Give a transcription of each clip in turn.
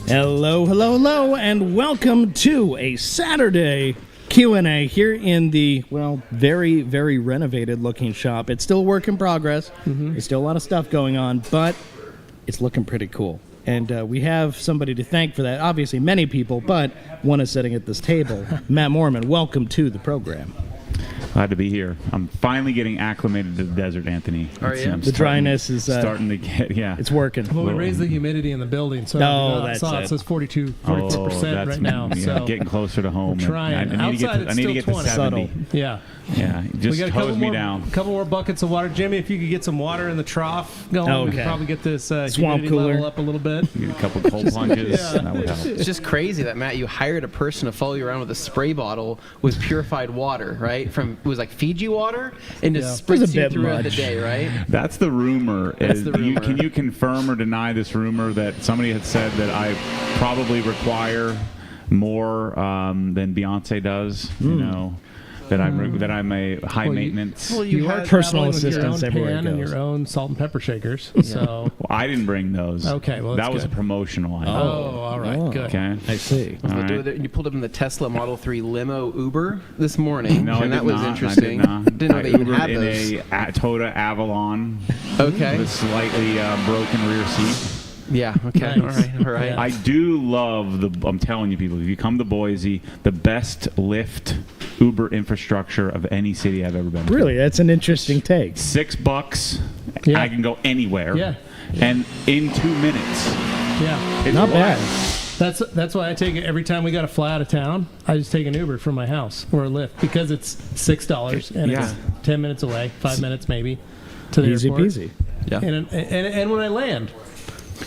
Hello, hello, hello, and welcome to a Saturday Q&A here in the, well, very, very renovated-looking shop. It's still a work in progress. There's still a lot of stuff going on, but it's looking pretty cool. And we have somebody to thank for that. Obviously, many people, but one is sitting at this table. Matt Moreman, welcome to the program. Glad to be here. I'm finally getting acclimated to the desert, Anthony. The dryness is starting to get, it's working. Well, we raised the humidity in the building, so that's it says 44% right now. Yeah, so getting closer to home. we're trying. I need to get to 70. Subtle. Yeah. Yeah, just hose me down. A couple more buckets of water. Jimmy, if you could get some water in the trough going, we could probably get this swamp humidity cooler level up a little bit. Get a couple cold plunges. That would help. It's just crazy that, Matt, you hired a person to follow you around with a spray bottle with purified water, right? It was like Fiji water, and just spritz you throughout the day, right? That's the rumor. That's the rumor. Can you confirm or deny this rumor that somebody had said that I probably require more than Beyonce does? You know, that I'm a high maintenance. Well, you are personal assistants with your everywhere own pan it and goes. your own salt and pepper shakers. So Well, I didn't bring those. Okay, well, that's that was a good. promotional item. all right, good. Okay. I see. All right. You pulled up in the Tesla Model 3 limo Uber this morning, No, and I that did was not. interesting. I did not. Didn't know they even Ubered had in those. a Toyota Avalon Okay. with a slightly broken rear seat. Yeah. Okay. Nice. All right. Yeah. I do love I'm telling you, people, if you come to Boise, the best Lyft Uber infrastructure of any city I've ever been to. Really, that's an interesting take. $6, Yeah. I can go anywhere. Yeah. And in 2 minutes. Yeah. It's Not bad. wild. That's why I take it every time we got to fly out of town. I just take an Uber from my house or a Lyft because it's $6 and it's 10 minutes away, 5 minutes maybe to the Easy airport. peasy. Yeah. And when I land,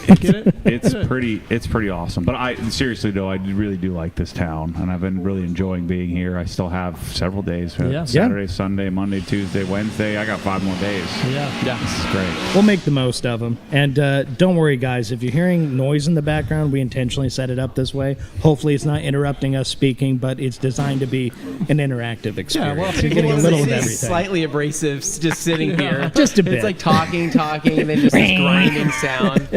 get it? It's pretty awesome. But I seriously though, I really do like this town, and I've been really enjoying being here. I still have several days. Yeah. Saturday, Sunday, Monday, Tuesday, Wednesday. I got 5 more days. Yeah. This is great. We'll make the most of them. And don't worry, guys. If you're hearing noise in the background, we intentionally set it up this way. Hopefully, it's not interrupting us speaking, but it's designed to be an interactive experience. well, you're getting a little of everything. Slightly abrasive, just sitting here. Just a bit. It's like talking, and then just this grinding sound.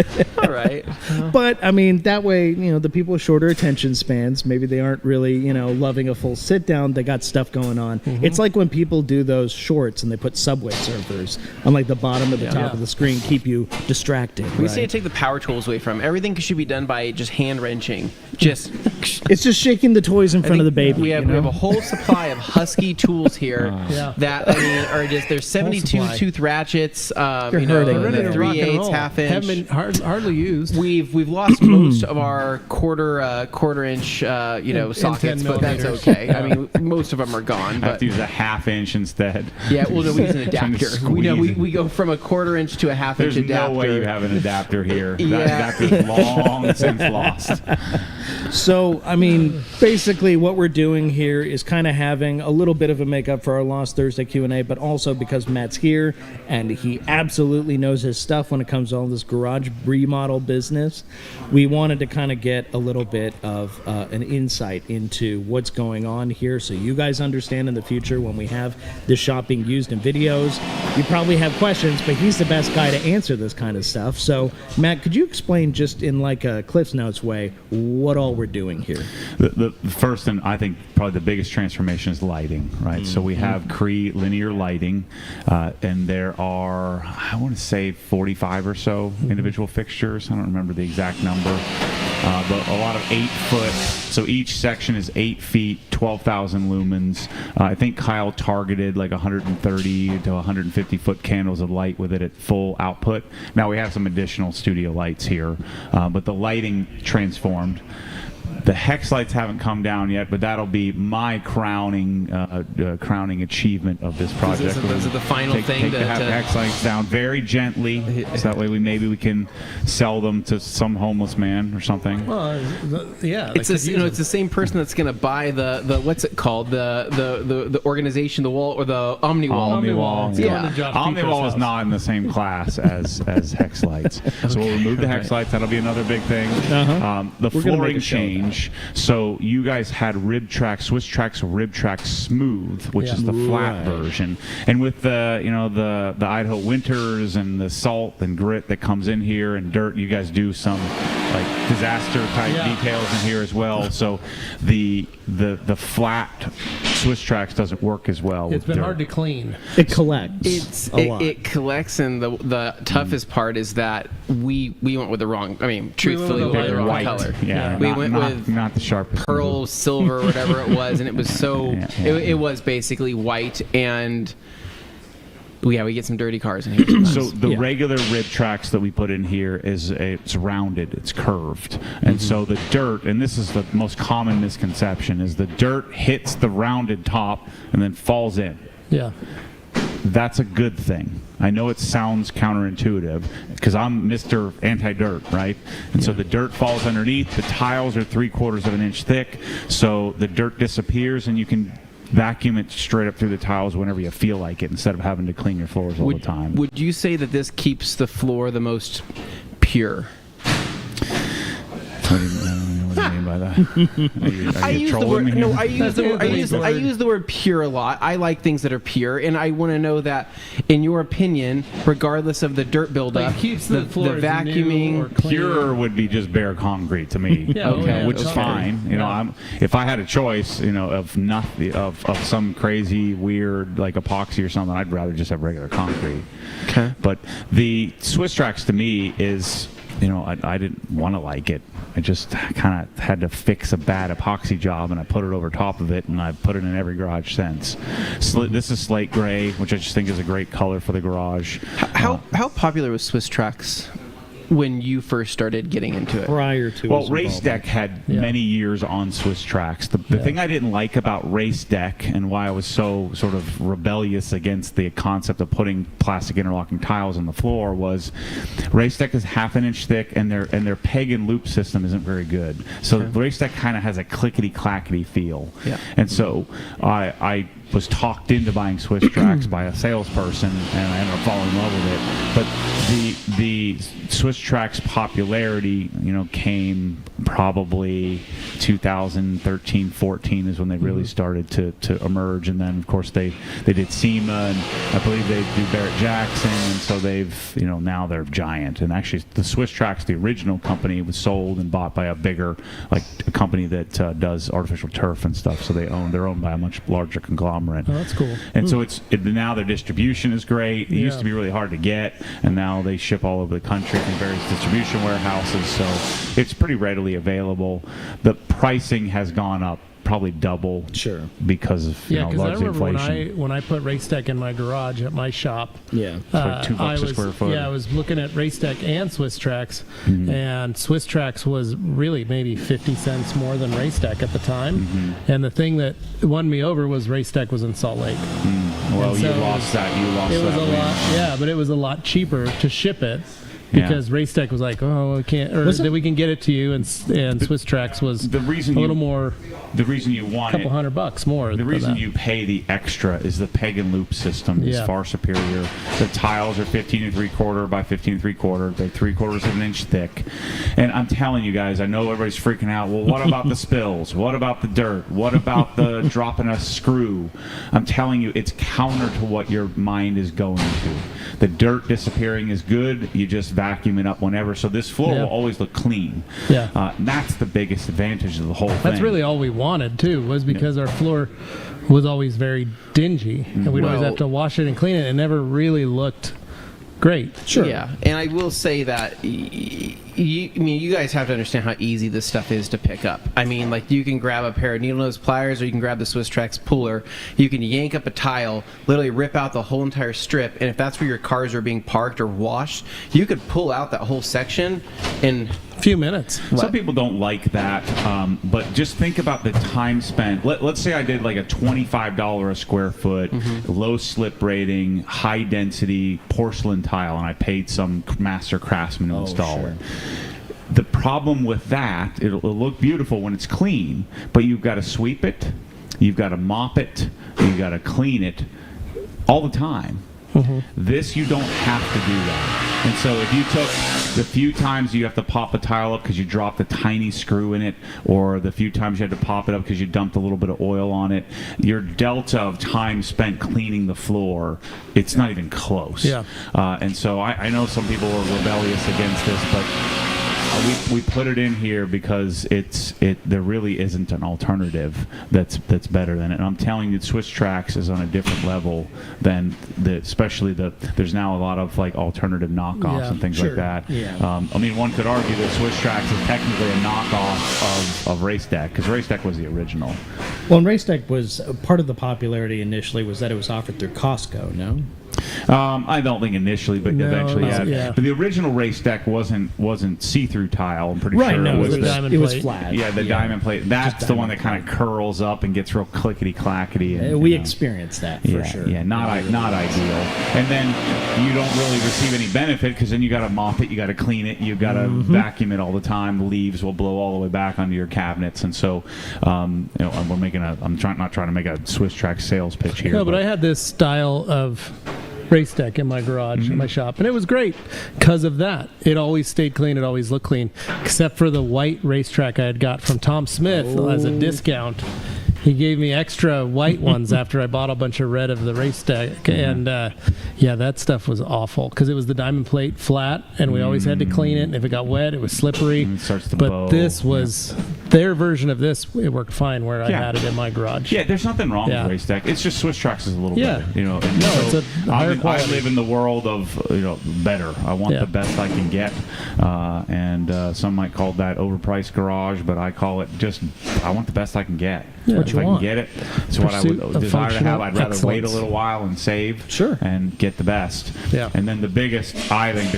All right. But, I mean, that way, the people with shorter attention spans, maybe they aren't really, loving a full sit-down. They got stuff going on. It's like when people do those shorts and they put Subway surfers on, like, the bottom of the top of the screen, keep you distracted. We say to take the power tools away from everything. Should be done by just hand wrenching. Just It's just shaking the toys in front of the baby. We have a whole supply of Husky tools here. That are just there's 72 supply. tooth ratchets. hurting. Ready The to rock and 3/8 roll. half inch. Haven't been hardly used. We've lost most of our quarter inch sockets, but that's millimeters. okay. I mean, most of them are gone. I have But to use a half inch instead. yeah, well, no, we use an Trying to adapter. We squeeze. go from a quarter inch to a half There's inch adapter. no way you have an adapter here. Yeah. That adapter's long since lost. So, I mean, basically what we're doing here is kind of having a little bit of a makeup for our Lost Thursday Q&A, but also because Matt's here and he absolutely knows his stuff when it comes to all this garage remodel business, we wanted to kind of get a little bit of an insight into what's going on here so you guys understand in the future when we have this shop being used in videos. You probably have questions, but he's the best guy to answer this kind of stuff. So, Matt, could you explain just in like a Cliff's Notes way what all we're doing here? The first and I think probably the biggest transformation is lighting, right? So we have Cree linear lighting, and there are, I want to say 45 or so individual fixtures. I don't remember the exact number, but a lot of 8 foot. So each section is 8 feet, 12,000 lumens. I think Kyle targeted like 130 to 150 foot candles of light with it at full output. Now we have some additional studio lights here, but the lighting transformed. The hex lights haven't come down yet, but that'll be my crowning achievement of this project. Those are the final thing Take the hex lights down very gently, so that way we can sell them to some homeless man or something. Well, yeah. It's it's the same person that's going to buy the what's it called, the organization, the wall, or the Omni-Wall. Omni-Wall. It's going to Josh Omni-Wall Peter's is not in the same class as hex lights. So we'll remove the hex lights. That'll be another big thing. The We're gonna make flooring a show of that. change. So you guys had Swiss Track's Rib Track Smooth, which is the flat version. And with the the Idaho winters and the salt and grit that comes in here and dirt, you guys do some like disaster type details in here as well. So the flat Swiss Tracks doesn't work as well. It's been hard to clean. It collects a lot. It collects, and the toughest part is that we went with the wrong. I mean, truthfully, we went with the wrong color. Yeah, we went with not the sharpest pearl, silver, whatever it was, and it was so. It was basically white, and we get some dirty cars in here sometimes. So the regular rib tracks that we put in here it's rounded, it's curved, and so the dirt, and this is the most common misconception, is the dirt hits the rounded top and then falls in. Yeah. That's a good thing. I know it sounds counterintuitive because I'm Mr. Anti-dirt, right? And so the dirt falls underneath. The tiles are 3/4 of an inch thick, so the dirt disappears and you can vacuum it straight up through the tiles whenever you feel like it instead of having to clean your floors all the time. Would you say that this keeps the floor the most pure? What do you mean by that? Are you trolling me here? I use the word pure a lot. I like things that are pure, and I want to know that, in your opinion, regardless of the dirt buildup, like keeps the vacuuming, pure would be just bare concrete to me. Which is fine. You know, if I had a choice, you know, of nothing of some crazy weird like epoxy or something, I'd rather just have regular concrete. Okay. But the Swiss Tracks to me is, you know, I didn't want to like it. I just kind of had to fix a bad epoxy job, and I put it over top of it, and I've put it in every garage since. This is slate gray, which I just think is a great color for the garage. How popular was Swiss Tracks when you first started getting into it? Prior to Race Deck had many years on Swiss Tracks. The thing I didn't like about Race Deck, and why I was so sort of rebellious against the concept of putting plastic interlocking tiles on the floor, was Race Deck is half an inch thick, and their peg and loop system isn't very good. So Race Deck kind of has a clickety clackety feel. Yeah. And so I was talked into buying Swiss Tracks by a salesperson, and I ended up falling in love with it. But the Swiss Tracks popularity, you know, came probably 2013, 14 is when they really started to emerge, and then of course they did SEMA, and I believe they do Barrett Jackson, and so they've, you know, now they're giant. And actually the Swiss Tracks, the original company, was sold and bought by a bigger, like a company that does artificial turf and stuff. So they're owned by a much larger conglomerate. Oh, that's cool. And so now their distribution is great. It used to be really hard to get, and now they ship all over the country from various distribution warehouses. So it's pretty readily available. The pricing has gone up probably double, because of largely inflation. When I put Race Deck in my garage at my shop, it's like $2 a square foot. Yeah, I was looking at Race Deck and Swiss Tracks, and Swiss Tracks was really maybe 50 cents more than Race Deck at the time. And the thing that won me over was Race Deck was in Salt Lake. Well, you lost that. It was a lot, but it was a lot cheaper to ship it. Because Race Deck was like, oh, we can't, or that we can get it to you, and Swiss Tracks was a little more. The reason you want a couple $100 more. The reason you pay the extra is the peg and loop system is far superior. The tiles are 15 3/4 by 15 3/4. They're 3/4 of an inch thick, and I'm telling you guys, I know everybody's freaking out. Well, what about the spills? What about the dirt? What about the dropping a screw? I'm telling you, it's counter to what your mind is going to. The dirt disappearing is good. You just vacuum it up whenever. So this floor will always look clean. And that's the biggest advantage of the whole thing. That's really all we wanted, too, was because our floor was always very dingy. And we'd always have to wash it and clean it. It never really looked great. Yeah, and I will say that you guys have to understand how easy this stuff is to pick up. I mean, like, you can grab a pair of needle nose pliers, or you can grab the Swiss Tracks puller. You can yank up a tile, literally rip out the whole entire strip, and if that's where your cars are being parked or washed, you could pull out that whole section in a few minutes. Some people don't like that, but just think about the time spent. Let's say I did like a $25 a square foot, low slip rating, high density porcelain tile, and I paid some master craftsman to install it. The problem with that, it'll look beautiful when it's clean, but you've got to sweep it, you've got to mop it, you've got to clean it all the time. This, you don't have to do that. And so if you took the few times you have to pop a tile up because you dropped a tiny screw in it, or the few times you had to pop it up because you dumped a little bit of oil on it, your delta of time spent cleaning the floor, it's not even close. And so I know some people are rebellious against this, but we put it in here because there really isn't an alternative that's better than it. And I'm telling you, Swiss Tracks is on a different level than there's now a lot of like alternative knockoffs and things like that. Yeah. I mean, one could argue that Swiss Tracks is technically a knockoff of Race Deck, because Race Deck was the original. Well, and Race Deck was part of the popularity initially was that it was offered through Costco, no? I don't think initially, but eventually, yeah. But the original Race Deck wasn't see-through tile. I'm pretty Right, sure no, it was it was flat. Yeah, the diamond plate. That's the one that kind of curls up and gets real clickety-clackety. We experienced that for sure. Yeah, not ideal. And then you don't really receive any benefit because then you got to mop it, you got to clean it, you got to vacuum it all the time. The leaves will blow all the way back onto your cabinets, and so I'm not trying to make a Swiss Track sales pitch here. No, but I had this style of Race Deck in my garage, in my shop, and it was great because of that. It always stayed clean, it always looked clean, except for the white racetrack I had got from Tom Smith as a discount. He gave me extra white ones after I bought a bunch of red of the Race Deck, and that stuff was awful because it was the diamond plate flat, and we always had to clean it, and if it got wet, it was slippery. And it starts to but bow. this was their version of this. It worked fine where I had it in my garage. Yeah, there's nothing wrong with Race Deck. It's just Swiss Tracks is a little better. And it's a higher quality. I live in the world of better. I want the best I can get, and some might call that overpriced garage, but I call it just I want the best I can get. Yeah, if I can get it, it's what I would desire to have. I'd rather wait a excellence. little while and save, and get the best. Yeah. And then the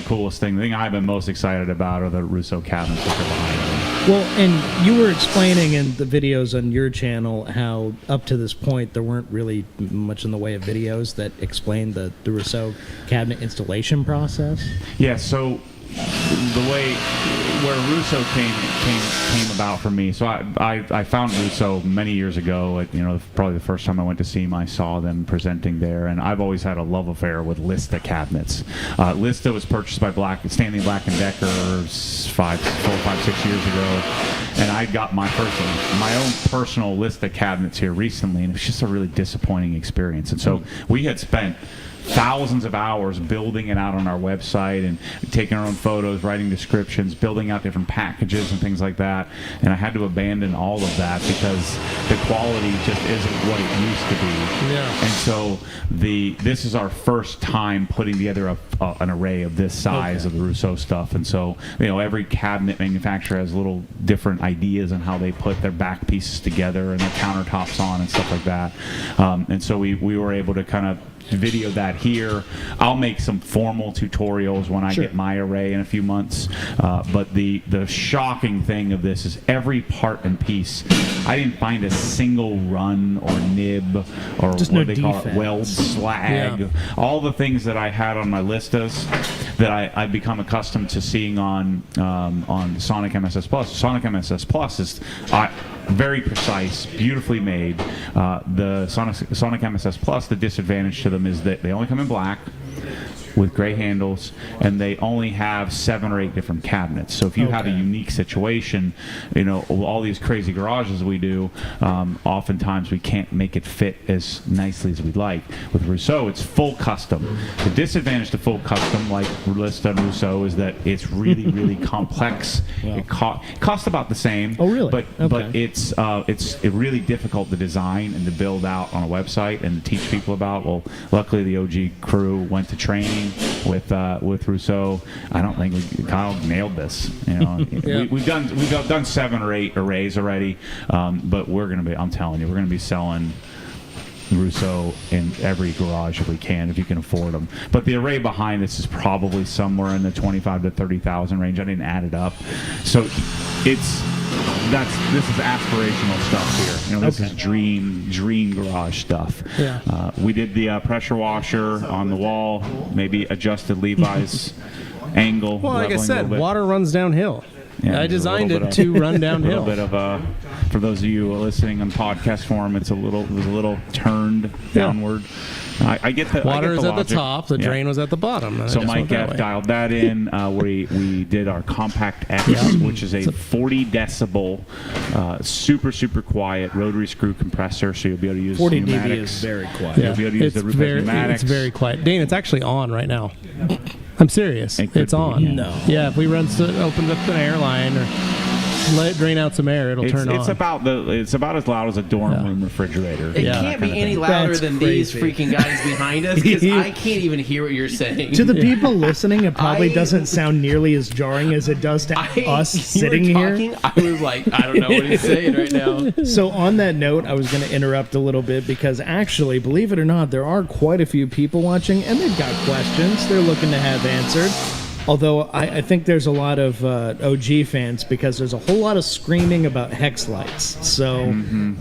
coolest thing, the thing I've been most excited about are the Russo cabinets that are behind me. Well, and you were explaining in the videos on your channel how up to this point there weren't really much in the way of videos that explained the Russo cabinet installation process. Yeah, so the way where Russo came about for me. So I found Russo many years ago. Probably the first time I went to see him, I saw them presenting there, and I've always had a love affair with Lista cabinets. Lista was purchased by Stanley Black & Decker 4, 5, 6 years ago, and I got my own personal Lista cabinets here recently, and it was just a really disappointing experience. And so we had spent thousands of hours building it out on our website and taking our own photos, writing descriptions, building out different packages and things like that. And I had to abandon all of that because the quality just isn't what it used to be. Yeah. And so this is our first time putting together an array of this size of the Russo stuff. And so every cabinet manufacturer has little different ideas on how they put their back pieces together and their countertops on and stuff like that. And so we were able to kind of video that here. I'll make some formal tutorials when I get my array in a few months. But the shocking thing of this is every part and piece, I didn't find a single run or nib or just what they call it, weld, slag. All the things that I had on my listas that I've become accustomed to seeing on Sonic MSS Plus. Sonic MSS Plus is very precise, beautifully made. The Sonic MSS Plus, the disadvantage to them is that they only come in black with gray handles, and they only have 7 or 8 different cabinets. So if you have a unique situation, all these crazy garages we do, oftentimes we can't make it fit as nicely as we'd like. With Russo, it's full custom. The disadvantage to full custom, like Lista and Russo, is that it's really, really complex. Wow. It costs about the same. Oh, really? But it's really difficult to design and to build out on a website and to teach people about. Well, luckily the OG crew went to training with Russo. I don't think Kyle nailed this. We've done 7 or 8 arrays already, but I'm telling you, we're gonna be selling Russo in every garage if we can, if you can afford them. But the array behind this is probably somewhere in the 25 to 30,000 range. I didn't add it up, so this is aspirational stuff here. This is dream garage stuff. Yeah. We did the pressure washer on the wall, maybe adjusted Levi's angle. Well, like I said, water runs downhill. Yeah, I designed it to run downhill. A little bit of For those of you listening on podcast form, it was a little turned downward. I get the Water is at the logic. top, the drain was at the bottom. So Mike F dialed that in. We did our Compact X, which is a 40 decibel, super quiet rotary screw compressor. So you'll be able to use 40 dB pneumatics. is very quiet. You'll be able to use the pneumatics. It's very quiet. Dane, it's actually on right now. I'm serious. It's on. Yeah. No. Yeah, if we open up an airline or let it drain out some air, it'll turn on. It's about as loud as a dorm room refrigerator. It can't be any louder That's than crazy. these freaking guys behind us because I can't even hear what you're saying. To the people listening, it probably doesn't sound nearly as jarring as it does to us sitting here. I was like, I don't know what he's saying right now. So on that note, I was going to interrupt a little bit because actually, believe it or not, there are quite a few people watching, and they've got questions they're looking to have answered. Although I think there's a lot of OG fans because there's a whole lot of screaming about hex lights. So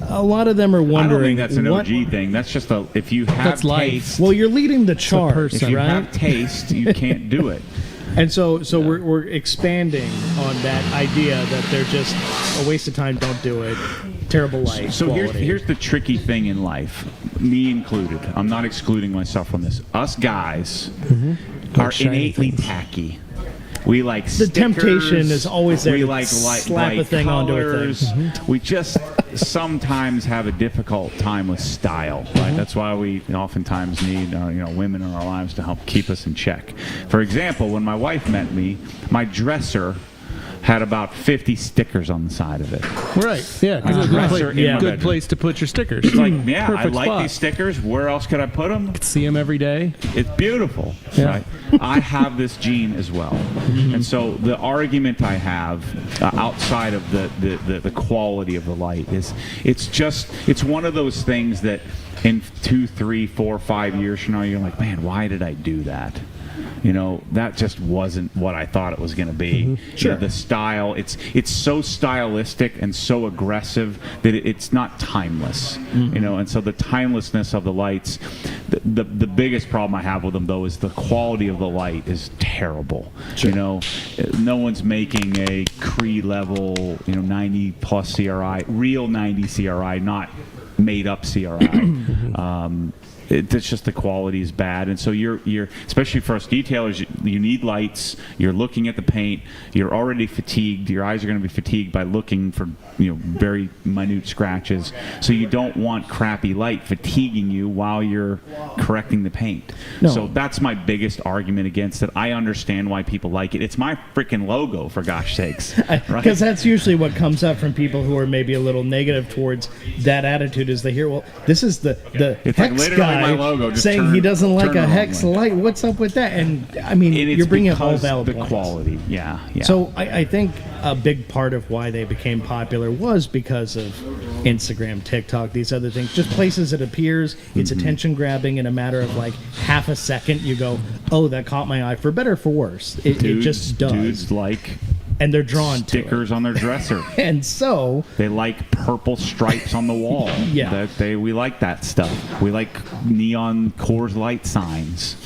a lot of them are I don't wondering. think that's an OG thing. That's just if you have That's life. taste. Well, you're leading the charge, person. If you right? have taste, you can't do it. And so we're expanding on that idea that they're just a waste of time. Don't do it. Terrible light. So quality. here's the tricky thing in life, me included. I'm not excluding myself from this. Us guys are shiny innately things. tacky. We like The stickers. temptation is always there We to like slap a thing onto a thing. colors. We just sometimes have a difficult time with style. Right? That's why we oftentimes need women in our lives to help keep us in check. For example, when my wife met me, my dresser had about 50 stickers on the side of it. Right. Yeah, because it's a Dresser in my good bedroom. place to put your stickers. It's like, yeah, I Perfect like spot. these stickers. Where else could I put them? See them every day. It's beautiful, Yeah. right? I have this gene as well, and so the argument I have outside of the quality of the light is it's one of those things that in 2, 3, 4, 5 years from now you're like, man, why did I do that? That just wasn't what I thought it was going to be. Sure. The style, it's so stylistic and so aggressive that it's not timeless. And so the timelessness of the lights, the biggest problem I have with them though is the quality of the light is terrible. No one's making a Cree level, 90 plus CRI, real 90 CRI, not made up CRI. It's just the quality is bad, and so you're especially for us detailers, you need lights. You're looking at the paint. You're already fatigued. Your eyes are going to be fatigued by looking for very minute scratches. So you don't want crappy light fatiguing you while you're correcting the paint. No. So that's my biggest argument against it. I understand why people like it. It's my freaking logo, for gosh sakes. Right? Because that's usually what comes up from people who are maybe a little negative towards that attitude is they hear, well, this is the It's like hex literally guy my logo, just saying turn- he doesn't like turn a the wrong hex way. light. What's up with that? And I mean, And it's you're bringing up all because valid the points. quality. Yeah. So I think a big part of why they became popular was because of Instagram, TikTok, these other things. Just places it appears, it's attention grabbing in a matter of like half a second. You go, oh, that caught my eye, for better or for worse. It just does. Dudes like And they're drawn to stickers on their dresser. it. And so, They like purple stripes on the wall. Yeah. We like that stuff. We like neon Coors Light signs.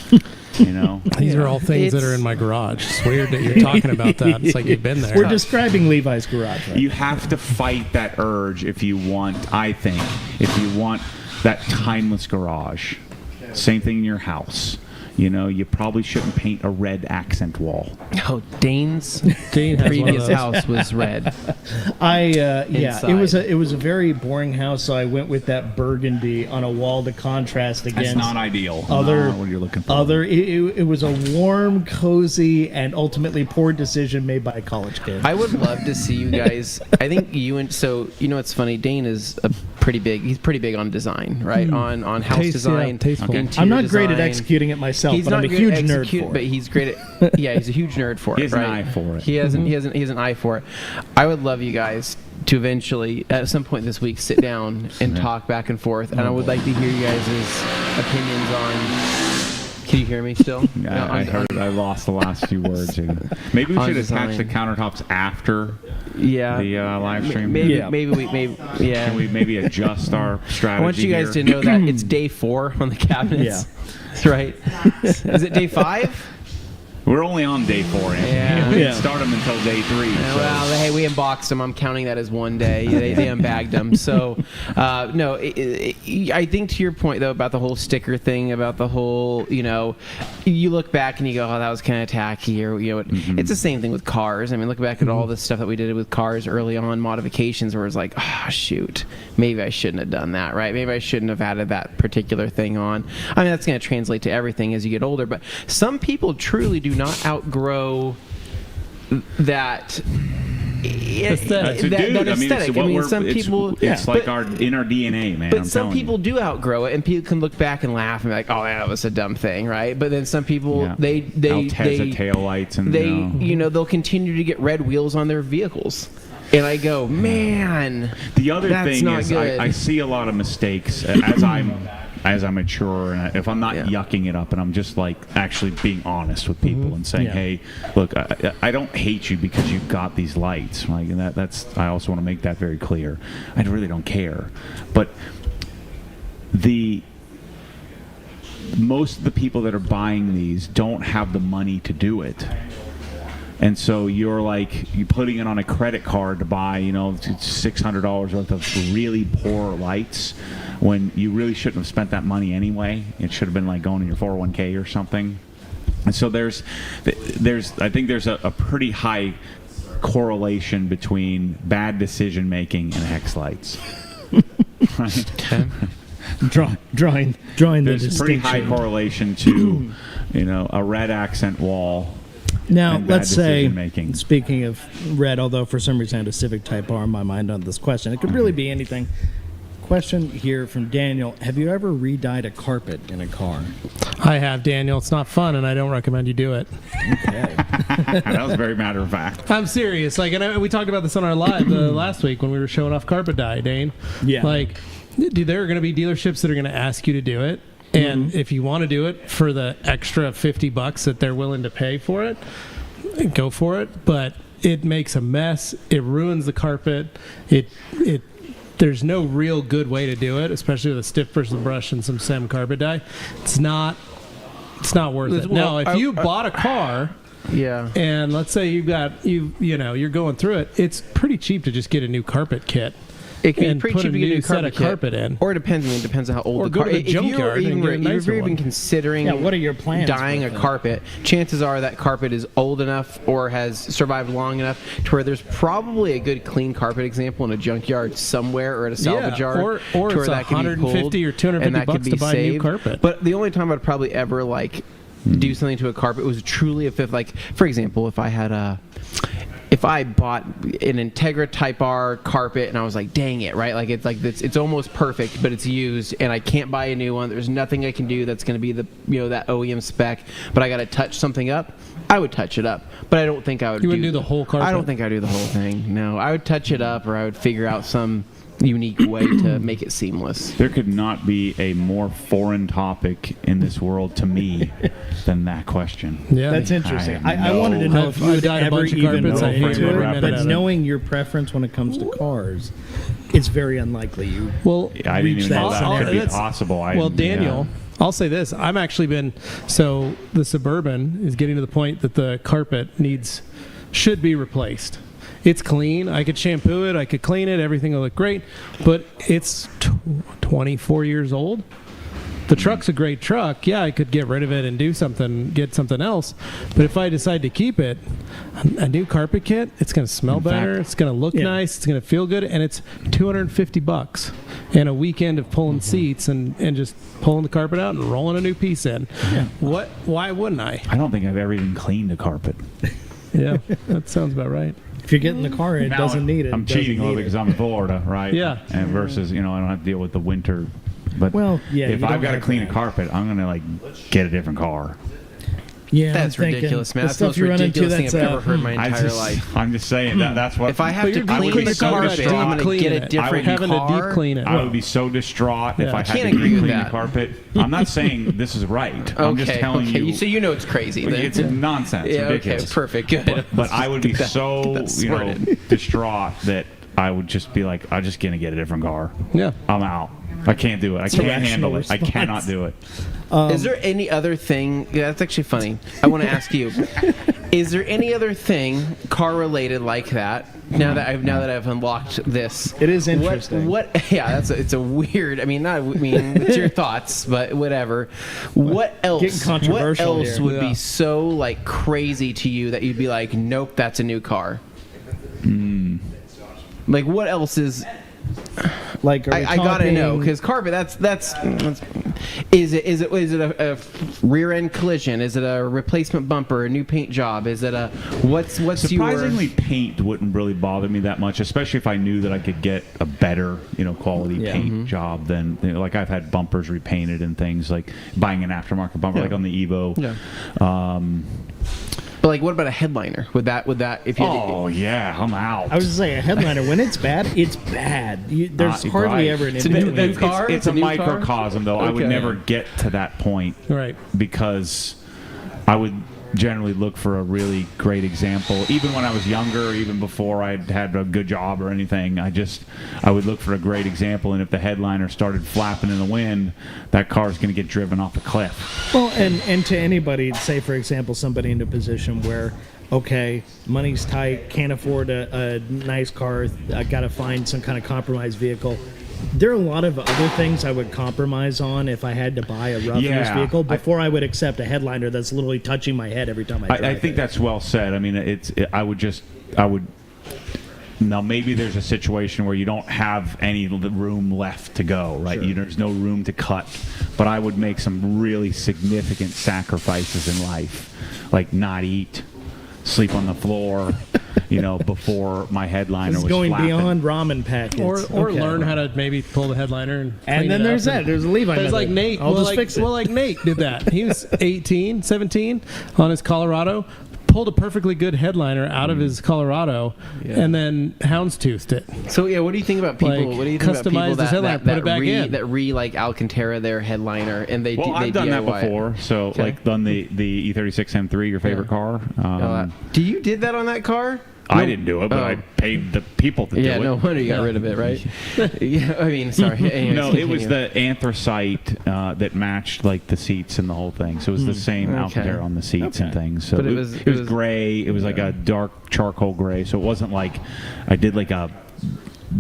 These are all things that are in my garage. It's weird that you're talking about that. It's like you've been there. we're describing Levi's garage, right? You have to fight that urge if you want that timeless garage. Same thing in your house. You probably shouldn't paint a red accent wall. Oh, Dane's Dane has one of previous those. house was red. It was a very boring house, so I went with that burgundy on a wall to contrast against That's not ideal. other Not what you're looking for. It was a warm, cozy, and ultimately poor decision made by a college kid. I would love to see you guys. I think you and it's funny. Dane is he's pretty big on design, right? On house Taste, design. yeah, tasteful. interior I'm not great at design. executing it myself, He's but not I'm a good huge at nerd execute, for but it. he's great at. Yeah, he's a huge nerd for it. He has an right? eye for it. He has an eye for it. I would love you guys to eventually, at some point this week, sit down and talk back and forth. And I would like to hear you guys' opinions on. Can you hear me still? I lost the last few words. Maybe we On should attach the design. countertops after Yeah. the live stream. Maybe, Yeah. yeah. Can we maybe adjust our strategy? I want you guys here? to know that it's day 4 on the cabinets. Yeah. That's right. Is it day 5? We're only on day 4, Anthony. Yeah. We Yeah. didn't start them until day 3. Yeah, so. well, hey, we unboxed them. I'm counting that as one day. They unbagged them. So, no, I think to your point, though, about the whole sticker thing, about the whole, you look back and you go, oh, that was kind of tacky. Or, it's the same thing with cars. I mean, look back at all the stuff that we did with cars early on, modifications, where it's like, oh, shoot, maybe I shouldn't have done that, right? Maybe I shouldn't have added that particular thing on. I mean, that's going to translate to everything as you get older. But some people truly do not outgrow that Aesthetic. that aesthetic. I mean, some people. It's like in our DNA, man. But some people do outgrow it, and people can look back and laugh and be like, "Oh, yeah, that was a dumb thing," right? But then some people, Altezza taillights and they'll continue to get red wheels on their vehicles. And I go, man. The other that's thing not is, good. I see a lot of mistakes as I mature, and if I'm not yucking it up, and I'm just like actually being honest with people and saying, hey, look, I don't hate you because you've got these lights, like, and that's I also want to make that very clear. I really don't care, but most of the people that are buying these don't have the money to do it. And so you're putting it on a credit card to buy, $600 worth of really poor lights when you really shouldn't have spent that money anyway. It should have been like going in your 401k or something. And so I think there's a pretty high correlation between bad decision making and hex lights. Right? Drawing the There's a distinction. pretty high correlation to, a red accent wall. Now, and bad let's say, decision-making. speaking of red, although for some reason I had a Civic Type R in my mind on this question, it could really be anything. Question here from Daniel: have you ever re-dyed a carpet in a car? I have, Daniel. It's not fun, and I don't recommend you do it. Okay. That was very matter of fact. I'm serious. We talked about this on our live last week when we were showing off carpet dye, Dane. Yeah. There are going to be dealerships that are going to ask you to do it. And if you want to do it for the extra $50 that they're willing to pay for it, go for it. But it makes a mess. It ruins the carpet. There's no real good way to do it, especially with a stiff bristle brush and some SEM carpet dye. It's not worth it. Now, if you bought a car, and let's say you're going through it, it's pretty cheap to just get a new carpet kit. It can and be pretty put cheap a to get a new new set of carpet in. Or it depends. It depends on how old Or the go car to the junkyard and get a nicer if you're even one. considering what are your plans dyeing a with it? carpet, chances are that carpet is old enough or has survived long enough to where there's probably a good clean carpet example in a junkyard somewhere or at a salvage yard. Or to where it's that can be pulled $150 or $250 and that could be to buy a new saved. carpet. But the only time I'd probably ever do something to a carpet was truly if for example, if I bought an Integra Type R carpet and I was like, dang it, right? It's almost perfect, but it's used and I can't buy a new one. There's nothing I can do that's going to be that OEM spec, but I got to touch something up. I would touch it up, but I don't think I would. You wouldn't do the whole carpet? I don't think I'd do the whole thing. No, I would touch it up or I would figure out some unique way to make it seamless. There could not be a more foreign topic in this world to me than that question. Yeah, That's interesting. I have I wanted to no- know if you I've would dyed a ever bunch of even carpets. know I hate frame every of minute reference. of it. Knowing your preference when it comes to cars, it's very unlikely you I didn't reach even that know that scenario. could be That's- possible. Daniel, I'll say this. I'm actually the Suburban is getting to the point that the carpet should be replaced. It's clean. I could shampoo it. I could clean it. Everything will look great. But it's 24 years old. The truck's a great truck. Yeah, I could get rid of it and get something else. But if I decide to keep it, a new carpet kit, it's going to smell better. It's going to look nice. It's going to feel good. And it's $250. And a weekend of pulling seats and just pulling the carpet out and rolling a new piece in. Yeah. Why wouldn't I? I don't think I've ever even cleaned a carpet. Yeah, that sounds about right. If you're getting the car, it Now, doesn't need it. I'm cheating a little bit because I'm in Florida, right? Yeah. And versus, I don't have to deal with the winter. But yeah, if you I've don't got to have clean that. a carpet, I'm going to get a different car. Yeah, That's I'm thinking, ridiculous, man. the That's the most stuff you run into, ridiculous thing I've that's, ever heard in my entire life. I'm just saying that's what. If I have But to you're clean cleaning the the carpet, carpet, deep I'm going to cleaning get a it. different having to car. deep clean it. I would be so distraught if Yeah. I had Can't to agree with clean the that. carpet. I'm not saying this is right. I'm just telling you. So you know it's crazy. Then. It's nonsense. Yeah, ridiculous. okay, perfect, good. But I would be Get that sorted. distraught that I would just be like, I'm just going to get a different car. Yeah. I'm out. I can't do it. I can't handle it. I rational cannot response. do it. Is there any other thing? Yeah, that's actually funny. I want to ask you: is there any other thing car related like that? Now that I've unlocked this, It is interesting. What? Yeah, it's a weird. It's your thoughts, but whatever. What else? Getting controversial What else here. would be so like crazy to you that you'd be like, nope, that's a new car? Like, what else is? Like, are we I gotta talking- know, because carpet. That's. Is it a rear end collision? Is it a replacement bumper? A new paint job? Is it a what's Surprisingly, your? paint wouldn't really bother me that much, especially if I knew that I could get a better, quality Yeah. paint job than like I've had bumpers repainted and things like buying an aftermarket bumper, like on the Evo. Yeah. But like, what about a headliner? Would that if you? Oh yeah, I'm out. I was just saying, a headliner, when it's bad, it's bad. There's Not hardly right. ever an It's in a new- between. car? It's It's a a new car? microcosm, though. I would Okay. never get to that point, Right. because I would generally look for a really great example. Even when I was younger, even before I had a good job or anything, I would look for a great example. And if the headliner started flapping in the wind, that car's going to get driven off a cliff. Well, and to anybody, say for example, somebody in a position where, okay, money's tight, can't afford a nice car, I got to find some kind of compromise vehicle. There are a lot of other things I would compromise on if I had to buy a rough used vehicle before I would accept a headliner that's literally touching my head every time I drive I think it. that's well said. I mean, I would. Now, maybe there's a situation where you don't have any room left to go, right? Sure. There's no room to cut. But I would make some really significant sacrifices in life, like not eat, sleep on the floor, before my headliner This is was going flapping. beyond ramen packets. Or Okay. learn how to maybe pull the headliner and And clean then it there's up. that. There's a Levi There's method. like Nate. I'll just fix it. Well, like Nate did that. He was 18, 17 on his Colorado, pulled a perfectly good headliner out of his Colorado, and then houndstoothed it. So yeah, what do you think about people? Like, What do you think about people customize the headliner, put it back in. that re Alcantara their headliner and they Well, they I've done that DIY it? before. So, Okay. like, done the E36 M3, your favorite car. Do you did that on that car? I didn't do it, but Oh. I paid the people to do Yeah, it. no wonder you got rid of it, right? Yeah, I mean, sorry. Anyways, No, it was continue. the anthracite that matched like the seats and the whole thing. So it was the same Okay. Alcantara on the seats and Okay. things. So But it was gray. It was like a dark charcoal gray. So it wasn't like I did like a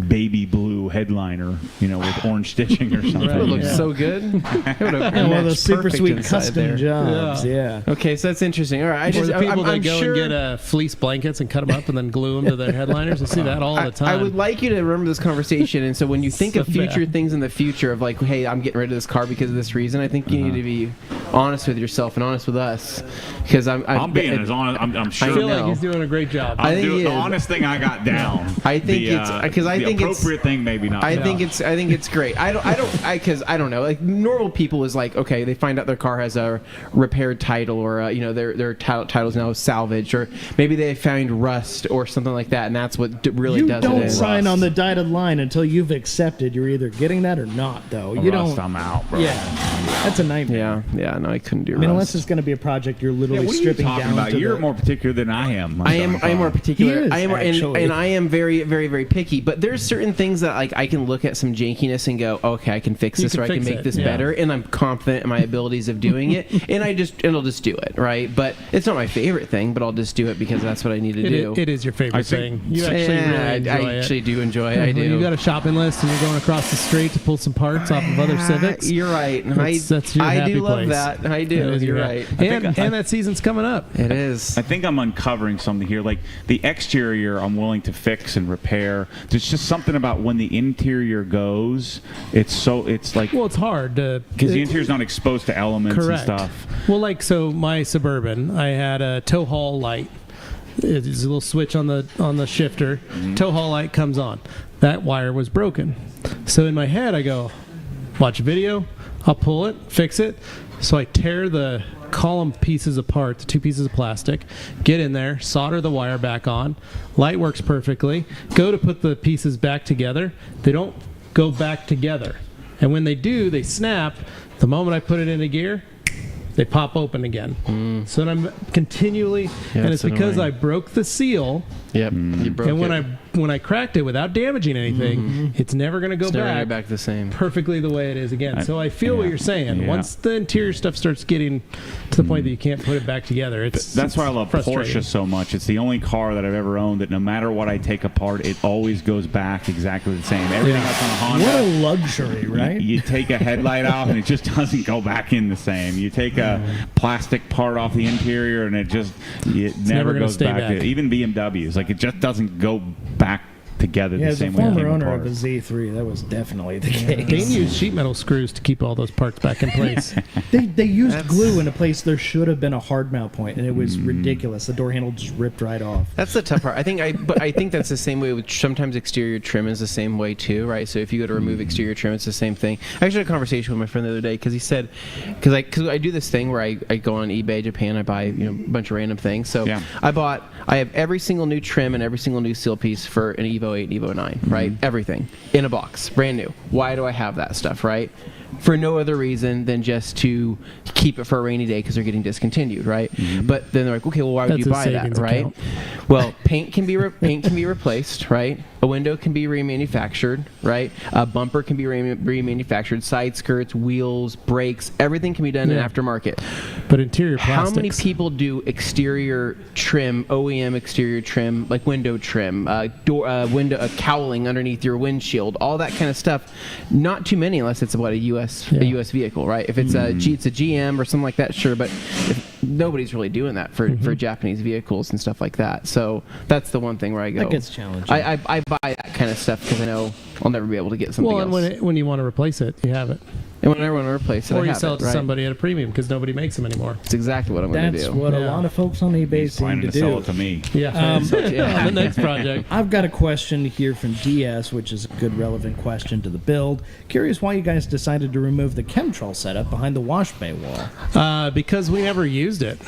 baby blue headliner, with orange stitching or something. It would look Yeah. so good. It would have Yeah, one of matched those super perfect sweet inside custom there. jobs. Yeah. Okay, so that's interesting. All right, Or the people that I'm go sure, and get fleece blankets and cut them up and then glue them to their headliners. I see that all the time. I would like you to remember this conversation, and so when you think So of future bad. things in the future of like, hey, I'm getting rid of this car because of this reason, I think you need to be honest with yourself and honest with us, because I'm being as honest. I'm I sure. feel know. like he's doing a great job. I I'm think doing he the is. honest thing I got down. I think The, it's- 'cause I the think it's- appropriate thing, maybe not. I think it's great. Because I don't know. Like normal people is like, okay, they find out their car has a repaired title, or their title's now salvaged, or maybe they found rust or something like that, and that's what really You does don't it. in. sign on the dotted line until you've accepted you're either getting that or not, though. You Rust, don't. I'm out, bro. Yeah, that's a nightmare. Yeah. No, I couldn't do. I mean, unless rust. it's going to be a project you're Yeah, literally what are you stripping talking down about? to You're the, more particular than I am. I am more particular. He is, I am actually. and I am very very very picky. But there's certain things that like I can look at some jankiness and go, okay, I can fix You this, can or I can fix make it, this yeah. better, and I'm confident in my abilities of doing it, and I'll just do it, right? But it's not my favorite thing, but I'll just do it because that's what I need to do. It is your favorite I think- thing. You actually Yeah, really enjoy I it. actually do enjoy it. I When do. you got a shopping list and you're going across the street to pull some parts off of other Civics. You're right. That's your I happy do love place. that. I That do. is your You're happy- right. And that season's coming up. It is. I think I'm uncovering something here. Like the exterior, I'm willing to fix and repair. There's just something about when the interior goes. It's like Well, it's hard to because the interior's not exposed to elements correct. and stuff. Well, like so, my Suburban, I had a tow haul light. It's a little switch on the shifter. Mm-hmm. Tow haul light comes on. That wire was broken. So in my head, I go, watch a video. I'll pull it, fix it. So I tear the column pieces apart, the two pieces of plastic, get in there, solder the wire back on. Light works perfectly. Go to put the pieces back together. They don't go back together. And when they do, they snap. The moment I put it into gear, they pop open again. So then I'm continually, and it's that's because annoying. I broke the seal. Yep. You broke And when it. I when I cracked it without damaging anything, it's never going to go It's never gonna back, go back the same. perfectly the way it is again. So I feel what you're saying. Yeah. Once the interior stuff starts getting to the point that you can't put it back together, That's why I love Porsche so much. It's the only car that I've ever owned that no matter what I take apart, it always goes back exactly the same. Everything else on a Honda. What a luxury, right? You take a headlight out and it just doesn't go back in the same. You take a plastic part off the interior and it never gonna goes stay back. back. Even BMWs, like it just doesn't go back together Yeah, the as a same way. former it came owner apart. of a Z3, that was definitely the case. They use sheet metal screws to keep all those parts back in place. They used glue in a place there should have been a hard mount point, and it was ridiculous. The door handle just ripped right off. That's the tough part. I think that's the same way with sometimes exterior trim is the same way too, right? So if you go to remove exterior trim, it's the same thing. I actually had a conversation with my friend the other day because he said, because I do this thing where I go on eBay Japan, I buy a bunch of random things. So I have every single new trim and every single new seal piece for an Evo 8 and Evo 9, right? Everything in a box, brand new. Why do I have that stuff, right? For no other reason than just to keep it for a rainy day because they're getting discontinued, right? But then they're like, okay, well, why would That's you a buy that, savings right? account. Well, paint can be replaced, right? A window can be remanufactured, right? A bumper can be remanufactured. Side skirts, wheels, brakes, everything can be done in aftermarket. But interior plastics. How many people do exterior trim, OEM exterior trim, like window trim, window cowling underneath your windshield, all that kind of stuff? Not too many, unless it's about a U.S. vehicle, right? If it's it's a GM or something like that, sure. But nobody's really doing that for Japanese vehicles and stuff like that. So that's the one thing where I go. That gets challenging. I buy that kind of stuff because I know I'll never be able to get something else. And when you want to replace it, you have it. And when I want to replace it, Or I you have sell it to right? somebody at a premium because nobody makes them anymore. That's exactly what I'm going to That's do. what a Yeah. lot of folks on eBay He's seem planning to to sell do. it to me. Yeah. On the next project. I've got a question here from DS, which is a good relevant question to the build. Curious why you guys decided to remove the chem-trol setup behind the wash bay wall. Because we never used it.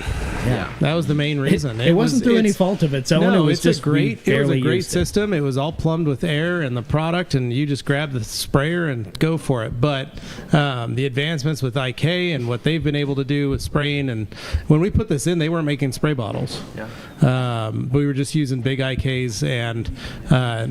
Yeah. That was the main reason. It wasn't through any fault of its own. No, it was it's just a great. we It was a barely great used it. system. It was all plumbed with air and the product, and you just grab the sprayer and go for it. But the advancements with IK and what they've been able to do with spraying, and when we put this in, they weren't making spray bottles. Yeah. We were just using big IKs, and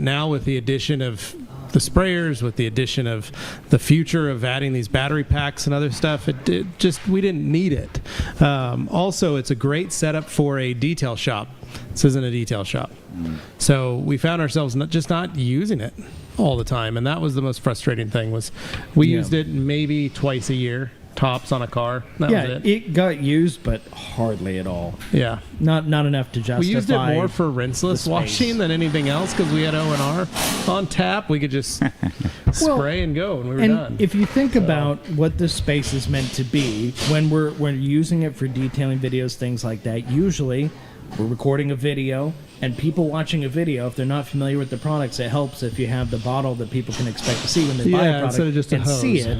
now with the addition of the sprayers, with the addition of the future of adding these battery packs and other stuff, it just we didn't need it. Also, it's a great setup for a detail shop. This isn't a detail shop. So we found ourselves not using it all the time, and that was the most frustrating thing. Was we used it maybe twice a year tops on a car. That was it got used, but hardly at all. Yeah. Not enough to justify. We used it more for rinseless space. washing than anything else because we had O&R on tap. We could just spray and go, and we were And done. if you think about what this space is meant to be, when we're using it for detailing videos, things like that, usually we're recording a video, and people watching a video, if they're not familiar with the products, it helps if you have the bottle that people can expect to see when they buy a product instead of just a and hose. see it.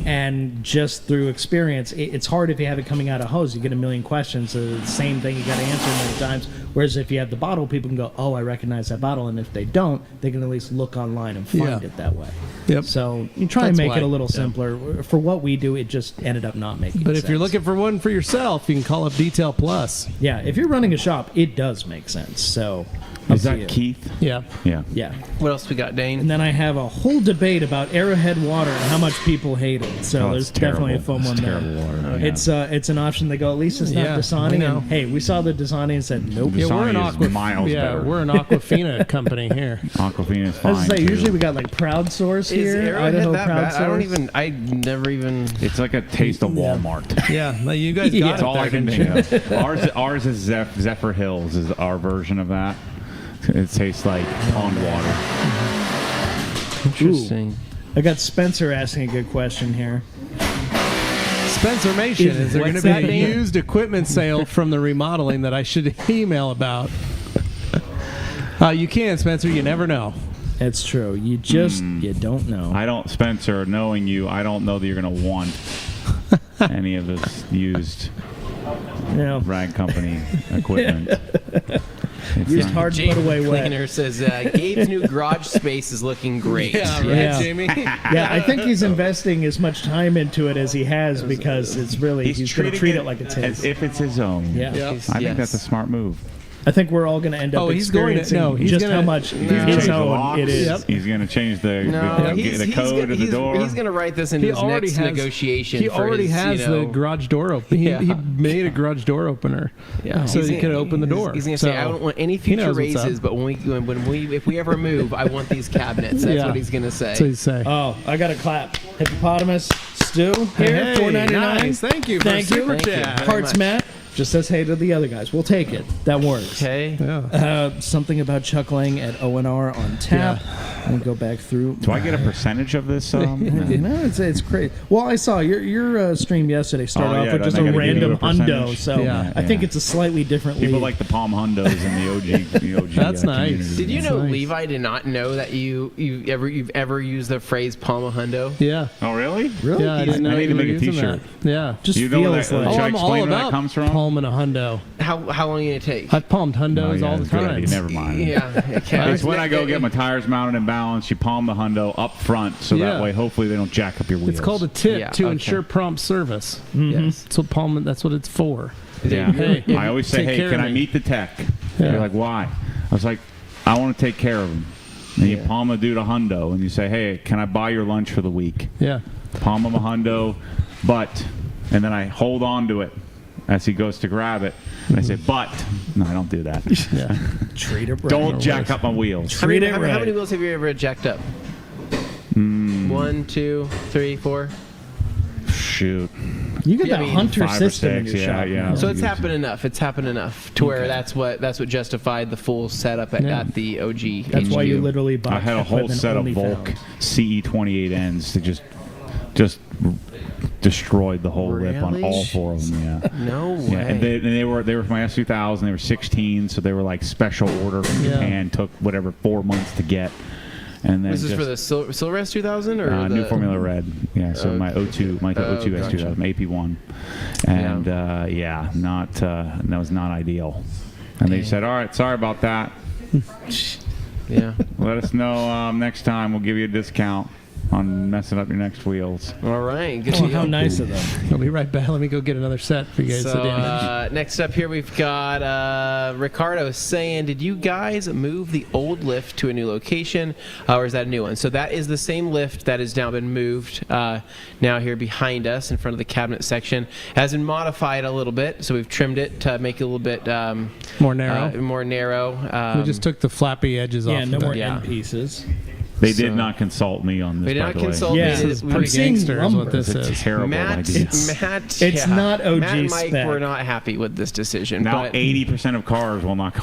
And just through experience, it's hard if you have it coming out of hose. You get a million questions. So the same thing you got to answer many times. Whereas if you have the bottle, people can go, "Oh, I recognize that bottle." And if they don't, they can at least look online and find it that way. Yep. So you try and That's make why. it a little simpler. For what we do, it just ended up not making But sense. if you're looking for one for yourself, you can call up Detail Plus. Yeah, if you're running a shop, it does make sense. So Is up to you. that Keith? Yeah. Yeah. Yeah. What else we got, Dane? And then I have a whole debate about Arrowhead water and how much people hate it. So Oh, there's it's definitely a terrible. fun It's one there. terrible water. It's an option. They go, at least it's not Yeah, Dasani. I know. And hey, we saw the Dasani and said, nope. Yeah, we're an Dasani is miles better. we're an Aquafina company here. Aquafina is I fine. was gonna say, too. usually we got like Proud Source Is here. Arrowhead Idaho that Proud bad? Source. I never even. It's like a taste of Walmart. Yeah, well, you guys got Yeah. it That's all there, I can didn't think of. Ours is Zephyr Hills is our version of that. It tastes like pond water. Interesting. I got Spencer asking a good question here. Spencer Mation, is there going to What's be that a name? used equipment sale from the remodeling that I should email about? You can, Spencer. You never know. That's true. You just you don't know. I don't, Spencer, knowing you, I don't know that you're going to want any of this used Yeah. rag company equipment. It's Used not- hard to put away wet. Cleaner says Gabe's new garage space is looking great. Yeah. Jamie? Yeah, I think he's investing as much time into it as he has because it's really he's going to treat it like it's as his. if it's his own. Yeah. Yep. He's- I think yes. that's a smart move. I think we're all going to end up he's going to- experiencing no, he's just gonna- how much He's gonna his change the own locks. it is. Yep. He's going to change the code of the door. He's going to write this into He his already next has- negotiation. He for already his, has you know, the garage door open. Yeah. He made a garage door opener. Yeah. So He's he gonna- could open the door. He's going to So say, I don't want any he future knows what's raises, up. but if we ever move, I want these cabinets. That's Yeah. what he's going to say. That's what he'd say. Oh, I got to clap. Hippopotamus Stu here, Hey, $4.99. nice. Thank you for Thank you. super Thank you. chat. Very Hearts much. Matt just says hey to the other guys. We'll take it. That works. Okay. Yeah. Something about chuckling at ONR on tap. And go back through. Do I get a percentage of this? You know, it's crazy. Well, I saw your stream yesterday start Oh, off yeah, with just don't a they gotta give you random a percentage? hundo, so Yeah. I think it's a slightly different People league. like the Palm Hundos and the OG. That's nice. community. Did you That's know nice. Levi did not know that you've ever used the phrase palm a hundo? Yeah. Oh, really? Really? Yeah, I didn't know I need you to were make a using t-shirt. that. Yeah. Just You know where feels that- like Should I I'm all explain where that about comes from? palming a hundo. How long are you going to take? I've palmed hundos Oh, yeah, all the that's a good time. idea. Never mind. Yeah. Okay. It's when I go get my tires mounted and balanced, you palm the hundo up front, so Yeah. that way, hopefully, they don't jack up your wheels. It's called a tip Yeah, to okay. ensure prompt service. Yes. That's what it's for. Yeah. Hey, I always say, take hey, care can of I me." meet the tech? Yeah. They're like, why? I was like, I want to take care of him. And you Yeah. palm a dude a hundo, and you say, hey, can I buy your lunch for the week? Yeah. Palm him a hundo, and then I hold on to it as he goes to grab it. And I say, but. No, I don't do that. Yeah. treat it right. Don't jack up my wheels. Treat it how right. many wheels have you ever jacked up? 1, 2, 3, 4. Shoot. You got Yeah, that I mean, hunter 5 or system in 6, your yeah, shop. yeah. now. So it's happened enough. It's happened enough to where that's what justified the full setup at the OG. That's why you HQ. literally bought I had a whole equipment set of only Volk found. CE28Ns that just destroyed the whole lip on Really? all 4 of them. Yeah. No way. Yeah, and they were for my S2000. They were 16, so they were like special order from Yeah. Japan. Took whatever 4 months to get, and then Was this just, for the Silverest 2000 or the new Formula Red? Yeah, so my O2 gotcha. S2000 AP1, and that was not ideal. And they said, all right, sorry about that. Yeah. Let us know next time. We'll give you a discount on messing up your next wheels. All right. Good Oh, deal. how nice of them. I'll be right back. Let me go get another set for you guys So to damage. next up here we've got Ricardo saying, did you guys move the old lift to a new location or is that a new one? So that is the same lift that has now been moved now here behind us in front of the cabinet section. Has been modified a little bit, so we've trimmed it to make it a little bit More narrow. more narrow. We just took the flappy edges Yeah, off. no of more it. end pieces. They So- did not consult me on this. They did by not the way. consult Yeah. me. This is We- pretty Pretty gangster is lumber. what this It's a is. terrible Matt, idea. Matt, It's not OG Matt and Mike spec. were not happy with this decision. Now but 80% of cars will not go.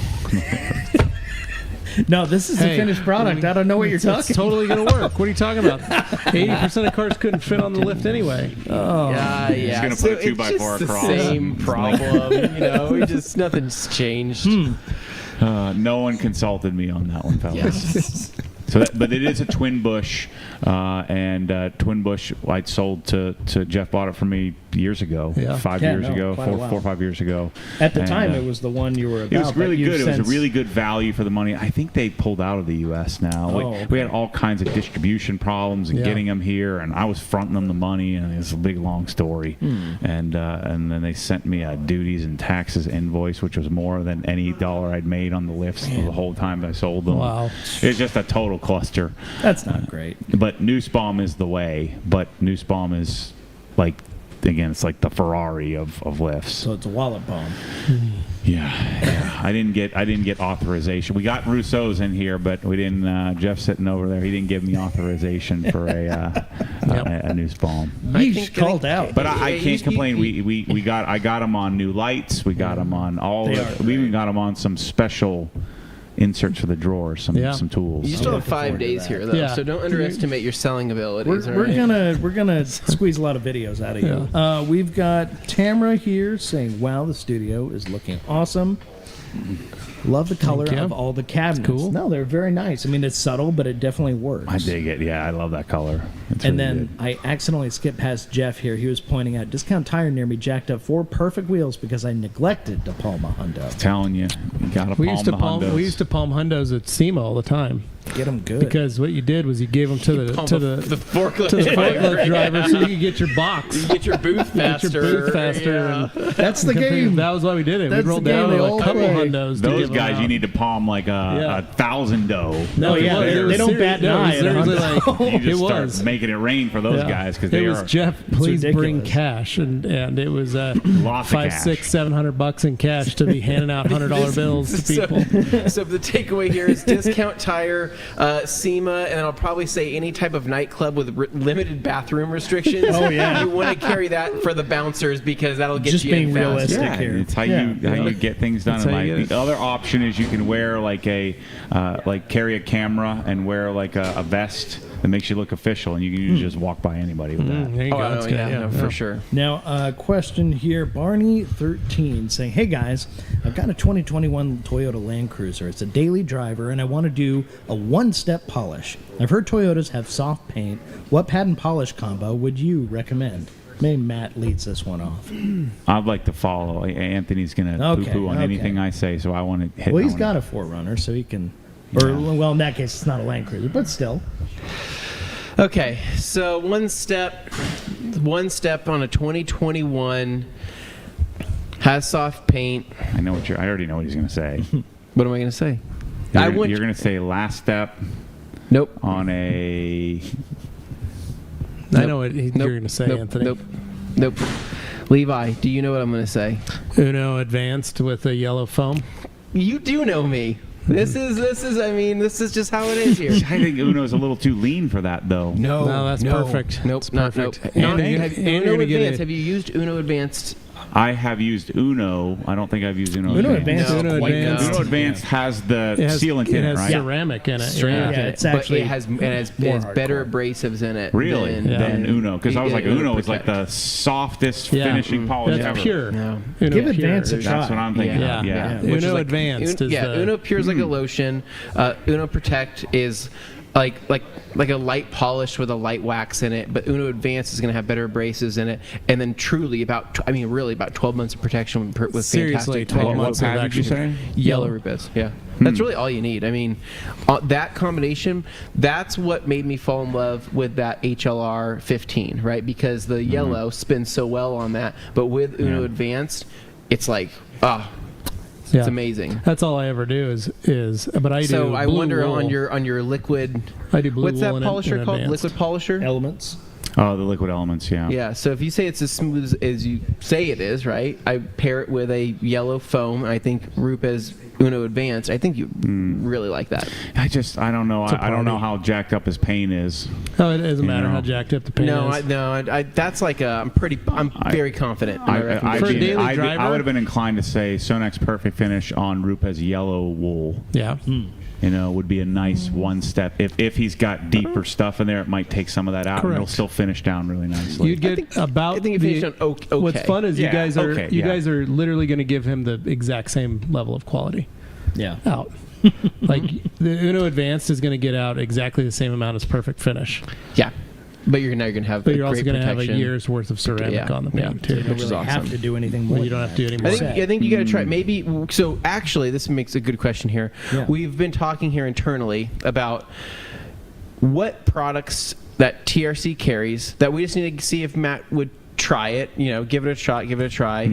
No, this is Hey, a finished product. I don't know what you're It's talking totally going to work. What are you talking about? 80% of cars couldn't fit on the lift anyway. yeah. gonna So put a 2x4 it's just across. the same problem. Nothing's changed. No one consulted me on that one, fellas. Yes. So, but it is a twin bush, and twin bush I'd sold to Jeff. Bought it for me years ago, Yeah. 5 Yeah, years no, ago, quite a while. 4 or 5 years ago. At the And, time, it was the one you were about. It was really but you've good. It was a since- really good value for the money. I think they pulled out of the U.S. now. Oh, we okay. had all kinds of distribution problems and Yeah. getting them here, and I was fronting them the money, and it's a big, long story. And then they sent me a duties and taxes invoice, which was more than any dollar I'd made on the lifts the whole time I sold them. Wow. It's just a total cluster. That's not great. But Nussbaum is the way. But Nussbaum is like, again, it's like the Ferrari of lifts. So it's a wallet bomb. Yeah. I didn't get authorization. We got Russo's in here, but we didn't. Jeff's sitting over there. He didn't give me authorization for a Nussbaum. Yeesh, called out. But I can't complain. I got them on new lights. We got them on all. They The, are we even great. got them on some special inserts for the drawers. Some tools. You still I'm have looking 5 forward to days that. here, though, Yeah. so don't underestimate your selling abilities. We're all right? we're gonna squeeze a lot of videos out of you. We've got Tamra here saying, "Wow, the studio is looking awesome. Love the color Thank you. of all the cabinets. cool. No, they're very nice. I mean, it's subtle, but it definitely works. I dig it. Yeah, I love that color. It's And really then good. I accidentally skipped past Jeff here. He was pointing out discount tire near me jacked up 4 perfect wheels because I neglected to palm a hundo. telling you, you gotta We palm used to the palm. Hondos. We used to palm hundos at SEMA all the time. get them good. Because what you did was you gave them to the forklift driver so you could get your box. You get your booth faster. Get your booth faster. Yeah. And That's the game. That was why we did it. That's We rolled the game down they with all a couple play. hundos. Those guys, you need to palm like Yeah. 1,000 dough. No, yeah, they don't bat an eye. Seriously, like, You just it start was. making it rain for those guys because It they was are Jeff. Please bring ridiculous. cash, and it was lots of $500, cash. $600, $700 in cash to be handing out $100 bills to people. So the takeaway here is Discount Tire, SEMA, and I'll probably say any type of nightclub with limited bathroom restrictions. Oh, yeah. You want to carry that for the bouncers because that'll get Just you being in fast. realistic. Yeah, here. it's how Yeah. you get things done. That's And how you like, get the other option is you can wear like carry a camera and wear like a vest that makes you look official, and you can just walk by anybody with that. There you Oh, go. no, That's good. yeah, no, for sure. Now, question here. Barney13 saying, hey guys, I've got a 2021 Toyota Land Cruiser. It's a daily driver, and I want to do a one-step polish. I've heard Toyotas have soft paint. What pad and polish combo would you recommend? Maybe Matt leads this one off. I'd like to follow. Anthony's going to Okay, poo-poo on okay. anything I say, so I want to hit. Well, he's on got it. a 4Runner, so he can... Or, well, in that case, it's not a Land Cruiser, but still. Okay, so one step on a 2021 has soft paint. I already know what he's going to say. What am I going to say? You're going to say last step Nope. on a. I know what you're Nope. going to say, Nope. Anthony. Nope. Levi, do you know what I'm going to say? Uno Advanced with a yellow foam. You do know me. This is just how it is here. I think Uno's a little too lean for that, though. No, that's perfect. Nope, It's not perfect. nope. And you're Uno gonna get Advanced. it. Have you used Uno Advanced? I have used Uno. I don't think I've used Uno. Uno Advanced No. is Uno quite Advanced. good. Uno Advanced has the It has, sealant in it, has right? ceramic in it. Yeah, Yeah. it's but actually it has more better hardcore. abrasives in it. Really? Than Uno? Because I was like, Uno is like the softest Yeah. finishing polish That's ever. pure. No. Uno Give pure. Advanced a That's shot. what I'm thinking. Yeah. of. Yeah. Which is Uno like- Advanced is the... Uno Pure is like a lotion. Uno Protect is like a light polish with a light wax in it, but Uno Advanced is going to have better abrasives in it, and then truly about 12 months of protection with Seriously, fantastic 12 tire. months What of pad did you action. say? Yellow Rubis, yeah. That's really all you need. I mean, that combination, that's what made me fall in love with that HLR 15, right? Because the yellow spins so well on that, but with Uno Yeah. Advanced, it's like, Yeah. it's amazing. That's all I ever do is but I do So I blue wonder wool. on your liquid. I do blue What's that wool in polisher called? Advanced. Liquid polisher. Elements. Oh, the liquid elements, yeah. Yeah. So if you say it's as smooth as you say it is, right? I pair it with a yellow foam. I think Rupe's Uno Advanced. I think you really like that. I don't know. a I don't know party. how jacked up his paint is. Oh, it doesn't matter know. how jacked up the paint No, is. that's like I'm very confident. In my For a recommendation. daily I driver? would have been inclined to say Sonex Perfect Finish on Rupe's yellow wool. Yeah. Would be a nice one step. If he's got deeper stuff in there, it might take some of that out, and it'll Correct. still finish down really nicely. You'd get about I think you the- finished on okay. What's fun is Yeah, you guys are okay, you yeah. guys are literally going to give him the exact same level of quality Yeah. out. Like the Uno Advanced is going to get out exactly the same amount as Perfect Finish, Yeah, but you're going to have. but you're also great going to have a protection. year's worth of ceramic Yeah, on the paint yeah. too. You don't Which is really have awesome. to do anything more. Well, you don't than have to do that. any more. I think you got to try maybe. So actually, this makes a good question here. Yeah. We've been talking here internally about what products that TRC carries that we just need to see if Matt would try it. Give it a shot, give it a try,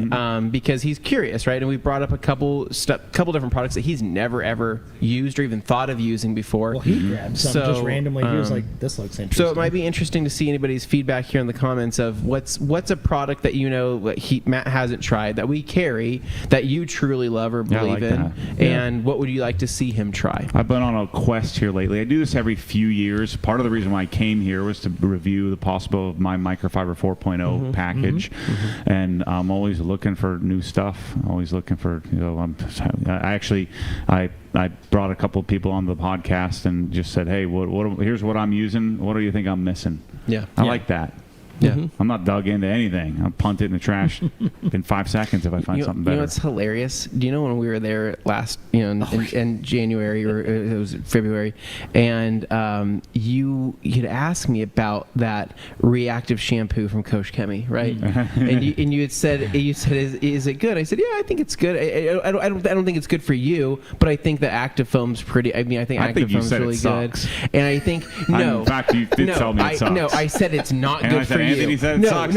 because he's curious, right? And we brought up a couple different products that he's never ever used or even thought of using before. Well, he grabbed some So, just randomly. He was like, this looks interesting. So it might be interesting to see anybody's feedback here in the comments of what's a product that Matt hasn't tried that we carry that you truly love or Yeah, I believe like in, that. and what would you like to see him try? I've been on a quest here lately. I do this every few years. Part of the reason why I came here was to review the possible of my microfiber 4.0 package, and I'm always looking for new stuff. Always looking for I brought a couple of people on the podcast and just said, hey, here's what I'm using. What do you think I'm missing? Yeah. I like that. Yeah. I'm not dug into anything. I'll punt it in the trash in 5 seconds if I find something You better. know what's hilarious? Do you know when we were there last, in January or it was February, and you had asked me about that reactive shampoo from Coach Chemi, right? and you had said, is it good? I said, yeah, I think it's good. I don't think it's good for you, but I think that active foam's pretty. I think active foam's really good. And I think In fact, you did tell me it sucks. No, I said it's not And good I said, for you. Anthony said it sucks.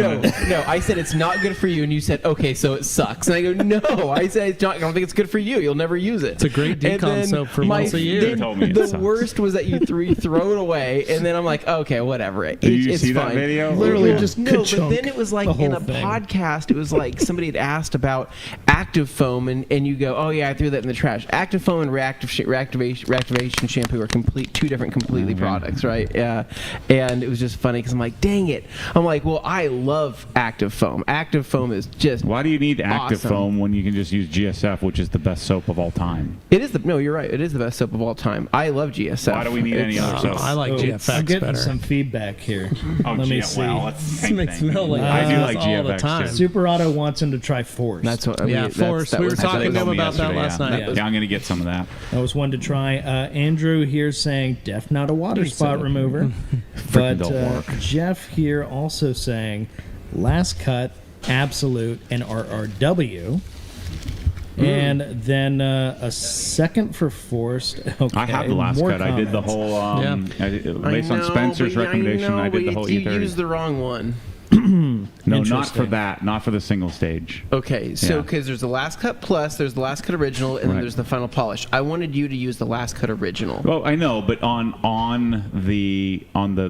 No, I said it's not good for you, and you said, okay, so it sucks. And I go, no, I said it's not, I don't think it's good for you. You'll never use it. It's a great decon soap for once a year. Then told me it the sucks. worst was that you throw it away, and then I'm like, okay, whatever. Did you It's see fine. that video? Literally Yeah. just No, but ka-chunk then it was like the whole in a thing. podcast. It was like somebody had asked about active foam, and you go, oh yeah, I threw that in the trash. Active foam and reactivation shampoo are two different completely products, right? Yeah, and it was just funny because I'm like, dang it. I'm like, well, I love active foam. Active foam is just Why do you need active awesome. foam when you can just use GSF, which is the best soap of all time? No, you're right. It is the best soap of all time. I love GSF. Why do we need any other soap? I like I'm GFX getting better. some feedback here. Oh, Let me see. well, that's the This same makes thing. me like I do this like all the GFX time. too. Super Auto wants him to try Force. That's what. Yeah, Force. We were talking to him about that last night. Yeah, I'm going to get some of that. That was one to try. Andrew here saying, "Def not a water spot remover," but don't work. Jeff here also saying, "Last Cut, Absolute, and RRW." And then a second for Forced. Okay, I have the last more cut. I did the comments. whole, based on Spencer's recommendation, I did the whole You E30. used the wrong one. No, not for Interesting. that. Not for the single stage. Okay, so Yeah. because there's the Last Cut Plus, there's the Last Cut Original, and then Right. there's the Final Polish. I wanted you to use the Last Cut Original. Well, I know, but on the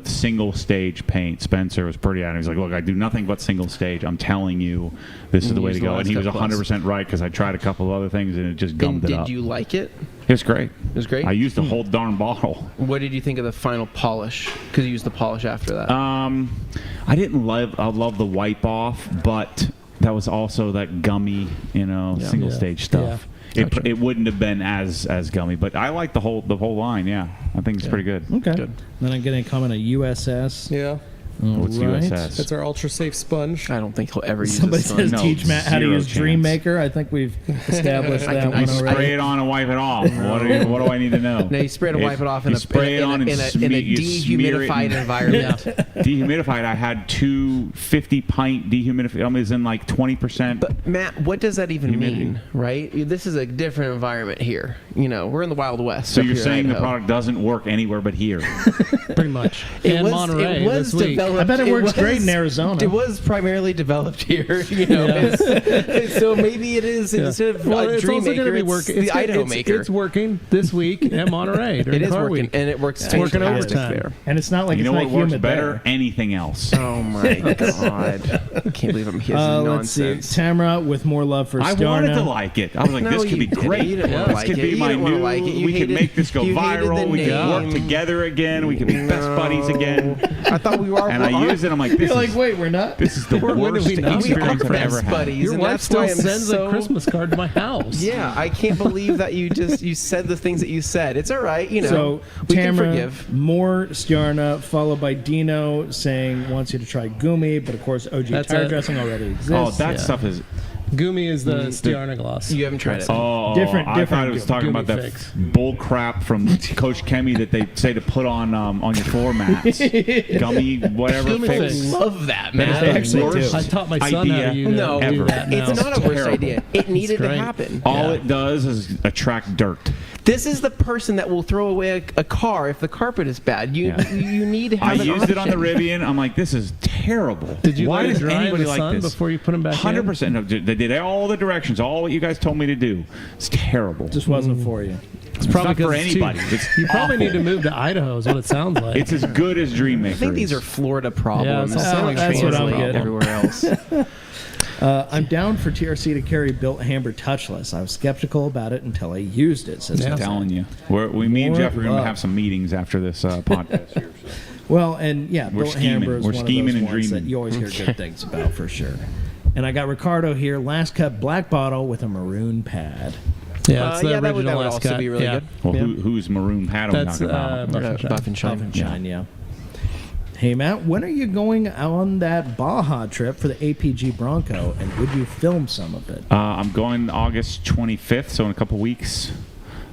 single stage paint, Spencer was pretty adamant. He's like, "Look, I do nothing but single stage. I'm telling you, this is the way use to the go." And Last he was Cut Plus. 100% right because I tried a couple of other things and it just And gummed it did up. you like it? It was great. It was great? I used the whole darn bottle. What did you think of the Final Polish? Because you used the polish after that. I didn't love the wipe off, but that was also that gummy, single stage stuff. Yeah. It wouldn't have been as gummy, but I like the whole line. Yeah, I think it's pretty good. Okay. Good. Then I'm getting a comment on USS. Yeah. What's Right. USS? That's our ultra safe sponge. I don't think he'll ever use Somebody this one. says No, teach Matt how to zero use chance. Dreammaker. I think we've established that I one Spray already. it on and wipe it off. What do I need to know? No, you spray it and wipe it off in You a spray it on and in a you smear it dehumidified and- environment. Dehumidified. I had 2 50-pint dehumidified. It's in like 20%. But Matt, what does that even Humidity. mean, right? This is a different environment here. We're in the Wild West. So up you're here in saying the Idaho. product doesn't work anywhere but here? Pretty much. It And was- Monterey it was this week. developed- I bet it works was- great in Arizona. It was primarily developed here, so maybe it is instead of Well, a it's also going to Dreammaker, be it's working. the Idaho maker. It's working this week at Monterey. It during is Car working, Week. and it works. It's working fantastic overtime. there. And it's not like You it's know not what works humid better? there. Anything else. Oh my god! I can't believe I'm hearing Let's see. nonsense. Tamara with more love for I Starna. wanted to like it. I was like, No, this could be you didn't. great. You didn't wanna This like could it. be You my didn't wanna new. like it. You We could hated- make this go you hated viral. the We could work name. together again. We could be best buddies again. I thought we were. And I used it. I'm like, this You're is like, wait, we're not? this is the When did worst we not? We are experience I've ever best had. buddies. Your and wife that's still why I'm sends so- a Christmas card to my house. Yeah, I can't believe that you said the things that you said. It's all right, So we can Tamara, forgive. more Starna, followed by Dino saying wants you to try Gumi, but of course OG That's tire it. dressing already exists. Oh, that Yeah. stuff is. Gumi is the Stiarna gloss. You haven't tried it. Oh, Different- I thought different it was talking Gummy about that fix. bull crap from Coach Chemi that they say to put on your floor mats. Gummy, whatever Gummy fix. fix. Love that, They man. actually do. I taught my son idea how to No, do ever. that now. It's not a worst terrible. idea. It needed to great. happen. All Yeah. it does is attract dirt. This is the person that will throw away a car if the carpet is bad. You Yeah. you need to I have an used it on the option. Rivian. I'm like, this is terrible. Did you Why let it does dry in anybody the like sun this? before you put them back in? 100%. No, they did all the directions, all what you guys told me to do. It's terrible. Just wasn't for you. It's probably not for 'cause it's too- anybody. It's you probably awful. need to move to Idaho, is what it sounds like. It's as good as Dreammaker. I think these are Florida problems. Yeah, it's all that's what I'm getting. everywhere else. I'm down for TRC to carry Bilt-Hamber touchless. I was skeptical about it until I used it. Says Yeah. I'm telling you. Me and More Jeff are going to love. have some meetings after this podcast here. So. Well, and yeah, We're Bilt-Hamber is scheming. We're one of scheming those and ones that dreaming. you always hear good things about for sure. And I got Ricardo here, last cut black bottle with a maroon pad. yeah, it's the yeah, original that would last also cut. be really yeah. good. Well, Yeah. who's maroon hat are we That's talking about? Buff and Shine. Buff and Shine. Buff and Shine, yeah. Hey, Matt, when are you going on that Baja trip for the APG Bronco, and would you film some of it? I'm going August 25th, so in a couple weeks.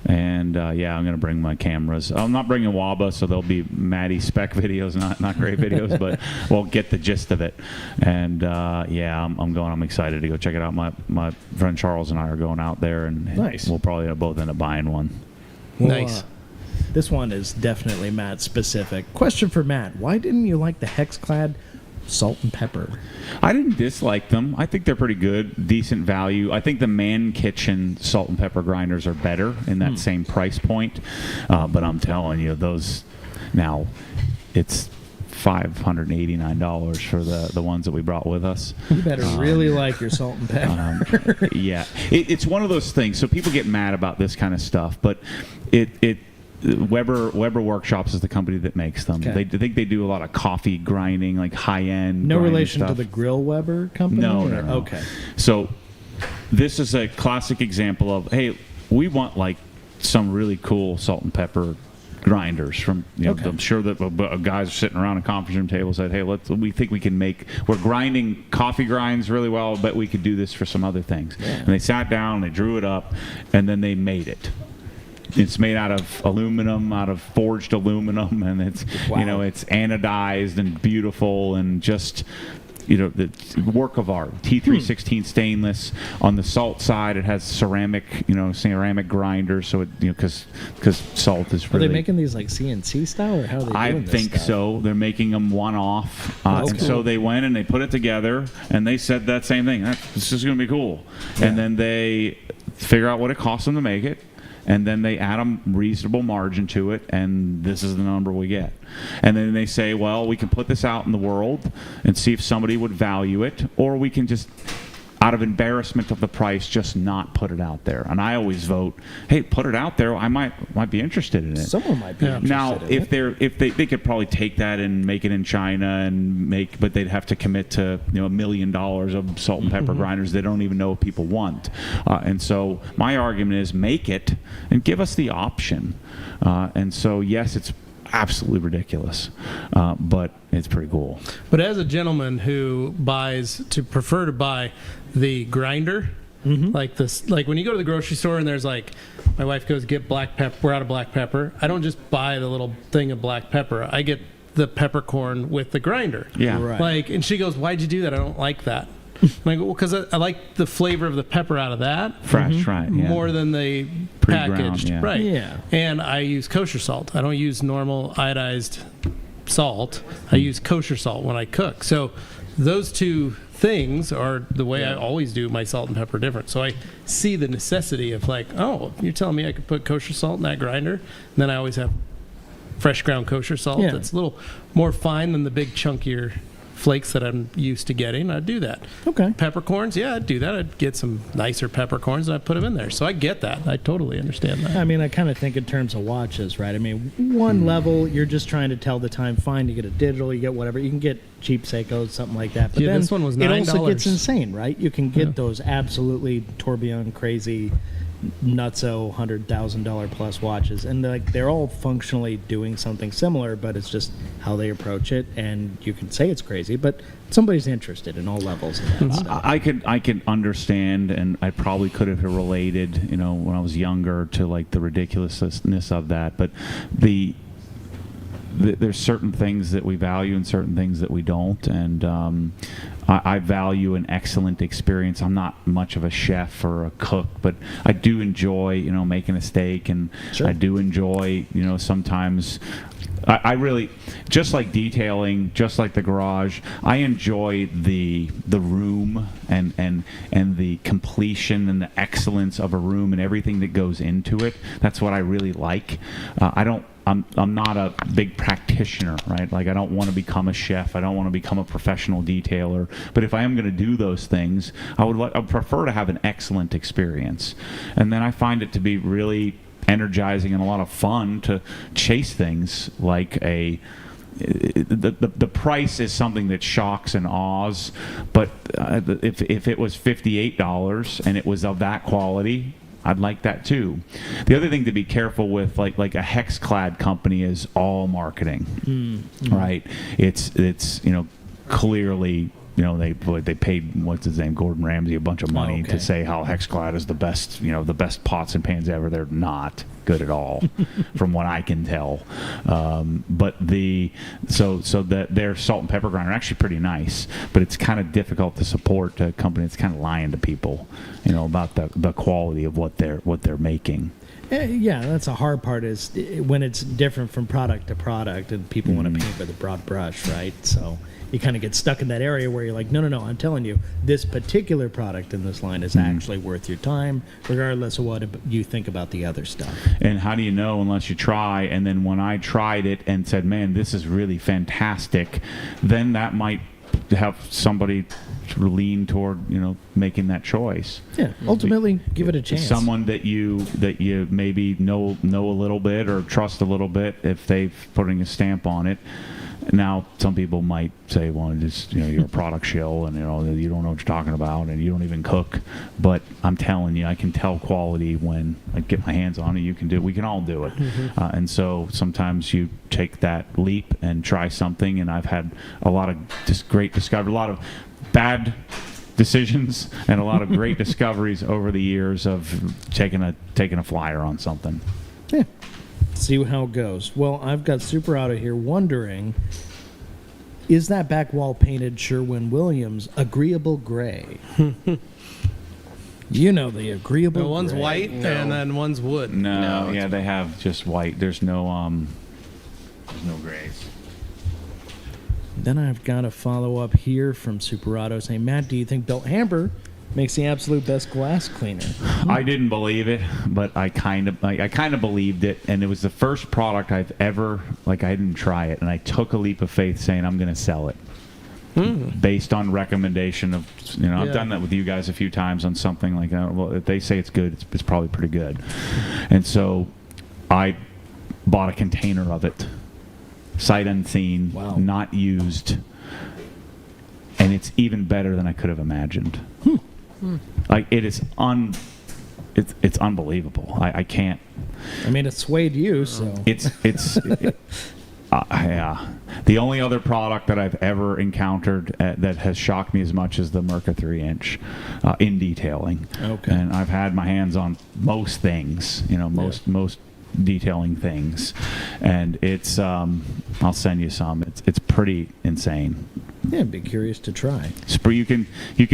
And yeah, I'm going to bring my cameras. I'm not bringing Waba, so there'll be Matty spec videos, not great videos, but we'll get the gist of it. And yeah, I'm going. I'm excited to go check it out. My friend Charles and I are going out there, and Nice. we'll probably both end up buying one. Well, Nice. This one is definitely Matt specific. Question for Matt: why didn't you like the Hexclad salt and pepper? I didn't dislike them. I think they're pretty good, decent value. I think the Man Kitchen salt and pepper grinders are better in that same price point. But I'm telling you, those now, it's $589 for the ones that we brought with us. You better really like your salt and pepper. Yeah, it's one of those things. So people get mad about this kind of stuff, but it Weber Workshops is the company that makes them. Okay. They think they do a lot of coffee grinding, like high end. No relation to the Grill Weber company? No, or- no, no. Okay. So this is a classic example of, hey, we want like some really cool salt and pepper grinders from, you know, Okay. I'm sure that guys are sitting around a conference room table said, hey, we think we can we're grinding coffee grinds really well, but we could do this for some other things. Yeah. And they sat down, they drew it up, and then they made it. It's made out of aluminum, out of forged aluminum, and it's Wow. it's anodized and beautiful and just the work of art. T316 stainless. On the salt side, it has ceramic grinders, so it because salt is Are really. they making these like CNC style, or how are they I doing this think stuff? so. They're making them one-off, That's and cool. so they went and they put it together, and they said that same thing. This is going to be cool. Yeah. And then they figure out what it costs them to make it, and then they add a reasonable margin to it, and this is the number we get. And then they say, well, we can put this out in the world and see if somebody would value it, or we can just, out of embarrassment of the price, just not put it out there. And I always vote, hey, put it out there. I might be interested in it. Someone might be interested Now, in if they could probably take that and make it in China but they'd have to commit to $1 million of salt and pepper grinders they don't even know if people want. And so my argument is make it and give us the option. And so yes, it's absolutely ridiculous, but it's pretty cool. But as a gentleman who prefer to buy the grinder, like this, like when you go to the grocery store and there's like, my wife goes get black pepper. We're out of black pepper. I don't just buy the little thing of black pepper. I get the peppercorn with the grinder. Yeah. Right. Like, and she goes, "Why'd you do that? I don't like that." And I go, "Well, because I like the flavor of the pepper out of that Fresh, right? Yeah. more than the Pre-ground, packaged, yeah. right?" Yeah. And I use kosher salt. I don't use normal iodized salt. I use kosher salt when I cook. So those two things are the way I always do my salt and pepper different. So I see the necessity of like, oh, you're telling me I could put kosher salt in that grinder? And then I always have fresh ground kosher salt Yeah. that's a little more fine than the big chunkier flakes that I'm used to getting. I'd do that. Okay. Peppercorns, yeah, I'd do that. I'd get some nicer peppercorns and I'd put them in there. So I get that. I totally understand that. I mean, I kind of think in terms of watches, right? I mean, one level, you're just trying to tell the time. Fine, you get a digital, you get whatever. You can get cheap Seikos, something like that. But Yeah, then this one was it also $9. gets insane, right? You can get Yeah. those absolutely tourbillon crazy, nutso $100,000 plus watches, and they're all functionally doing something similar, but it's just how they approach it. And you can say it's crazy, but somebody's interested in all levels of that stuff. I can understand, and I probably could have related, when I was younger, to like the ridiculousness of that. But there's certain things that we value and certain things that we don't, and I value an excellent experience. I'm not much of a chef or a cook, but I do enjoy, making a steak, and Sure. I do enjoy, sometimes. I really, just like detailing, just like the garage, I enjoy the room and the completion and the excellence of a room and everything that goes into it. That's what I really like. I'm not a big practitioner, right? Like, I don't want to become a chef. I don't want to become a professional detailer. But if I am going to do those things, I would prefer to have an excellent experience. And then I find it to be really energizing and a lot of fun to chase things like the price is something that shocks and awes, but if it was $58 and it was of that quality, I'd like that too. The other thing to be careful with, like a Hexclad company, is all marketing, right? It's clearly. They paid, what's his name, Gordon Ramsay, a bunch of money to say how Hexclad is the best, the best pots and pans ever. They're not good at all, from what I can tell. But so that their salt and pepper grinder are actually pretty nice, but it's kind of difficult to support a company that's kind of lying to people, about the quality of what they're making. Yeah, that's a hard part, is when it's different from product to product and people want to paint with a broad brush, right? So you kind of get stuck in that area where you're like, no, I'm telling you, this particular product in this line is actually worth your time, regardless of what you think about the other stuff. And how do you know unless you try? And then when I tried it and said, man, this is really fantastic, then that might have somebody lean toward making that choice. Yeah, ultimately give it a chance. Someone that you maybe know a little bit or trust a little bit, if they've putting a stamp on it. Now, some people might say, well, just, you're a product shill and, you don't know what you're talking about and you don't even cook. But I'm telling you, I can tell quality when I get my hands on it. We can all do it. And so sometimes you take that leap and try something. And I've had a lot of just great discovery, a lot of bad decisions and a lot of great discoveries over the years of taking a flyer on something. Yeah. See how it goes. Well, I've got Super Auto here wondering, is that back wall painted Sherwin-Williams agreeable gray? The agreeable one's gray. white and then one's wood. No, yeah, they have just white. There's no grays. Then I've got a follow-up here from Super Auto saying, Matt, do you think Bilt-Hamber makes the absolute best glass cleaner? I didn't believe it, but I kind of believed it, and it was the first product I've ever, I didn't try it, and I took a leap of faith saying I'm going to sell it. Based on recommendation of, I've done that with you guys a few times on something like that. Well, if they say it's good, it's probably pretty good. And so I bought a container of it, sight unseen, not used, and it's even better than I could have imagined. It is it's unbelievable. I can't. I mean, it swayed you, so yeah. The only other product that I've ever encountered that has shocked me as much as the Merca 3-inch in detailing. Okay. And I've had my hands on most things, most detailing things, and it's I'll send you some. It's pretty insane. Yeah, I'd be curious to try. You can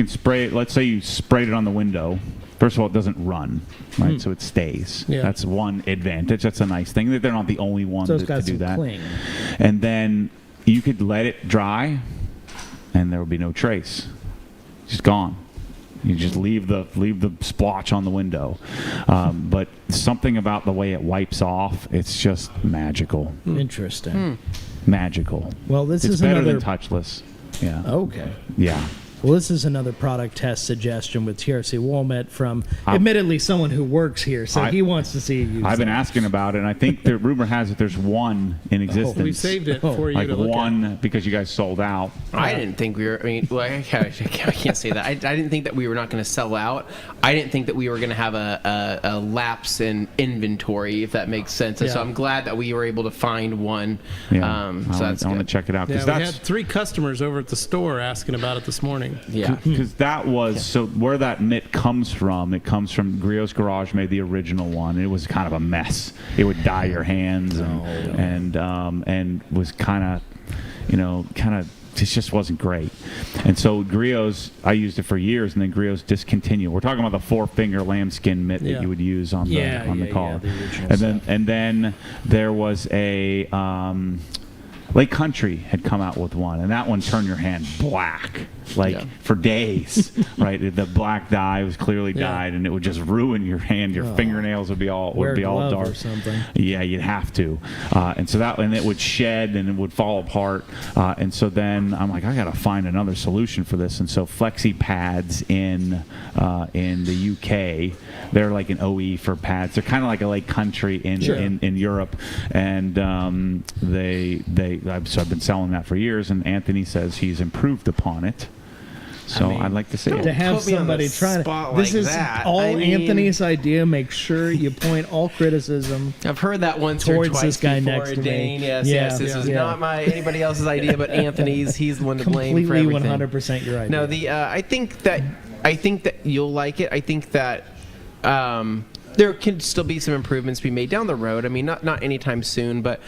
spray it. Let's say you sprayed it on the window. First of all, it doesn't run, right? So it stays. Yeah. That's one advantage. That's a nice thing. They're not the only one to do that. Cling. And then you could let it dry, and there will be no trace. It's gone. You just leave the splotch on the window. But something about the way it wipes off, it's just magical. Interesting. Magical. Well, it's better than touchless. Yeah. Okay. Yeah. Well, this is another product test suggestion with TRC Walmet from, admittedly, someone who works here, so he wants to see you use I've been asking about it, and I think the rumor has it there's one in existence. We saved it for you to look at. Because you guys sold out. I didn't think we were, I can't say that. I didn't think that we were not going to sell out. I didn't think that we were going to have a lapse in inventory, if that makes sense. And so I'm glad that we were able to find one. Yeah. So I want to check it out. Yeah, we had 3 customers over at the store asking about it this morning. Yeah. Because that was, so where that mitt comes from, it comes from Griot's Garage made the original one. It was kind of a mess. It would dye your hands and was kind of, it just wasn't great. And so Griot's, I used it for years, and then Griot's discontinued. We're talking about the 4-finger lambskin mitt that you would use on the car. And then there was a Lake Country had come out with one, and that one turned your hand black, for days, right? The black dye was clearly dyed, and it would just ruin your hand. Your fingernails would be all dark. Or something. Yeah, you'd have to. And it would shed and it would fall apart. And so then I'm like, I got to find another solution for this. And so Flexi pads in the UK, they're like an OE for pads. They're kind of like a Lake Country in Europe, and so I've been selling that for years. And Anthony says he's improved upon it. So I'd like to see To it. have Put me on the somebody try spot this like is that. all I mean- Anthony's idea. Make sure you point all criticism. I've heard that once or Towards twice this guy before, next to me. Dane. Yes, Yeah, yes. This was yeah. not anybody else's idea, but Anthony's. He's the one to blame for Completely everything. 100% your idea. No, I think that you'll like it. I think that there can still be some improvements to be made down the road. I mean, not anytime soon, but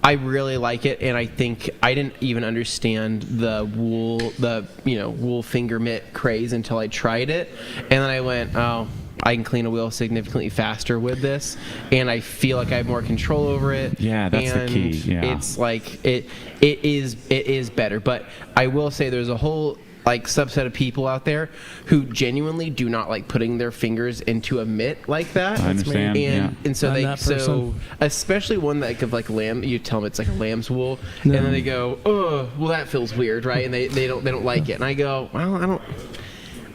I really like it, and I think I didn't even understand the wool finger mitt craze until I tried it, and then I went, oh, I can clean a wheel significantly faster with this, and I feel like I have more control over it. Yeah, that's the and key. Yeah. It's like it is better, but I will say there's a whole subset of people out there who genuinely do not like putting their fingers into a mitt like that. I understand. And so I'm they that person. especially one that of lamb, you tell them it's like a lamb's wool, and then they go, oh, well that feels weird, right? And they don't like it, and I go, well, I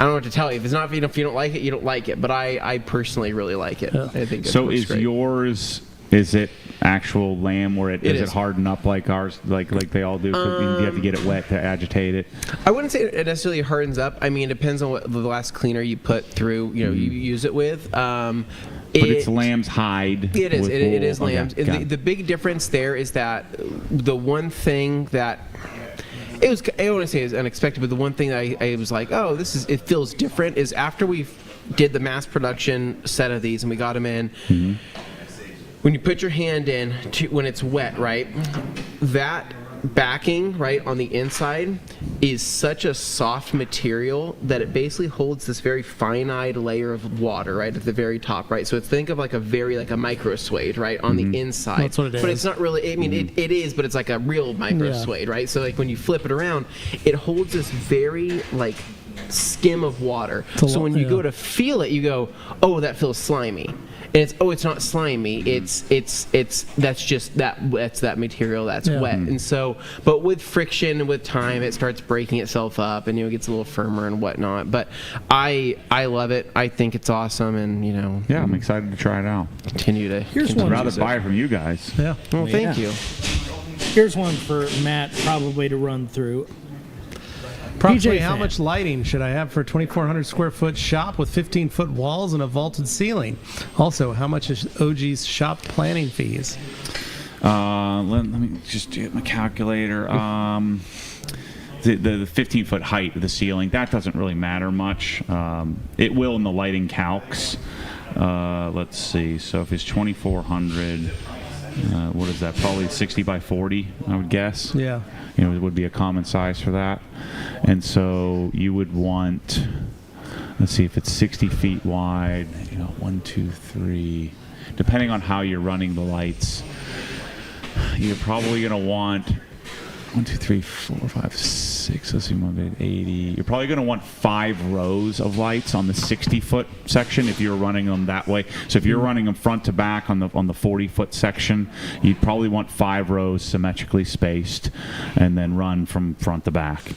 don't know what to tell you. If it's not, if you don't like it, you don't like it. But I personally really like it. Yeah. I think So works is great. yours? Is it actual lamb where It does is. it harden up like ours, like they all do? 'Cause you have to get it wet to agitate it. I wouldn't say it necessarily hardens up. I mean, it depends on what the last cleaner you put through. You use it with. But it's lamb's hide. It is. with It wool. is Okay, lambs. got And it. the big difference there is that the one thing that I don't want to say is unexpected, but the one thing that I was like, oh, it feels different is after we did the mass production set of these and we got them in. Mm-hmm. When you put your hand in when it's wet, right? That backing right on the inside is such a soft material that it basically holds this very fine-eyed layer of water right at the very top, right? So think of like a micro suede, right, on the inside. That's what it But is. it's not really. I mean, it is, but it's like a real micro Yeah. suede, right? So like when you flip it around, it holds this very skim of water. a So lot, when you yeah. go to feel it, you go, oh, that feels slimy. And it's not slimy. It's that's that material that's Yeah. wet. And so, but with friction and with time, it starts breaking itself up, and it gets a little firmer and whatnot. But I love it. I think it's awesome, and Yeah, I'm excited to try it out. continue to. Here's continue one. I'd to rather use it. buy it from you guys. Yeah. Well, thank Yeah. you. Here's one for Matt, probably to run through. Approximately PJ how fan. much lighting should I have for a 2,400 square foot shop with 15-foot walls and a vaulted ceiling? Also, how much is OG's shop planning fees? Let me just get my calculator. The 15-foot height of the ceiling, that doesn't really matter much. It will in the lighting calcs. Let's see. So if it's 2,400, what is that? Probably 60 by 40, I would guess. Yeah. It would be a common size for that. And so you would want, let's see, if it's 60 feet wide, 1, 2, 3, depending on how you're running the lights, you're probably going to want 1, 2, 3, 4, 5, 6. Let's see, 80. You're probably going to want 5 rows of lights on the 60-foot section if you're running them that way. So if you're running them front to back on the 40-foot section, you'd probably want 5 rows symmetrically spaced, and then run from front to back.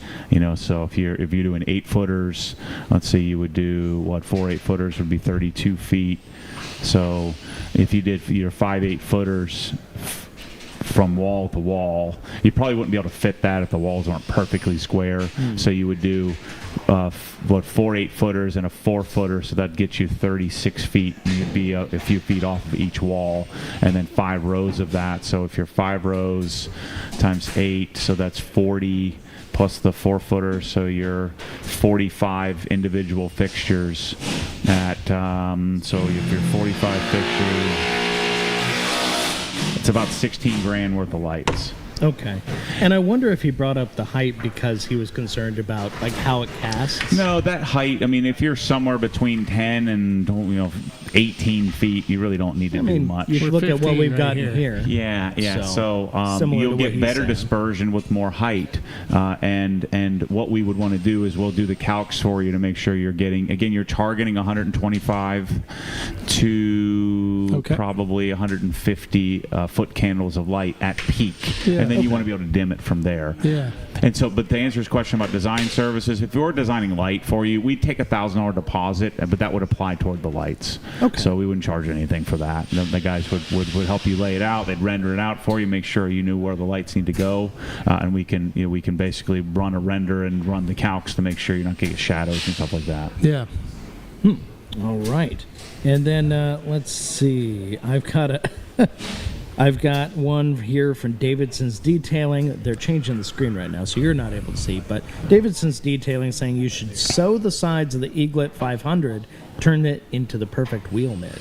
So if you're doing 8-footers, let's see, you would do 4 8-footers would be 32 feet. So if you did your 5 8-footers from wall to wall, you probably wouldn't be able to fit that if the walls aren't perfectly square. So you would do 4 8-footers and a 4-footer, so that gets you 36 feet, and you'd be a few feet off of each wall, and then 5 rows of that. So if you're 5 rows times 8, so that's 40 plus the 4-footer, so you're 45 individual fixtures at so if you're 45 fixtures, it's about 16 grand worth of lights. Okay. And I wonder if he brought up the height because he was concerned about how it casts. No, that height, I mean, if you're somewhere between 10 and 18 feet, you really don't need to do much. You should We're look at what 15 we've right got here. here. Yeah. So similar to you'll what get he's better saying. dispersion with more height. And what we would want to do is we'll do the calcs for you to make sure you're getting, again, you're targeting 125 to Okay. probably 150 foot candles of light at peak. Yeah. and then you want to be able to dim it from there. Yeah. And so, but to answer his question about design services, if you're designing light for you, we'd take $1,000 deposit, but that would apply toward the lights. Okay. So we wouldn't charge anything for that. The guys would help you lay it out. They'd render it out for you, make sure you knew where the lights need to go, and we can basically run a render and run the calcs to make sure you're not getting shadows and stuff like that. Yeah. All right. And then let's see. I've got one here from Davidson's Detailing. They're changing the screen right now, so you're not able to see. But Davidson's Detailing saying you should sew the sides of the Eaglet 500, turn it into the perfect wheel mitt.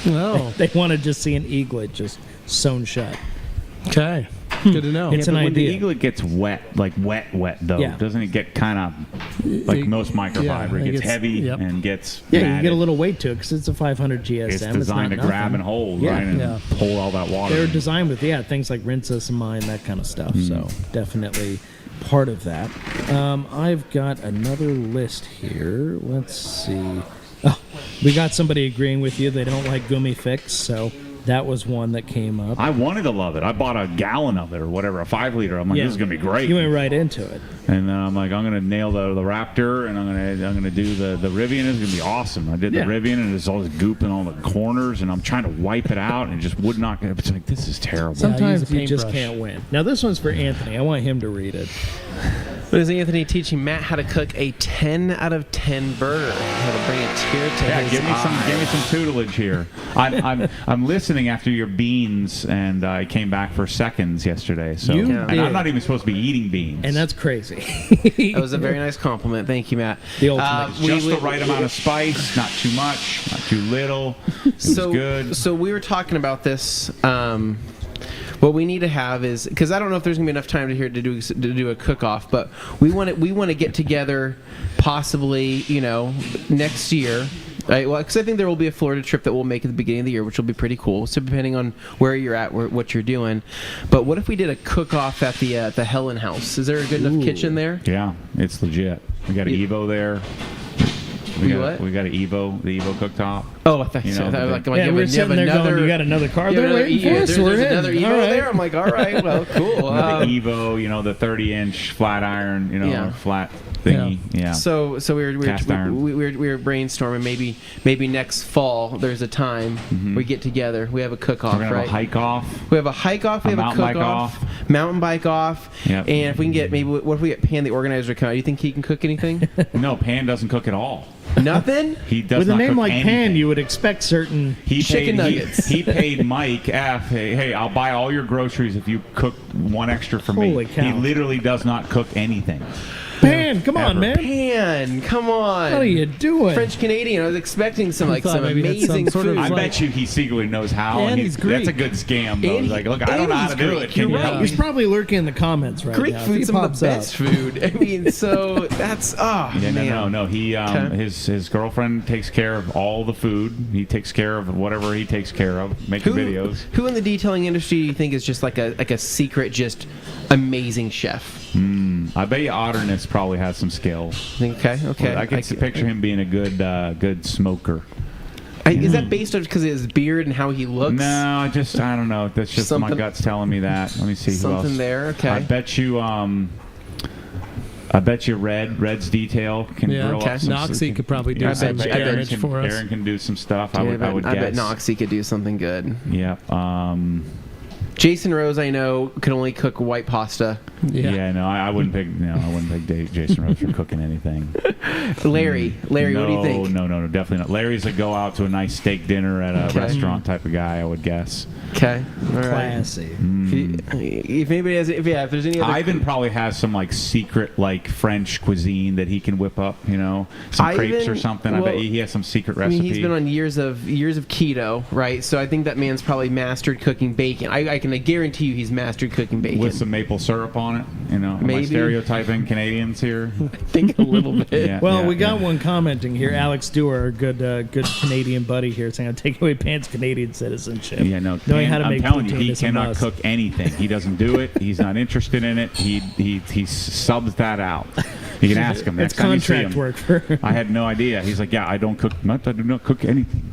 Oh. They want to just see an Eaglet just sewn shut. Okay. Good to know. It's an But when the idea. Eaglet gets wet, like wet though, Yeah. doesn't it get kind of like most microfiber? It gets heavy and gets Yeah, you matted. get a little weight to it because it's a 500 GSM. It's designed to not grab nothing. and hold, Yeah. right, and Yeah. hold all that water. They're designed with things like rinseless and mine, that kind of stuff. So definitely part of that. I've got another list here. Let's see. Oh, we got somebody agreeing with you. They don't like Gummy Fix, so that was one that came up. I wanted to love it. I bought a gallon of it or whatever, a 5 liter. I'm like, this is gonna be great. You went right into it. And I'm like, I'm gonna nail the Raptor, and I'm gonna do the Rivian. It's gonna be awesome. I did the Rivian, and there's all this goop in all the corners, and I'm trying to wipe it out, and it just would not. It's like, this is terrible. Sometimes use a you just paintbrush. can't win. Now this one's for Anthony. I want him to read it. What is Anthony teaching Matt how to cook a 10 out of 10 burger? How to bring a tear to Yeah, his give me some tutelage here. I'm listening after your beans, and I came back for seconds yesterday. So, You and did. I'm not even supposed to be eating beans. And that's crazy. That was a very nice compliment. Thank you, Matt. The ultimate. just the right amount of spice, not too much, not too little. It was good. So we were talking about this. What we need to have is, because I don't know if there's gonna be enough time to do a cook-off, but we want to get together, possibly next year. Right, well, because I think there will be a Florida trip that we'll make at the beginning of the year, which will be pretty cool. So depending on where you're at, what you're doing. But what if we did a cook-off at the Helen House? Is there a good enough kitchen there? Yeah, it's legit. We got an Evo there. We got an Evo, the Evo cooktop. Oh, I thought you know, said but Yeah, we're sitting there going, you got another car there waiting for us? There's We're in. another Evo All right. there. I'm like, all right, well, cool. The Evo, the 30-inch flat iron, flat thingy. Yeah. So we were Cast iron. we were brainstorming. Maybe next fall there's a time we get together. We have a cook off. We're gonna Right. have a hike off. We have a hike off. We A have a mountain cook bike off. Mountain bike off. Yep. And if we can get what if we get Pan the organizer to come out? Do you think he can cook anything? No, Pan doesn't cook at all. Nothing. He does With a not name cook like anything. Pan, you would expect certain. Chicken nuggets. He paid Mike F. Hey, I'll buy all your groceries if you cook one extra for me. Holy cow. He literally does not cook anything. Pan, come on, Ever. man. Pan, come on. What are you doing? French Canadian. I was expecting some thought maybe that's amazing some sort of food. I bet you he secretly knows how. And he- he's Greek. That's a good scam, though. And He's like, look, I don't know how to he's do Greek. it. Can You're you right. help He's me? probably lurking in the comments right Greek now. If food's he some of pops the up. best food. I mean, so that's Yeah, man. no. He Okay. his girlfriend takes care of all the food. He takes care of whatever he takes care of, making videos. Who in the detailing industry do you think is just like a secret, just amazing chef? I bet you Otterness probably has some skill. Okay. I can picture him being a good smoker. Is that based on because of his beard and how he looks? No, I don't know. That's just my Something- gut's telling me that. Let me see who Something else. there. Okay. I bet you Red's detail can Yeah, grill okay. up some. Noxie could probably do I some bet you- I bet damage for us. Aaron can do some stuff. Yeah, I would I guess. bet Noxie could do something good. Yeah. Jason Rose, I know, can only cook white pasta. Yeah. No, I wouldn't pick. No, I wouldn't pick Jason Rose for cooking anything. Larry, No, what do you think? No, definitely not. Larry's a go out to a nice steak dinner at a Okay. restaurant type of guy, I would guess. Okay, all right. Classy. If anybody has, if there's any other, Ivan probably has some like secret like French cuisine that he can whip up. Some crepes or Ivan- something. I well, bet he has some secret I recipe. mean, he's been on years of keto, right? So I think that man's probably mastered cooking bacon. I can guarantee you he's mastered cooking bacon. with some maple syrup on it. Am I Maybe. stereotyping Canadians here? I think a little bit. Yeah, Well, yeah, we got yeah. one commenting here. Alex Dewar, our good Canadian buddy here, saying, "I'll take away Pan's Canadian citizenship." Yeah, no. Knowing Pan, how to I'm make telling you, poutine he is a cannot must. cook anything. He doesn't do it. He's not interested in it. He subs that out. You can ask him It's next time you see contract him. work for. I had no idea. He's like, yeah, I don't cook. I do not cook anything.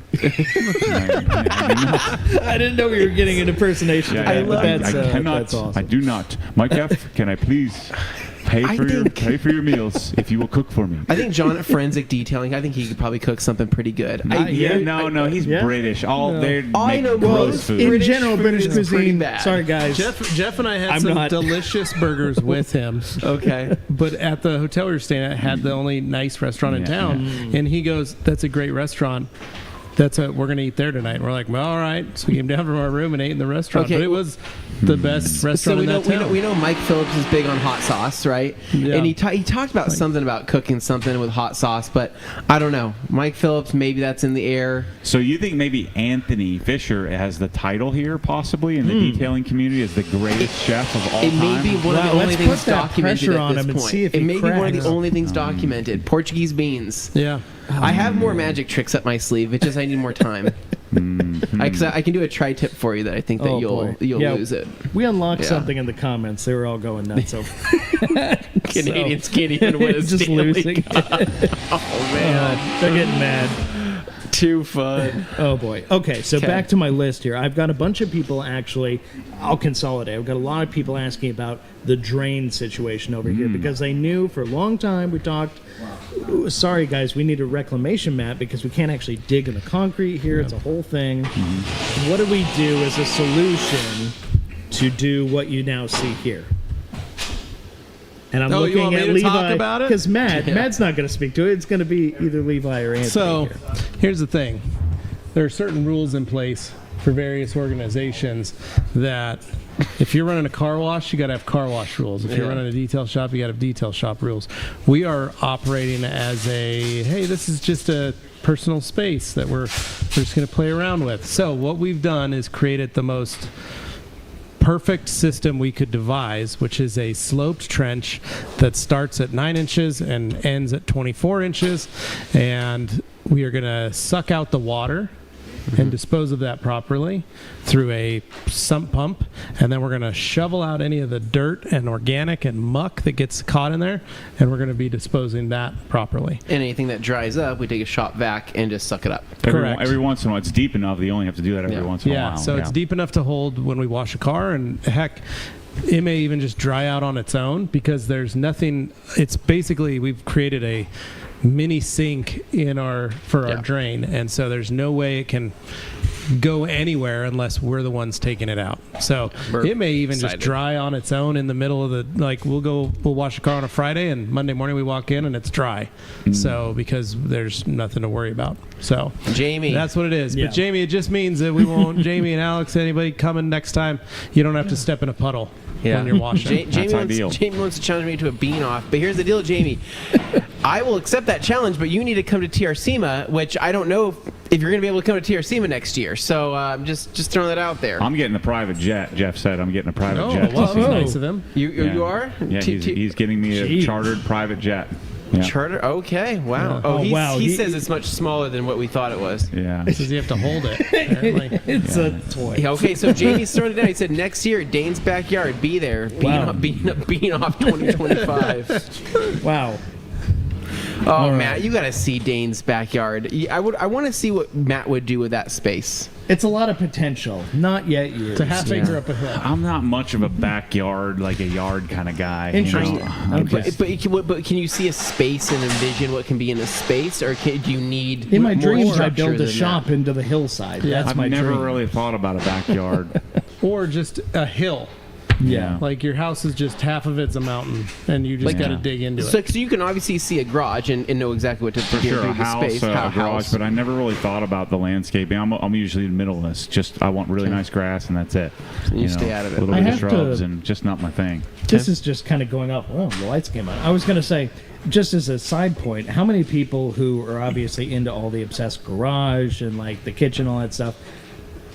I didn't know we were getting an impersonation. Yeah, today, yeah, but that's, I cannot. That's awesome. I do not. Mike F., can I please pay for your meals if you will cook for me? I think John at Forensic Detailing, I think he could probably cook something pretty good. No, he's British. They make gross food. In general, British food is pretty cuisine. bad. Sorry, guys. Jeff and I had I'm some not- delicious burgers with him. Okay. But at the hotel we were staying at, had the only nice restaurant in town, and he goes, "That's a great restaurant. We're gonna eat there tonight." And we're like, "Well, all right." So we came down from our room and ate in the restaurant. Okay. But it was the best restaurant So in that town. we know Mike Phillips is big on hot sauce, right? Yeah. And he talked about something about cooking something with hot sauce, but I don't know. Mike Phillips, maybe that's in the air. So you think maybe Anthony Fisher has the title here, possibly in the detailing community, as the greatest chef of all It time? may be one of Wow, the only let's things put that documented pressure at on this him and point. see if it he may be one of cracks. the only things documented. Portuguese beans. Yeah. I have more magic tricks up my sleeve. It's just I need more time. I can do a tri-tip for you that I think that Oh, you'll boy. lose it. We unlocked Yeah. something in the comments. They were all going nuts over Canadians can't even win a just Stanley losing. Cup. Oh man, They're getting mad. too fun. Oh boy. Okay, so Okay. back to my list here. I've got a bunch of people actually. I'll consolidate. I've got a lot of people asking about the drain situation over here because they knew for a long time we talked. Sorry guys, we need a reclamation mat because we can't actually dig in the concrete here. It's a whole thing. What do we do as a solution to do what you now see here? And I'm Oh, you looking want me at to Levi talk about it? because Matt's not going to speak to it. It's going to be either Levi or Anthony. So here. here's the thing. There are certain rules in place for various organizations that if you're running a car wash, you got to have car wash rules. If you're running a detail shop, you got to have detail shop rules. We are operating as hey, this is just a personal space that we're just going to play around with. So what we've done is created the most perfect system we could devise, which is a sloped trench that starts at 9 inches and ends at 24 inches. And we are going to suck out the water and dispose of that properly through a sump pump, and then we're going to shovel out any of the dirt and organic and muck that gets caught in there, and we're going to be disposing that properly. And anything that dries up, we take a shop vac and just suck it up. Correct. Every once in a while, it's deep enough that you only have to do that every once in a while. So it's deep enough to hold when we wash a car, and heck, it may even just dry out on its own because there's nothing. It's basically we've created a mini sink for our drain, and so there's no way it can go anywhere unless we're the ones taking it out. So it may even just dry on its own in the middle of we'll wash a car on a Friday, and Monday morning we walk in and it's dry. So because there's nothing to worry about. So Jamie, that's what it is. Yeah. But Jamie, it just means that we won't Jamie and Alex, anybody coming next time, you don't have to step in a puddle when you're washing. Jamie ideal. wants to challenge me to a bean off, but here's the deal, Jamie. I will accept that challenge, but you need to come to TR SEMA, which I don't know if you're going to be able to come to TR SEMA next year. So just throwing that out there. I'm getting a private jet. Jeff said I'm getting a private jet. Well, to see that's me. nice of him. You are? Yeah, he's getting me a Jeez. chartered private jet. Yeah. Charter? Okay, wow. Yeah. Oh, wow. he says it's much smaller than what we thought it was. Yeah. Says you have to hold it. Apparently. It's a toy. Yeah, okay, so Jamie's throwing it down. He said next year, Dane's backyard, be there. Bean Wow. off 2025. Wow. Oh, Matt, you got to see Dane's backyard. I want to see what Matt would do with that space. It's a lot of potential. Not yet used. It's a half acre up a hill. I'm not much of a backyard, like a yard kind of guy. Interesting. You know? I'm just- But can you see a space and envision what can be in a space, or do you need In my more dreams, I structure build a than shop that? into the hillside. Yeah. That's I've my never dream. really thought about a backyard. Or just a hill. Yeah. Like your house is just half of it's a mountain, and you just got to dig into So it. you can obviously see a garage and know exactly what to For do sure, a with the house, space. a garage, but I never really thought about the landscaping. I'm usually the minimalist. Just I want really nice grass, and that's it. You stay out of it. A little I bit of have shrubs, to- and just not my thing. This is just kind of going up. Oh, the lights came on. I was going to say, just as a side point, how many people who are obviously into all the obsessed garage and like the kitchen, all that stuff,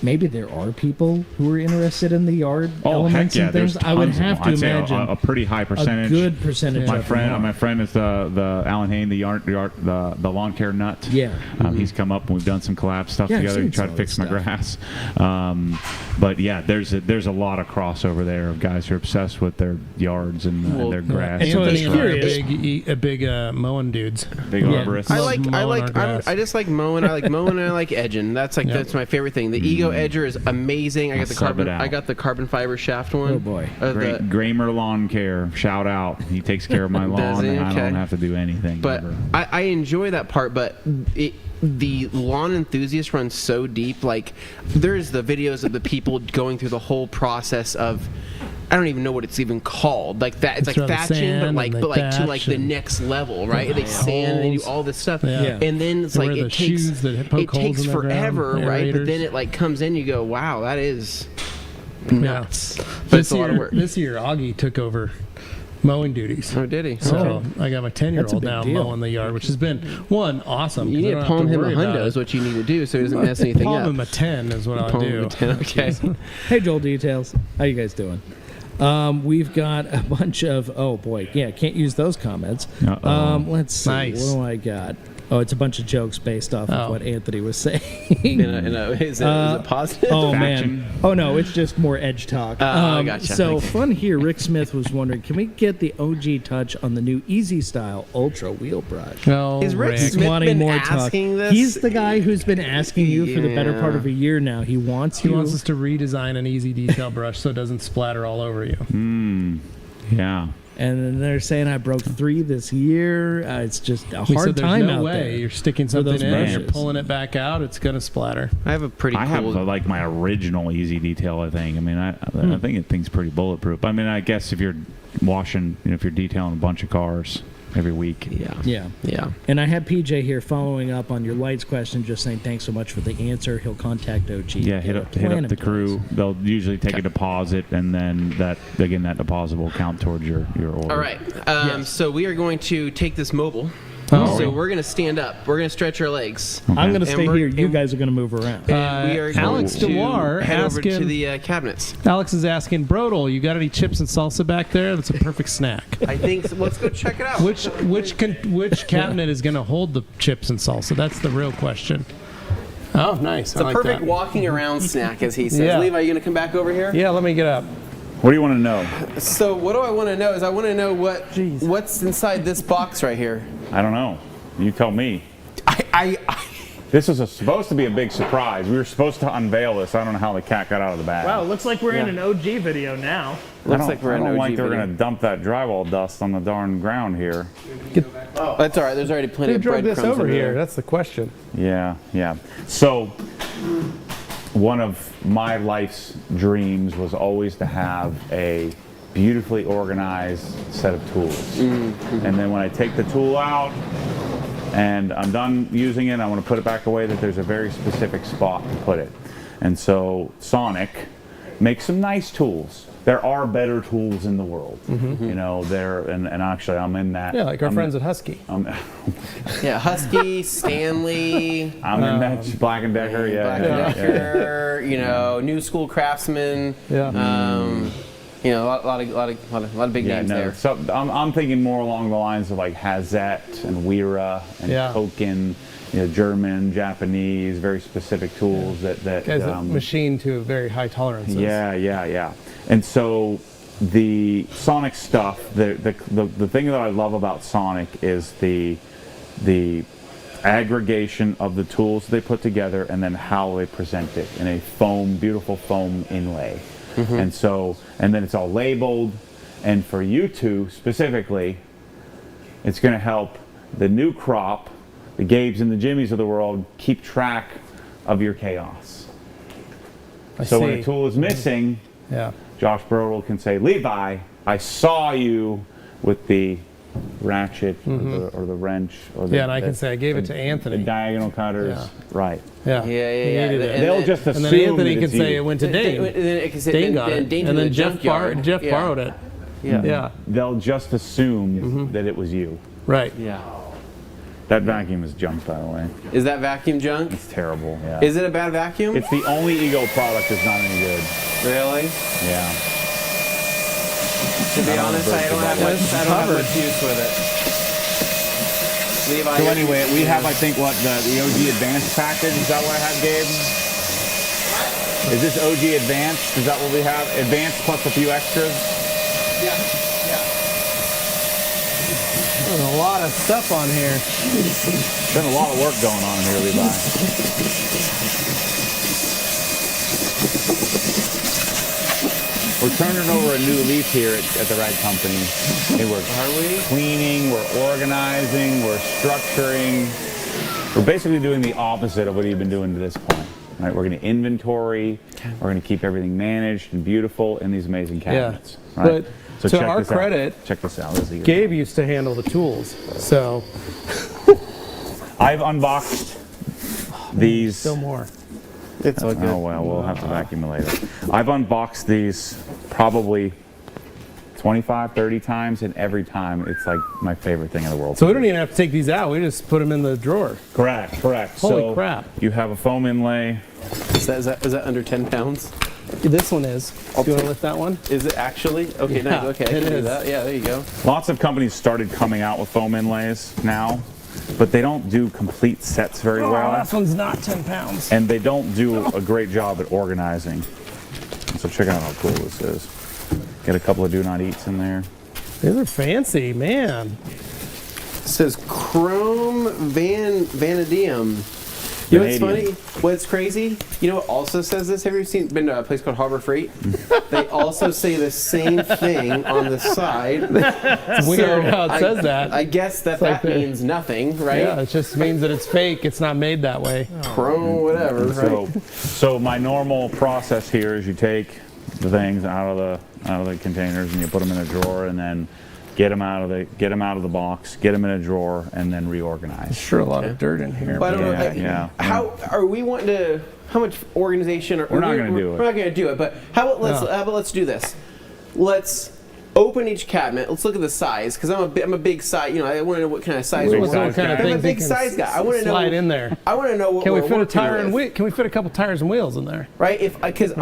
maybe there are people who are interested in the yard Oh, elements heck yeah! and things. There's I would tons of have them. to I'd say imagine a pretty high percentage. a good percentage. My of them are. friend is the Alan Hain, the lawn care nut. Yeah. He's come up and we've done some collab stuff Yeah, I've together. He seen tried some to of fix this my stuff. grass. But yeah, there's a lot of crossover there of guys who are obsessed with their yards and their grass. And so I was Anthony and I are curious. big mowing dudes. Big Yeah. arborists. I just like mowing. I like mowing and I like edging. That's my favorite thing. The Ego Edger is amazing. I got the carbon fiber shaft one. Oh boy. Gramer Lawn Care, shout out. He takes care of my lawn, and I Okay. don't have to do anything. But ever. I enjoy that part, but the lawn enthusiast runs so deep. Like, there's the videos of the people going through the whole process of, I don't even know what it's even called. Like that, it's like Throw the thatching, sand but and they to like thatch the and- next level, right? They sand and they do all this stuff, Yeah. and then it's They like wear the it takes shoes that poke holes in the forever, ground, right? But aerators. then it like comes in, you go, wow, that is nuts. But This it's a lot of work. This year, Augie took over mowing duties. Oh, did he? So I got my That's a 10-year-old big now deal. mowing the yard, which has been awesome. You 'cause need I to don't palm have to him a worry about hundo it. is what you need to do, so he doesn't mess anything Palm up. him a 10 is what I Palm do. him a 10, okay. Hey, Joel Details. How you guys doing? We've got a bunch of, oh boy, yeah, can't use those comments. Uh-oh. Let's see, Nice. what do I got? Oh, it's a bunch of jokes based off of Oh. what Anthony was saying. Is it positive? Oh Faction. man! Oh no, it's just more edge talk. I gotcha. So fun here. Rick Smith was wondering, can we get the OG touch on the new Easy Style Ultra Wheel Brush? Oh, Is Rick He's Smith wanting been more asking talk. this? He's the guy who's been asking you for the better part of a year now. He wants He you. wants us to redesign an easy detail brush so it doesn't splatter all over you. Yeah. And then they're saying I broke 3 this year. It's just a We hard said there's time no out way. there. You're sticking for something those in, you're brushes. pulling it back out, it's going to splatter. I have a pretty I have cool. like my original Easy Detail. I think. I mean, I think it thing's pretty bulletproof. I mean, I guess if you're washing, if you're detailing a bunch of cars every week. Yeah. And I have PJ here following up on your lights question, just saying thanks so much for the answer. He'll contact OG. Yeah, hit up the crew. They'll usually take a deposit, and then that deposit will count towards your order. All right. So we are going to take this mobile. Oh. So we're going to stand up. We're going to stretch our legs. I'm going to stay we're- here. You and- guys are going to move around. And we are Alex going to DeWar head over to asking- the cabinets. Alex is asking, Brodel, you got any chips and salsa back there? That's a perfect snack. I think. Let's go check it out. Which cabinet is going to hold the chips and salsa? That's the real question. Oh, nice. It's a perfect walking around snack, as he says. Yeah. Levi, you going to come back over here? Yeah, let me get up. What do you want to know? So what do I want to know is I want to know what's inside this box right here. I don't know. You tell me. I This is supposed to be a big surprise. We were supposed to unveil this. I don't know how the cat got out of the bag. Wow, looks like we're in an OG video now. looks like we're I in don't OG like they're video. going to dump that drywall dust on the darn ground here. Oh, that's all right. There's already plenty Who of drove breadcrumbs this over in here? there. That's the question. Yeah. So, one of my life's dreams was always to have a beautifully organized set of tools. And then when I take the tool out and I'm done using it, I want to put it back away, that there's a very specific spot to put it. And so Sonic makes some nice tools. There are better tools in the world. You know, and actually I'm in that. Yeah, like our friends at Husky. Yeah, Husky, Stanley, I'm in that Black & Decker, Black & Decker, you know, New School Craftsman. Yeah. You know, a lot of big names there. So I'm thinking more along the lines of like Hazet and Wera and Koken, you know, German, Japanese, very specific tools that Guys that machine to very high tolerances. Yeah. And so the Sonic stuff, the thing that I love about Sonic is the aggregation of the tools they put together and then how they present it in a beautiful foam inlay. And then it's all labeled, and for you two specifically, it's going to help the new crop, the Gabes and the Jimmies of the world, keep track of your chaos. So when a tool is missing, Josh Brodel can say, Levi, I saw you with the ratchet or the wrench. Or the, and I can say I gave it to Anthony. The diagonal cutters, right. Yeah. They'll just assume and then Anthony that can it's say you. it went to Dane. Dane got it. And then Jeff borrowed it. Yeah. They'll just assume that it was you. Right. Yeah. That vacuum is junk, by the way. Is that vacuum junk? It's terrible. Yeah. Is it a bad vacuum? It's the only Ego product that's not any good. Really? Yeah. To be honest, I don't have much use with it. Levi, So anyway, we have, I think, what, the OG Advanced package? Is that what I have, Gabe? Is this OG Advanced? Is that what we have? Advanced plus a few extras? Yeah. There's a lot of stuff on here. There's been a lot of work going on here, Levi. We're turning over a new leaf here at the Rag Company. Hey, we're cleaning, we're organizing, we're structuring. We're basically doing the opposite of what you've been doing to this point. Right? We're going to inventory. We're going to keep everything managed and beautiful in these amazing cabinets. Yeah. Right? But So to check our this out. credit, Check this out. This is Gabe used to handle the tools, so I've unboxed these. still more. It's all good. Oh well, we'll have to vacuum it later. I've unboxed these probably 25, 30 times, and every time it's like my favorite thing in the world. So we don't even have to take these out. We just put them in the drawer. Correct. Holy crap. You have a foam inlay. Is that under 10 pounds? This one is. Do you want to lift that one? Is it actually? Okay, Yeah, nice. Okay, I it can do is. that. Yeah, there you go. Lots of companies started coming out with foam inlays now, but they don't do complete sets very well. This one's not 10 pounds. And they don't do a great job at organizing. So check out how cool this is. Get a couple of do not eats in there. These are fancy, man. It says chrome vanadium. You know what's funny? What's crazy? You know what also says this? Have you been to a place called Harbor Freight? They also say the same thing on the side. It's weird how it says that. I guess that like means nothing, right? Yeah, it just means that it's fake. It's not made that way. Chrome, whatever. Right? So my normal process here is you take the things out of the containers and you put them in a drawer and then get them out of the box, get them in a drawer, and then reorganize. Sure, a lot of dirt in here. But I don't know. Yeah. How are we wanting to? How much organization? We're not going to do it. We're not going to do it. But how about let's do this? Let's open each cabinet. Let's look at the size because I'm a big size. You know, I want to know what kind of size. Big we're size working. guy. I'm a big size guy. I want to know. Slide in there. I want to know what Can we we're fit a working tire and with. wheel? Can we fit a couple tires and wheels in there? Right? Because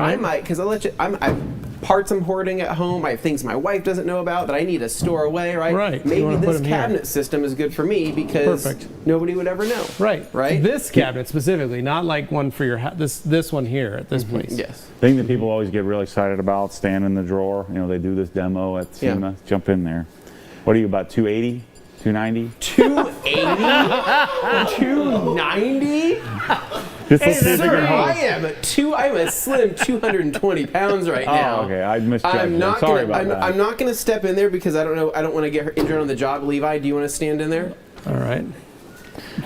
I'll let you. I parts I'm hoarding at home. I have things my wife doesn't know about that I need to store away. Right? Right. You Maybe wanna put this 'em here. cabinet system is good for me because Perfect. nobody would ever know. Right. Right? This cabinet specifically, not like one for your this one here at this place. Yes. Thing that people always get really excited about, stand in the drawer. You know, they do this demo at SEMA. Jump in there. What are you, about 280? 290? 280? 290? Just let's see if you Sir, can hold. I'm a slim 220 pounds right now. Oh, okay. I misjudged. I'm not sorry gonna, about that. I'm not gonna step in there because I don't know. I don't want to get her injured on the job. Levi, do you want to stand in there? All right.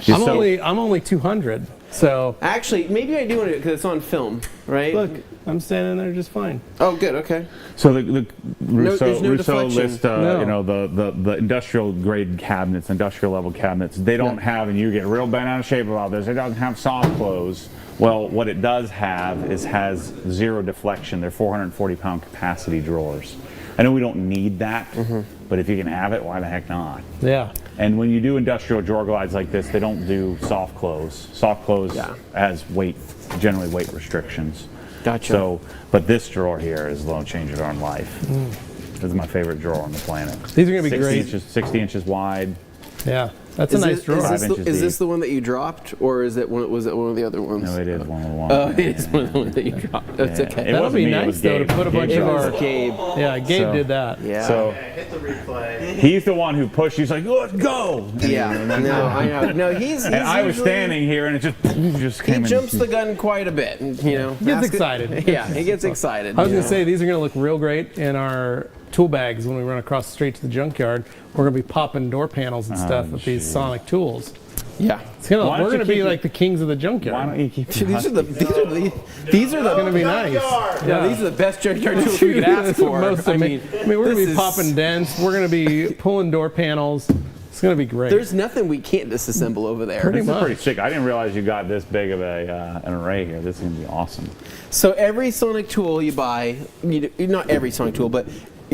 Just I'm only 200. So Actually, maybe I do want to because it's on film, right? look, I'm standing there just fine. Oh, good. Okay. So the there's no Russo deflection. list, No. you know, the industrial grade cabinets, industrial level cabinets. They don't have, and you get real bent out of shape about this. It doesn't have soft close. Well, what it does have has zero deflection. They're 440-pound capacity drawers. I know we don't need that, but if you can have it, why the heck not? Yeah. And when you do industrial drawer glides like this, they don't do soft close. Soft close has generally weight restrictions. Gotcha. So, but this drawer here is going to change your darn life. This is my favorite drawer on the planet. These are gonna be great. 60 inches wide. Yeah. That's a nice drawer. 5 inches Is this deep. the one that you dropped, or was it one of the other ones? No, it is one of the ones. Oh, it is one of the ones that you dropped. That's okay. It That'll wasn't be me, it nice was though to Gabe. put a bunch Gabe of did our. it. Gabe. Yeah, Gabe So- did that. Yeah. So Hit the replay. he's the one who pushed. He's like, let's go. Yeah. No, I know. No, he's And I was usually- standing here, and it just He came in. jumps the gun quite a bit, you know. He gets excited. Yeah, he gets excited. I was you going know. to say, these are going to look real great in our tool bags when we run across the street to the junkyard. We're going to be popping door panels and stuff with these sonic tools. Yeah. It's gonna, Why don't we're you going to be keep like the kings of the Why junkyard. don't you keep These are the Going to be nice. yeah, these are the best junkyard tools we could ask for. We're going to this be is- popping dents. We're going to be pulling door panels. It's going to be great. There's nothing we can't disassemble over there. Pretty This is much. pretty sick. I didn't realize you got this big of an array here. This is gonna be awesome. So every sonic tool you buy, not every sonic tool, but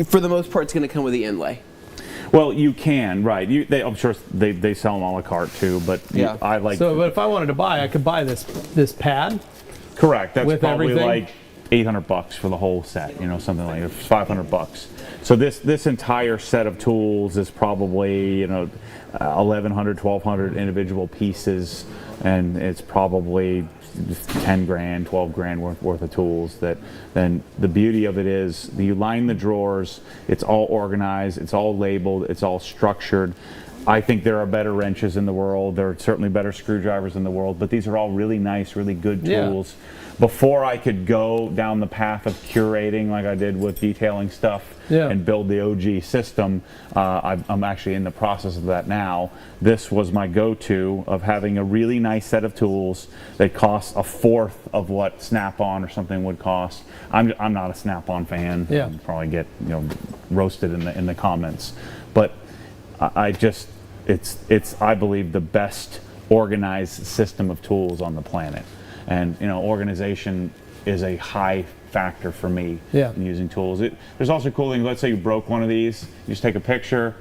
for the most part, it's going to come with the inlay. Well, you can, right? I'm sure they sell them a la carte too, but Yeah. I like. So, but if I wanted to buy, I could buy this pad. Correct. That's with probably everything? like $800 for the whole set. Something like it's $500. So this entire set of tools is probably 1,100, 1,200 individual pieces, and it's probably 10 grand, 12 grand worth of tools. Then the beauty of it is you line the drawers, it's all organized, it's all labeled, it's all structured. I think there are better wrenches in the world, there are certainly better screwdrivers in the world, but these are all really nice, really good tools. Before I could go down the path of curating like I did with detailing stuff and build the OG system, I'm actually in the process of that now. This was my go-to of having a really nice set of tools that cost a fourth of what Snap-on or something would cost. I'm not a Snap-on fan. Yeah. I'll probably get roasted in the comments, but it's I believe the best organized system of tools on the planet. And organization is a high factor for me in using tools. There's also cool things. Let's say you broke one of these, you just take a picture,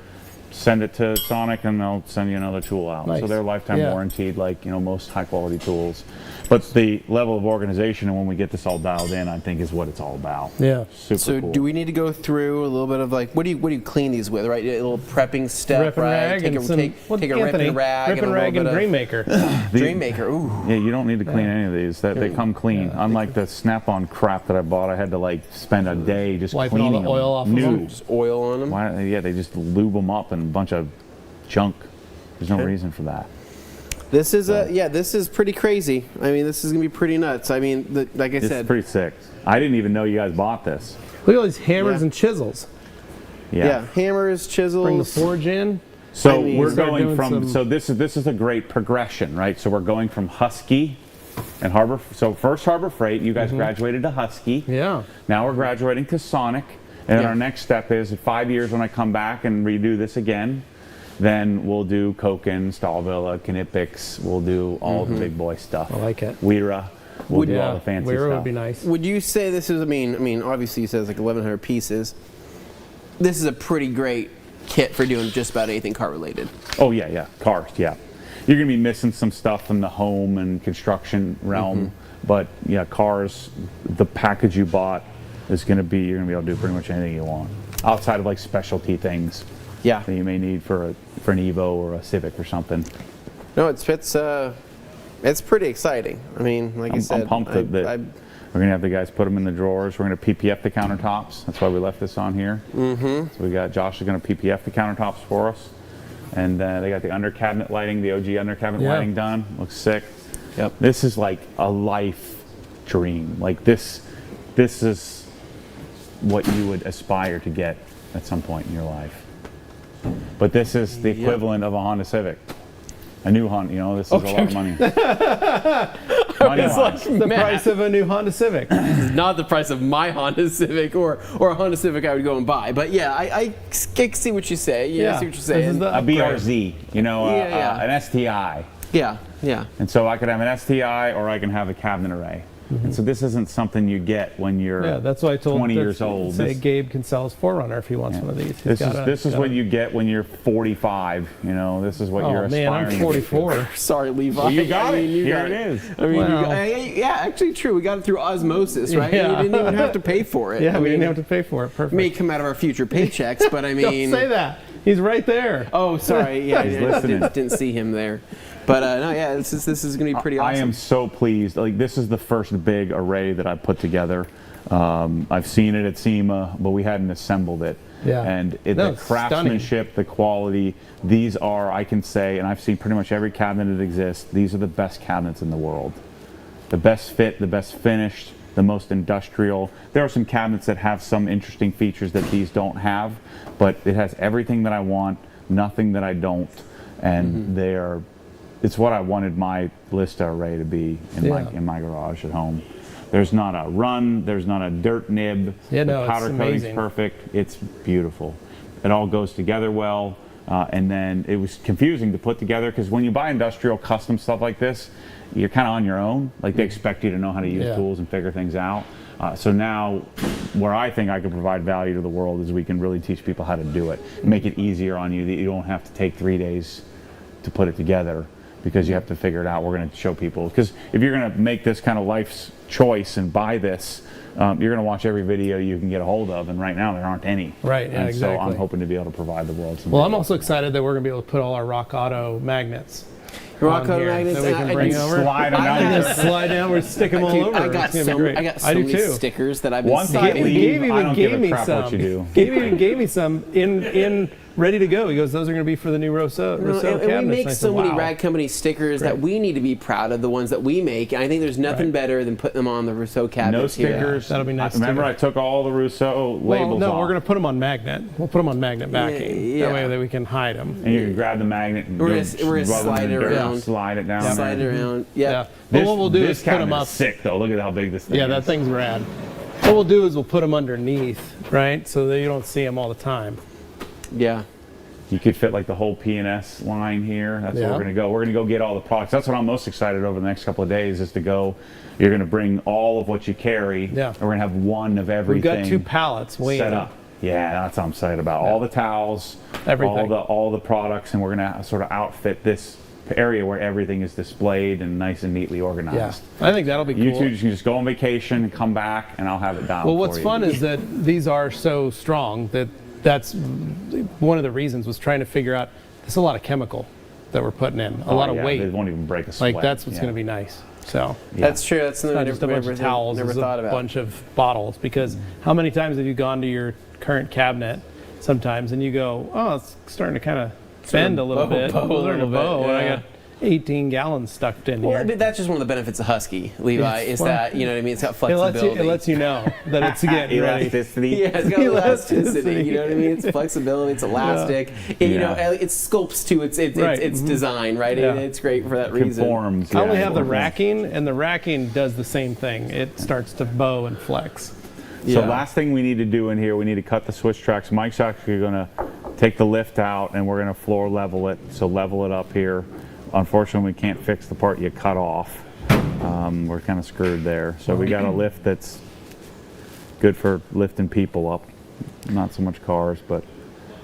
send it to Sonic, and they'll send you another tool out. Nice. So they're lifetime warranted, like most high quality tools. But the level of organization, and when we get this all dialed in, I think is what it's all about. Yeah. Super So cool. do we need to go through a little bit of like what do you clean these with, right? A little prepping step, Rip and right? rag Take and a some, take a rip and rag Rip and a rag little and bit Dreammaker. of Dreammaker. Ooh. Yeah, you don't need to clean any of these. They come clean. Unlike the Snap-on crap that I bought, I had to spend a day just Wiping all cleaning the oil off of new. them. Just oil on them. They just lube them up and a bunch of junk. There's no reason for that. This is this is pretty crazy. I mean, this is gonna be pretty nuts. I mean, like I It's said, pretty sick. I didn't even know you guys bought this. Look at all these hammers Yeah. and chisels. yeah, hammers, chisels. Bring the forge in. So I mean, we're start going doing from some- so this is a great progression, right? So we're going from Husky and Harbor. So first Harbor Freight, you guys graduated to Husky. Yeah. Now we're graduating to Sonic, and Yeah. our next step is 5 years when I come back and redo this again. Then we'll do Koken, Stahlvilla, Knipex. We'll do all the big boy stuff. I like it. Weira. We'll do all the fancy Weira stuff. would be nice. Would you say this is? I mean, obviously you said it's like 1,100 pieces. This is a pretty great kit for doing just about anything car related. Oh yeah, cars, yeah. You're gonna be missing some stuff from the home and construction realm, but yeah, cars. The package you bought is you're gonna be able to do pretty much anything you want, outside of specialty things. Yeah. That you may need for an Evo or a Civic or something. No, it's pretty exciting. I mean, like I said, I'm pumped that we're gonna have the guys put them in the drawers. We're gonna PPF the countertops. That's why we left this on here. So we got Josh is gonna PPF the countertops for us, and they got the under cabinet lighting, the OG under cabinet lighting done. Looks sick. Yep. This is like a life dream. Like this is what you would aspire to get at some point in your life. But this is the equivalent of a Honda Civic. A new Honda, this is a lot of money. Money-wise. The price of a new Honda Civic. not the price of my Honda Civic or a Honda Civic I would go and buy. But yeah, I see what you say. I see what you're saying. A BRZ, an STI. Yeah. And so I could have an STI or I can have a cabinet array. And so this isn't something you get when you're That's why I told 20 years old. Say Gabe can sell his 4Runner if he wants one of these. This is what you get when you're 45. This is what you're Oh man, aspiring I'm to. 44. Sorry, Levi. Well, you got it. You Here got it is. I mean, Wow. yeah, actually true. We got it through osmosis, right? Yeah. You didn't even have to pay for it. Yeah, I we mean, didn't have to pay for it. Perfect. It may come out of our future paychecks, but I mean. Don't say that. He's right there. Oh, sorry. Yeah, He's I listening. didn't see him there. But no, yeah, this is going to be pretty awesome. I am so pleased. This is the first big array that I put together. I've seen it at SEMA, but we hadn't assembled it. Yeah. And No, the it's craftsmanship, the quality, these are, I can say, and I've seen pretty much every cabinet that exists, these are the best cabinets in the world. The best fit, the best finished, the most industrial. There are some cabinets that have some interesting features that these don't have, but it has everything that I want, nothing that I don't, and it's what I wanted my Lista array to be in my garage at home. There's not a run, there's not a dirt nib. Yeah, no, the it's powder coating's amazing. perfect. It's beautiful. It all goes together well. And then it was confusing to put together because when you buy industrial custom stuff like this, you're kind of on your own. Like they expect you to know how to use tools and figure things out. So now where I think I could provide value to the world is we can really teach people how to do it, make it easier on you, that you don't have to take 3 days to put it together, because you have to figure it out. We're going to show people, because if you're going to make this kind of life's choice and buy this, you're going to watch every video you can get a hold of, and right now there aren't any. Right, yeah, and exactly. So I'm hoping to be able to provide the world some. Well, I'm videos. also excited that we're going to be able to put all our Rock Auto magnets. Rock on Auto here magnets, that we can bring over. slide them I down. got- Just slide down, we're sticking them all Dude, over. I got It's gonna be so great. I got so I do many too. stickers that I've been Once I saving. leave, I don't give gave a me crap some. what you do. Gabe even gave me some in ready to go. He goes, those are going to be for the new Russo No, cabinets. and we And make I so said, many wow. rag company stickers that we need to be proud of, the ones that we make. And I think there's nothing Right. better than putting them on the Russo No cabinets here. stickers. That'll be nice, Remember, too. I took all the Russo Well, labels no, off. we're going to put them on magnet. We'll put them on magnet backing. yeah. That way that we can hide them. And you can grab the magnet and We're go gonna rub them slide in it the dirt, around. slide it down Slide there. it around. Yeah. Yeah. But what we'll do this is put them cabinet up. is sick, though. Look at how big this thing Yeah, is. that thing's rad. What we'll do is we'll put them underneath, right? So that you don't see them all the time. Yeah. You could fit like the whole P&S line here. That's where Yeah. we're going to go. We're going to go get all the products. That's what I'm most excited over the next couple of days is to go. You're going to bring all of what you carry. Yeah. And we're going to have one of everything. We've got 2 pallets waiting. set up. Yeah, that's what I'm excited about. All the towels, Everything. all the products, and we're going to sort of outfit this area where everything is displayed and nice and neatly Yeah, organized. I think that'll be cool. You two can just go on vacation and come back, and I'll have it down. Well, for what's you. fun is that these are so strong that that's one of the reasons was trying to figure out there's a lot of chemical that we're putting in, a lot of yeah, weight. They won't even break a sweat. Like that's what's Yeah. going to be nice. So Yeah. That's true. That's something not I just a bunch never, of towels, never it's thought a about. bunch of bottles. Because how many times have you gone to your current cabinet sometimes and you go, oh, it's starting to kind of bend a little bit, bow a little bit, and I yeah. got 18 gallons stuck in Well, I here. mean, that's just one of the benefits of Husky, Levi, is well, that, you know what I mean? It's got It flexibility. lets you know that it's getting ready. Elasticity. Yeah, it's got elasticity. Elasticity. You know what I mean? It's flexibility. It's elastic. And, you know, Yeah. it sculpts to its Right. design, right? Yeah. And it's great for that reason. Conforms. I only yeah, have the conforms. racking, and the racking does the same thing. It starts to bow and flex. So Yeah. last thing we need to do in here, we need to cut the switch tracks. Mike's actually going to take the lift out, and we're going to floor level it. So level it up here. Unfortunately, we can't fix the part you cut off. We're kind of screwed there. So we got a lift that's good for lifting people up. Not so much cars, but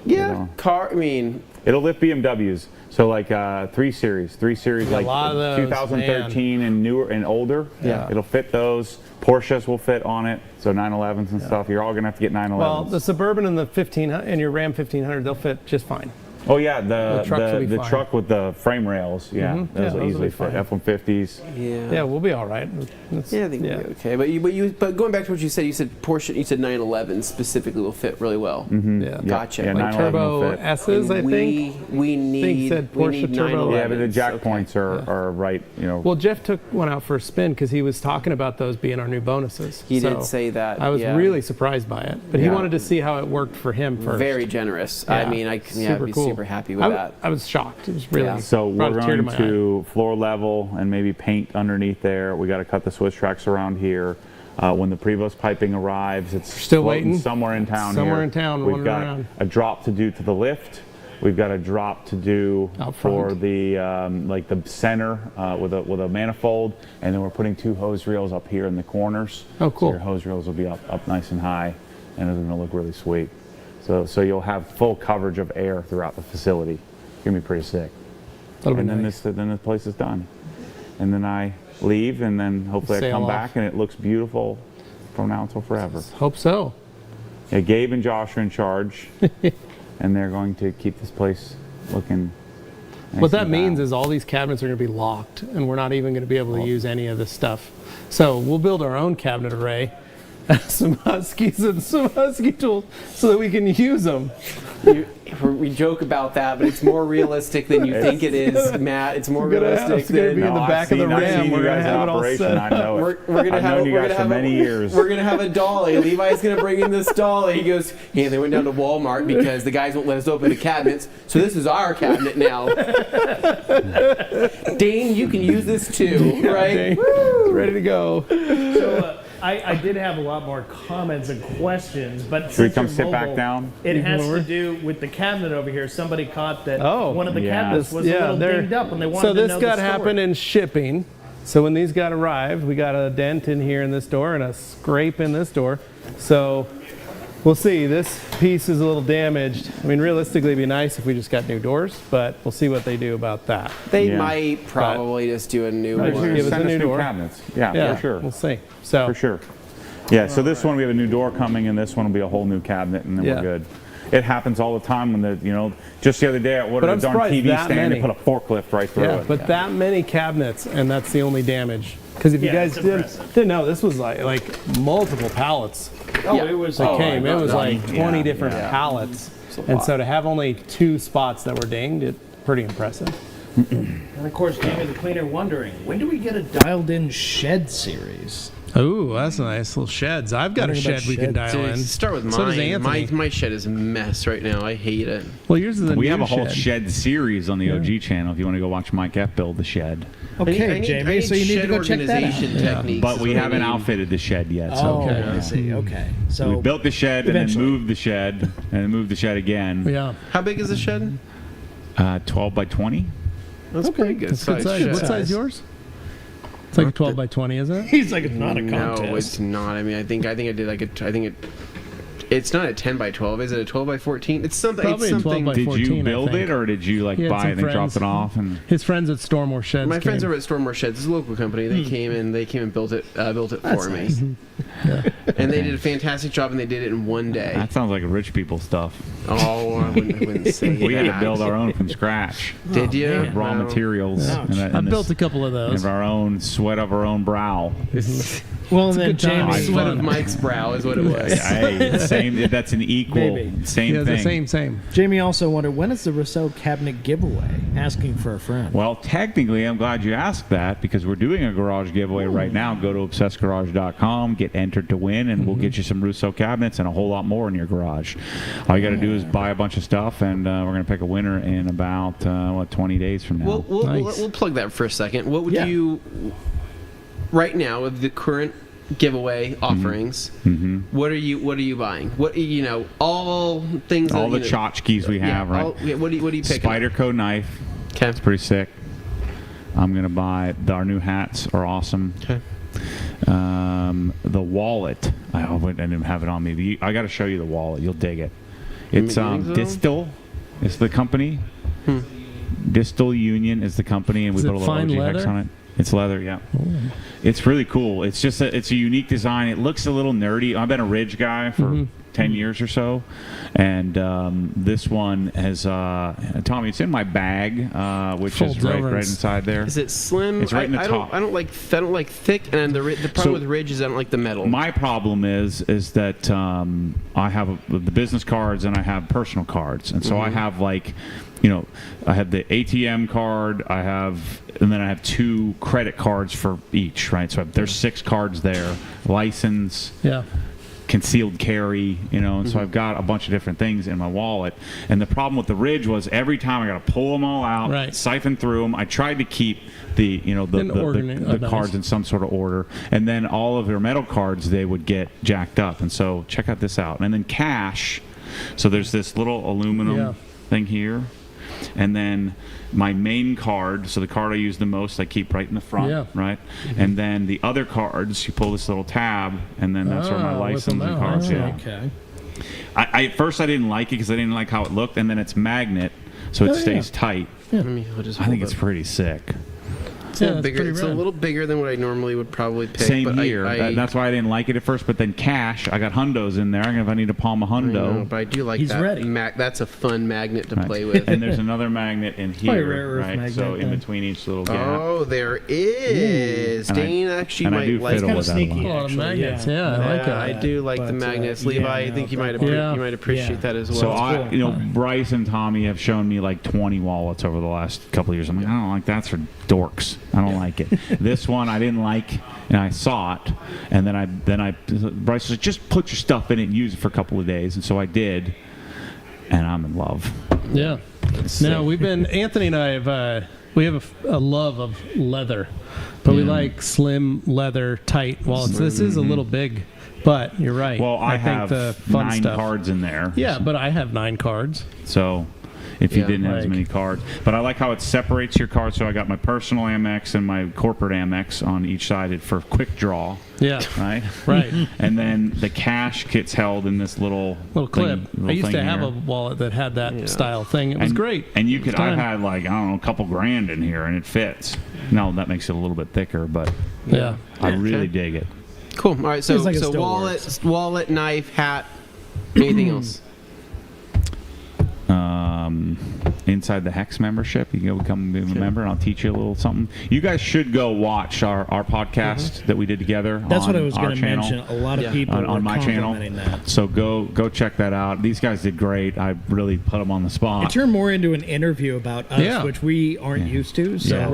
Yeah. know. Car, I mean, it'll lift BMWs. So like 3 Series A like lot of those, 2013 and newer and older. Yeah. It'll fit those. Porsches will fit on it. So 911s and stuff. You're all gonna have to get 911s. Well, the Suburban and the 1500 and your Ram 1500, they'll fit just fine. oh yeah, the trucks will be the fine. truck with the frame rails. Yeah, Mhm. Yeah, those will those will easily be fit. fine. F-150s. yeah. We'll be all right. It's- Yeah, I think we'll be okay. But going back to what you said Porsche, you said 911 specifically will fit really well. Yeah. Gotcha. Yeah, Like 911 will Turbo fit. S's, I think. We need said we Porsche need Turbo. 911s. Yeah, but the jack Okay. points are right. You know. Well, Jeff took one out for a spin because he was talking about those being our new bonuses. He So did say that. I was yeah. really surprised by it, but he Yeah. wanted to see how it worked for him first. very generous. Yeah. I mean, I'd be super happy with that. I was shocked. It was really Yeah. So brought we're a tear to going my eye. to floor level and maybe paint underneath there. We got to cut the switch tracks around here. When the Prevost piping arrives, it's Still floating waiting? somewhere in town. Somewhere here. in town, We've wandering got around. a drop to do to the lift. We've got a drop to do Out for front. the like the center with a manifold, and then we're putting 2 hose reels up here in the corners. Oh, cool. So your hose reels will be up nice and high, and it's going to look really sweet. So you'll have full coverage of air throughout the facility. It's going to be pretty sick. That'll be And then nice. then the place is done. And then I leave, and then hopefully I Sail come off. back, and it looks beautiful from now until forever. Hope so. Yeah, Gabe and Josh are in charge, and they're going to keep this place looking nice What that and means balanced. is all these cabinets are going to be locked, and we're not even going to be able to use any of this stuff. So we'll build our own cabinet array, some Huskies and some Husky tools, so that we can use them. We joke about that, but it's more realistic than you think it is, Matt. It's more realistic It's gonna than be in the I've back of the seen- I've Ram. seen We're you gonna guys in have it all operation. set I know it. we're gonna I've have known you we're guys gonna for have many years. We're gonna have a dolly. Levi's gonna bring in this dolly. He goes, hey, they went down to Walmart because the guys won't let us open the cabinets, so this is our cabinet now. Dane, you can use this too, right? It's ready to go. So I did have a lot more comments and questions, but Should we since come you're sit back mobile, down? It has over? to do with the cabinet over here. Somebody caught that Oh. one of the Yeah. cabinets was a little they're- dinged up, and they wanted So to this know got the happened story. in shipping. So when these got arrived, we got a dent in here in this door and a scrape in this door. So we'll see. This piece is a little damaged. I mean, realistically, it'd be nice if we just got new doors, but we'll see what they do about that. They might probably just do a new Right. one. Give us Send a new new door. cabinets. Yeah, Yeah, for sure. we'll see. So For sure. Yeah, so this one we have a new door coming, and this one will be a whole new cabinet, and then Yeah. we're good. It happens all the time when just the other day I ordered But I'm a darn surprised TV that stand many. and put a forklift right through yeah, it. but that many cabinets, and that's the only damage. Because if you guys didn't know, this was like multiple pallets. Oh, it was. That came. It was like 20 Yeah, different pallets. And so to have only 2 spots that were dinged, it's pretty impressive. And of course, Jamie the Cleaner wondering, when do we get a dialed-in shed series? Oh, that's nice. Little sheds. I've got a Wondering about shed we can sheds. dial Dude, in. start with So does mine. Anthony. My shed is a mess right now. I hate it. Well, yours is a we new have a whole shed. shed series on the OG channel if you want to go watch Mike F build the shed. Okay, Jamie, so you need to go check that out. organization techniques. But is we what I haven't need. outfitted the shed yet. Oh, So I see. Okay. So we built the shed and Eventually. then moved the shed and then moved the shed again. Yeah. How big is the shed? 12 by 20. That's pretty good. That's good size. shed. What size is yours? It's like 12 by 20, isn't it? He's like, it's not a No, contest. it's not. I mean, I think I did like a. I think it. It's not a 10 by 12. Is it a 12 by 14? It's something. Probably it's a 12 something. by Did 14, you I build think. it or did you He had buy some it and then drop friends. it off? And His friends at Stormore Sheds. My friends came. over at Stormore Sheds, it's a local company. They came and built it for me. nice. And they did a fantastic job, and they did it in one day. that sounds like rich people stuff. Oh, I wouldn't say We had to that. build our own from scratch. Did you? man. Raw No. materials. Ouch. I built a couple of and those. of our own sweat of our own brow. Well, then good time. Jamie. Sweat of Mike's brow is what it was. Hey, same. That's an equal Baby. same Yeah, thing. the same. Jamie also wondered, when is the Russo cabinet giveaway? Asking for a friend. Well, technically, I'm glad you asked that because we're doing a garage giveaway right now. Go to obsessedgarage.com, get entered to win, and we'll get you some Russo cabinets and a whole lot more in your garage. All you got to do is buy a bunch of stuff, and we're going to pick a winner in about 20 days from now. We'll plug that for a second. What would Yeah. you, right now, with the current giveaway offerings, what are you buying? What all things. all that, the tchotchkes we have, right? What do you pick? Spyderco knife. Okay. It's pretty sick. I'm going to buy our new hats are awesome. Okay. The wallet. I didn't have it on me. I got to show you the wallet. You'll dig it. It's You think so? Distal. It's the company. Distal Union is the company, and we Is put it a little fine OG leather? hex on it. It's leather, yeah. It's really cool. It's just it's a unique design. It looks a little nerdy. I've been a Ridge guy for 10 years or so, and this one has Tommy. It's in my bag, which Folds is right over and inside there. Is it slim? It's right in the I top. don't like thick, and the problem So- with Ridge is I don't like the metal. My problem is that I have the business cards and I have personal cards, and so I have I have the ATM card, and then I have 2 credit cards for each, right? So there's 6 cards there, license, Yeah. concealed carry, and so I've got a bunch of different things in my wallet. And the problem with the Ridge was every time I got to pull them all out, Right. siphon through them. I tried to keep the Nice. cards in some sort of order, and then all of your metal cards they would get jacked up. And so check out this out, and then cash. So there's this little aluminum thing here. And then my main card, so the card I use the most, I keep right in the front, right? And then the other cards, you pull this little tab, and then that's where my whip license them and out. cards. Yeah. Okay. At first I didn't like it because I didn't like how it looked, and then it's magnet, so it stays tight. Let me just I think hold it's up. pretty sick. It's a little that's bigger. pretty It's a rad. little bigger than what I normally would probably pick. Same but here. That's why I didn't like it at first. But then cash, I got hundos in there. If I need to palm a I know, hundo, but I do like He's that. ready. That's a fun magnet to right. play with. And there's another magnet in Probably here, rare earth right? magnet So in then. between each little gap. Oh, there is. And I- Dane actually and I might do like fiddle Kind with of that a sneaky. lot. A lot of actually, magnets. Yeah, I like Yeah, that. I do like the But, magnets. yeah, Levi, I no, think you but- might appreciate that as well. So Bryce and Tommy have shown me like 20 wallets over the last couple of years. I'm like, I don't like that's for dorks. I don't like it. This one I didn't like, and I saw it, and then Bryce said, just put your stuff in it and use it for a couple of days, and so I did, and I'm in love. Yeah. Now Anthony and I have we have a love of leather, but we like slim leather tight wallets. This is a little big, but you're right. Well, I think have the fun 9 stuff. cards in there. Yeah, but I have 9 cards. So if you Yeah. didn't have as many cards. But I like how it separates your cards. So I got my personal Amex and my corporate Amex on each side for quick draw. Yeah. Right. Right. And then the cash gets held in this little clip. I used to have here. a wallet that had that style thing. It was great. And you could, Time. I've had like, I don't know, a couple grand in here and it fits. Now that makes it a little bit thicker, but Yeah. I really dig it. Cool. All right. So Seems like it so still wallet, knife, hat, anything else? Inside the Hex membership, you can become a member, and I'll teach you a little something. You guys should go watch our podcast that we did together. That's on what I was our going to channel. mention. A lot of people on were my channel. complimenting that. So go check that out. These guys did great. I really put them on the spot. It turned more into an interview about us, Yeah. which we aren't used to. So Yeah.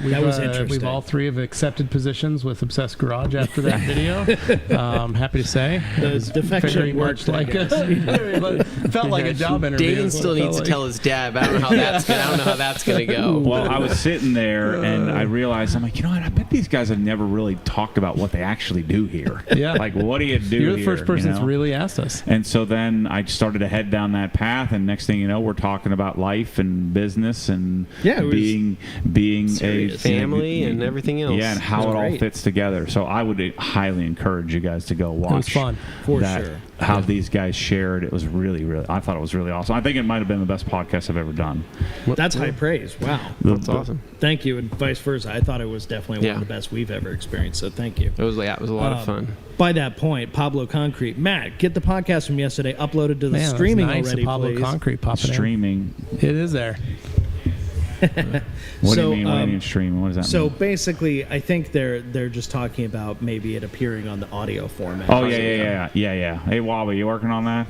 that was interesting. We've all three have accepted positions with Obsessed Garage after that video. Happy to say. The defection Very worked, much I like guess. us. Felt like a job interview. Dayton is what still it needs to felt tell his dad, but I don't know how that's gonna go. Well, I was sitting there and I realized, I'm like, you know what? I bet these guys have never really talked about what they actually do here. Yeah. Like, what do you do You're the here, first person you that's know? really asked us. And so then I started to head down that path, and next thing you know, we're talking about life and business and Yeah, it was being a serious. Family and everything else. Yeah, and how It was it all great. fits together. So I would highly encourage you guys to go watch. It was fun. For that, sure. How these guys shared. It was really, really. I thought it was really awesome. I think it might have been the best podcast I've ever done. That's high praise. Wow. That's awesome. Thank you, and vice versa. I thought it was definitely one Yeah. of the best we've ever experienced, so thank you. It was a lot of fun. By that point, Pablo Concrete. Matt, get the podcast from yesterday uploaded to the Man, that was streaming nice, already, the Pablo please. Concrete popping Streaming. in. It is there. What do So, you mean? What do you mean streaming? What does that So mean? basically, I think they're just talking about maybe it appearing on the audio format. Oh yeah. Hey Wobble, you working on that?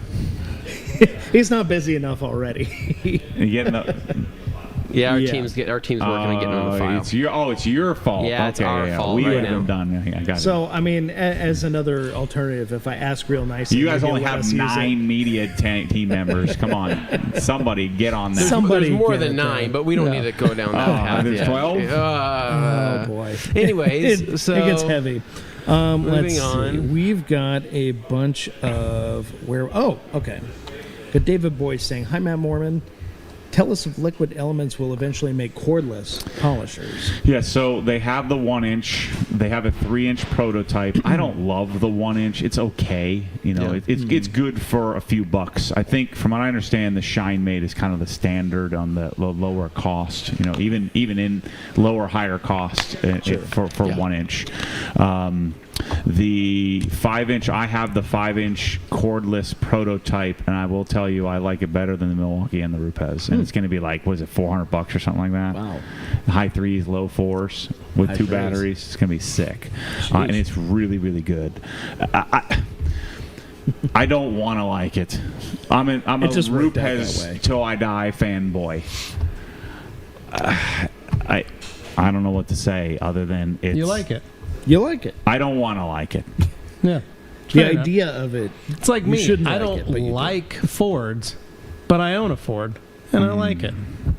He's not busy enough already. You getting the? Yeah, our Yeah. team's working on getting on the file. It's your fault. Yeah, it's okay, our fault We right would now. have done. Yeah, I got it. So I mean, as another alternative, if I ask real nicely, You guys maybe only you'll let have us use it. 9 media team members. Come on, somebody get on that. Somebody There's more get than it 9, done. but we don't need to go down that path there's yet. 12? Oh boy. Anyways, it so gets heavy. moving Let's see. on. We've got a bunch of Oh, okay. Got David Boyce saying, "Hi, Matt Moreman. Tell us if Liquid Elements will eventually make cordless polishers." Yeah, so they have the 1-inch. They have a 3-inch prototype. I don't love the 1-inch. It's okay. You know, it's good for a few bucks. I think, from what I understand, the Shine Mate is kind of the standard on the lower cost. You know, even in higher cost for 1-inch. The 5-inch, I have the 5-inch cordless prototype, and I will tell you, I like it better than the Milwaukee and the Rupes. And it's going to be like, was it $400 or something like that? Wow. High 3s, low 4s with High 2 threes. batteries. It's going to be sick. And it's really, really good. I don't want to like it. I'm a It just worked out that way. Rupes till I die fanboy. I don't know what to say other than it's. You like it. You like it. I don't want to like it. Yeah. The Fair enough. idea of it. It's like You me. shouldn't I like don't it, but you do. like Fords, but I own a Ford, and I like it.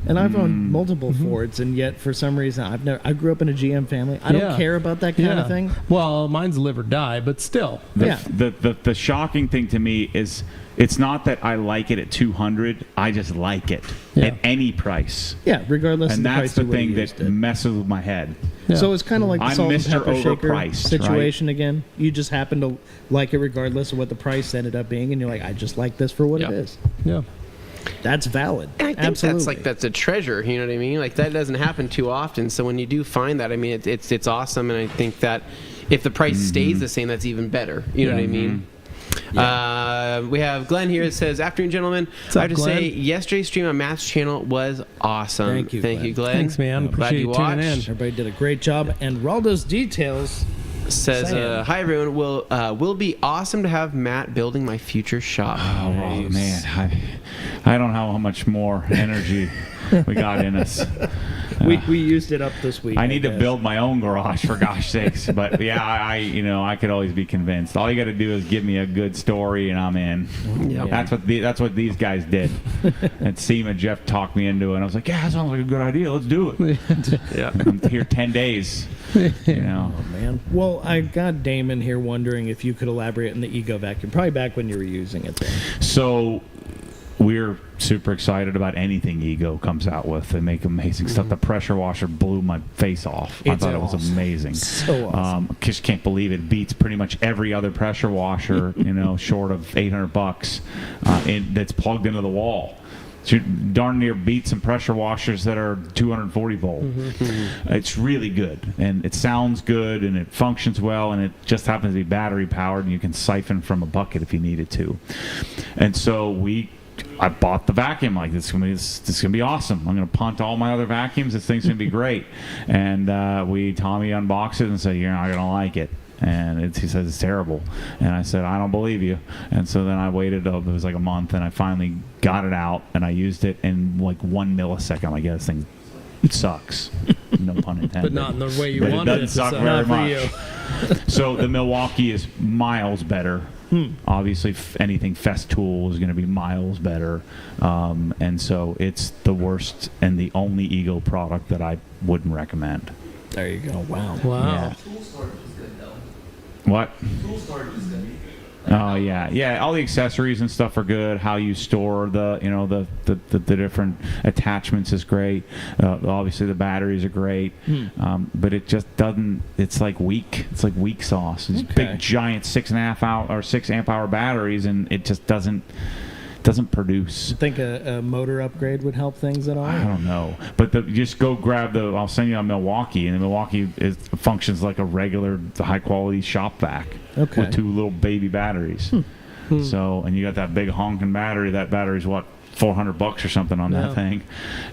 And I've owned multiple Fords, and yet for some reason I grew up in a GM family. I don't Yeah. care about that kind of thing. Well, mine's live or die, but still. The shocking thing to me is it's not that I like it at $200. I just like it Yeah. at any price. Yeah, regardless And of the that's price the you would have thing used that it. messes with my head. Yeah. So it's kind of like the I'm salt and Mr. pepper shaker Overpriced, situation again. You just happen to like it regardless of what the price ended up being, and you're like, I just like this for what Yeah. it is. Yeah. That's valid. And I think that's a treasure. You know what I mean? Like that doesn't happen too often. So when you do find that, I mean, it's awesome. And I think that if the price stays the same, that's even better. You know what I mean? We have Glenn here that says, "Afternoon, gentlemen. What's up, I have to Glenn? say, yesterday's stream on Matt's channel was awesome. Thank you, Glenn. Glenn. Thanks, man. Glad Appreciate you you tuning watched. in. Everybody did a great job, and Raldo's details. Says, Saying. hi everyone. Will be awesome to have Matt building my future shop. Oh, well, man. I don't know how much more energy we got in us. We used it up this week. I need to guess. build my own garage, for gosh sakes. But yeah, I could always be convinced. All you got to do is give me a good story, and I'm in. Yep. That's what these guys did. And Seema Jeff talked me into it, and I was like, yeah, that sounds like a good idea. Let's do it. Yeah. I'm here 10 days. You know. Oh, man. Well, I got Damon here wondering if you could elaborate on the Ego vacuum. Probably back when you were using it then. So we're super excited about anything Ego comes out with. They make amazing stuff. The pressure washer blew my face off. I thought it was amazing. So awesome. Just can't believe it beats pretty much every other pressure washer, short of $800, that's plugged into the wall. So darn near beat some pressure washers that are 240 volt. It's really good, and it sounds good, and it functions well, and it just happens to be battery powered, and you can siphon from a bucket if you needed to. And so I bought the vacuum. Like, this is gonna be awesome. I'm gonna punt all my other vacuums. This thing's gonna be great. And Tommy unboxed it and said, "You're not gonna like it." And he says it's terrible. And I said, "I don't believe you." And so then I waited, it was like a month, and I finally got it out, and I used it in like 1 millisecond. I'm like, yeah, this thing sucks. No pun intended. But not in the way you But wanted it doesn't suck very not much. for you. So the Milwaukee is miles better. Obviously, anything Festool is going to be miles better. And so it's the worst and the only Ego product that I wouldn't recommend. There you go. Wow. Yeah. What? Oh yeah. All the accessories and stuff are good. How you store the different attachments is great. Obviously the batteries are great, but it just doesn't. It's like weak. It's like weak sauce. These big giant 6.5 hour or 6 amp hour batteries, and it just doesn't produce. Think a motor upgrade would help things at all? I don't know, but just go grab I'll send you a Milwaukee, and the Milwaukee functions like a regular high quality shop vac with 2 little baby batteries. So, and you got that big honking battery. That battery's what, $400 or something on that thing,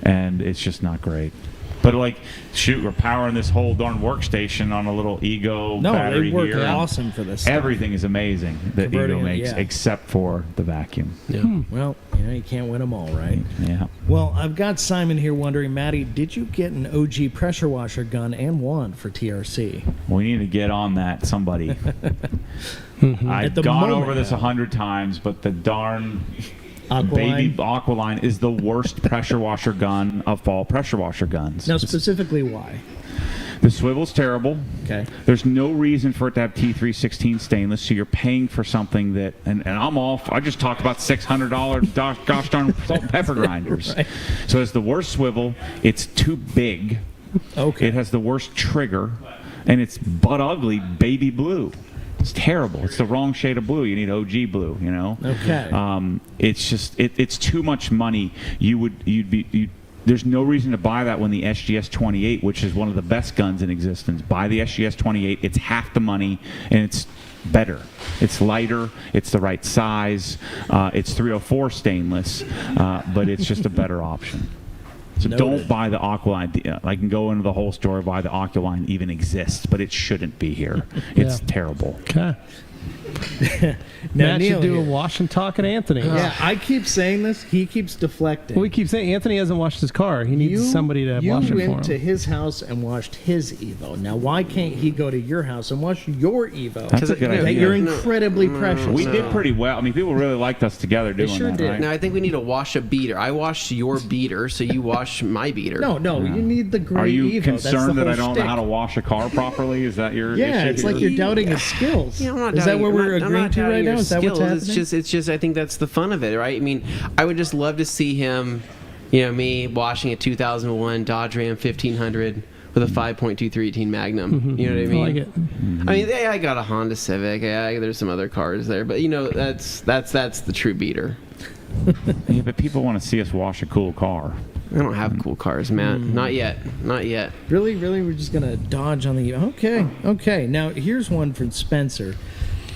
and it's just not great. But we're powering this whole darn workstation on a little Ego battery here. No, they work here. awesome for this Everything is amazing that Ego makes, yeah. except for the vacuum. Yeah. Well, you can't win them all, right? Yeah. Well, I've got Simon here wondering, Matty, did you get an OG pressure washer gun and wand for TRC? We need to get on that, somebody. I've gone over this 100 times, but the darn baby Aqualine is the worst pressure washer gun of all pressure washer guns. Now, specifically, why? The swivel's terrible. Okay. There's no reason for it to have T316 stainless, so you're paying for something that, and I'm off. I just talked about $600 gosh darn salt and pepper grinders. Right. So it's the worst swivel. It's too big. Okay. It has the worst trigger, and it's butt ugly baby blue. It's terrible. It's the wrong shade of blue. You need OG blue, Okay. It's just it's too much money. There's no reason to buy that when the SGS-28, which is one of the best guns in existence, buy the SGS-28. It's half the money, and it's better. It's lighter. It's the right size. It's 304 stainless, but it's just a better option. So don't buy the Aqualine. I can go into the whole store why the Aqualine even exists, but it shouldn't be here. It's terrible. Okay. Now, Matt should do here. a wash and talk at Anthony. Yeah, I keep saying this. He keeps deflecting. Well, we keep saying Anthony hasn't washed his car. He needs somebody to wash it for him. You went to his house and washed his Evo. Now, why can't he go to your house and wash your Evo? That's a good that idea. you're incredibly precious. We did pretty well. I mean, people really liked us together doing sure that, did. right? Now I think we need to wash a beater. I washed your beater, so you wash my beater. No, you need the great Are you Evo. concerned That's the that I whole don't know how to shtick. wash a car properly? Is that your Yeah, issue it's here? like you're doubting his skills. Yeah, I'm not Is that doubting- what we're I'm not agreeing to doubting right your now? Is that what's skills. happening? It's just. I think that's the fun of it, right? I mean, I would just love to see him, me washing a 2001 Dodge Ram 1500 with a 5.2 Magnum. You know what I mean? I like it. I mean, yeah, I got a Honda Civic. Yeah, there's some other cars there, but that's the true beater. Yeah, but people want to see us wash a cool car. I don't have cool cars, Matt. Not yet. Really, we're just gonna dodge on the. Okay. Now here's one from Spencer.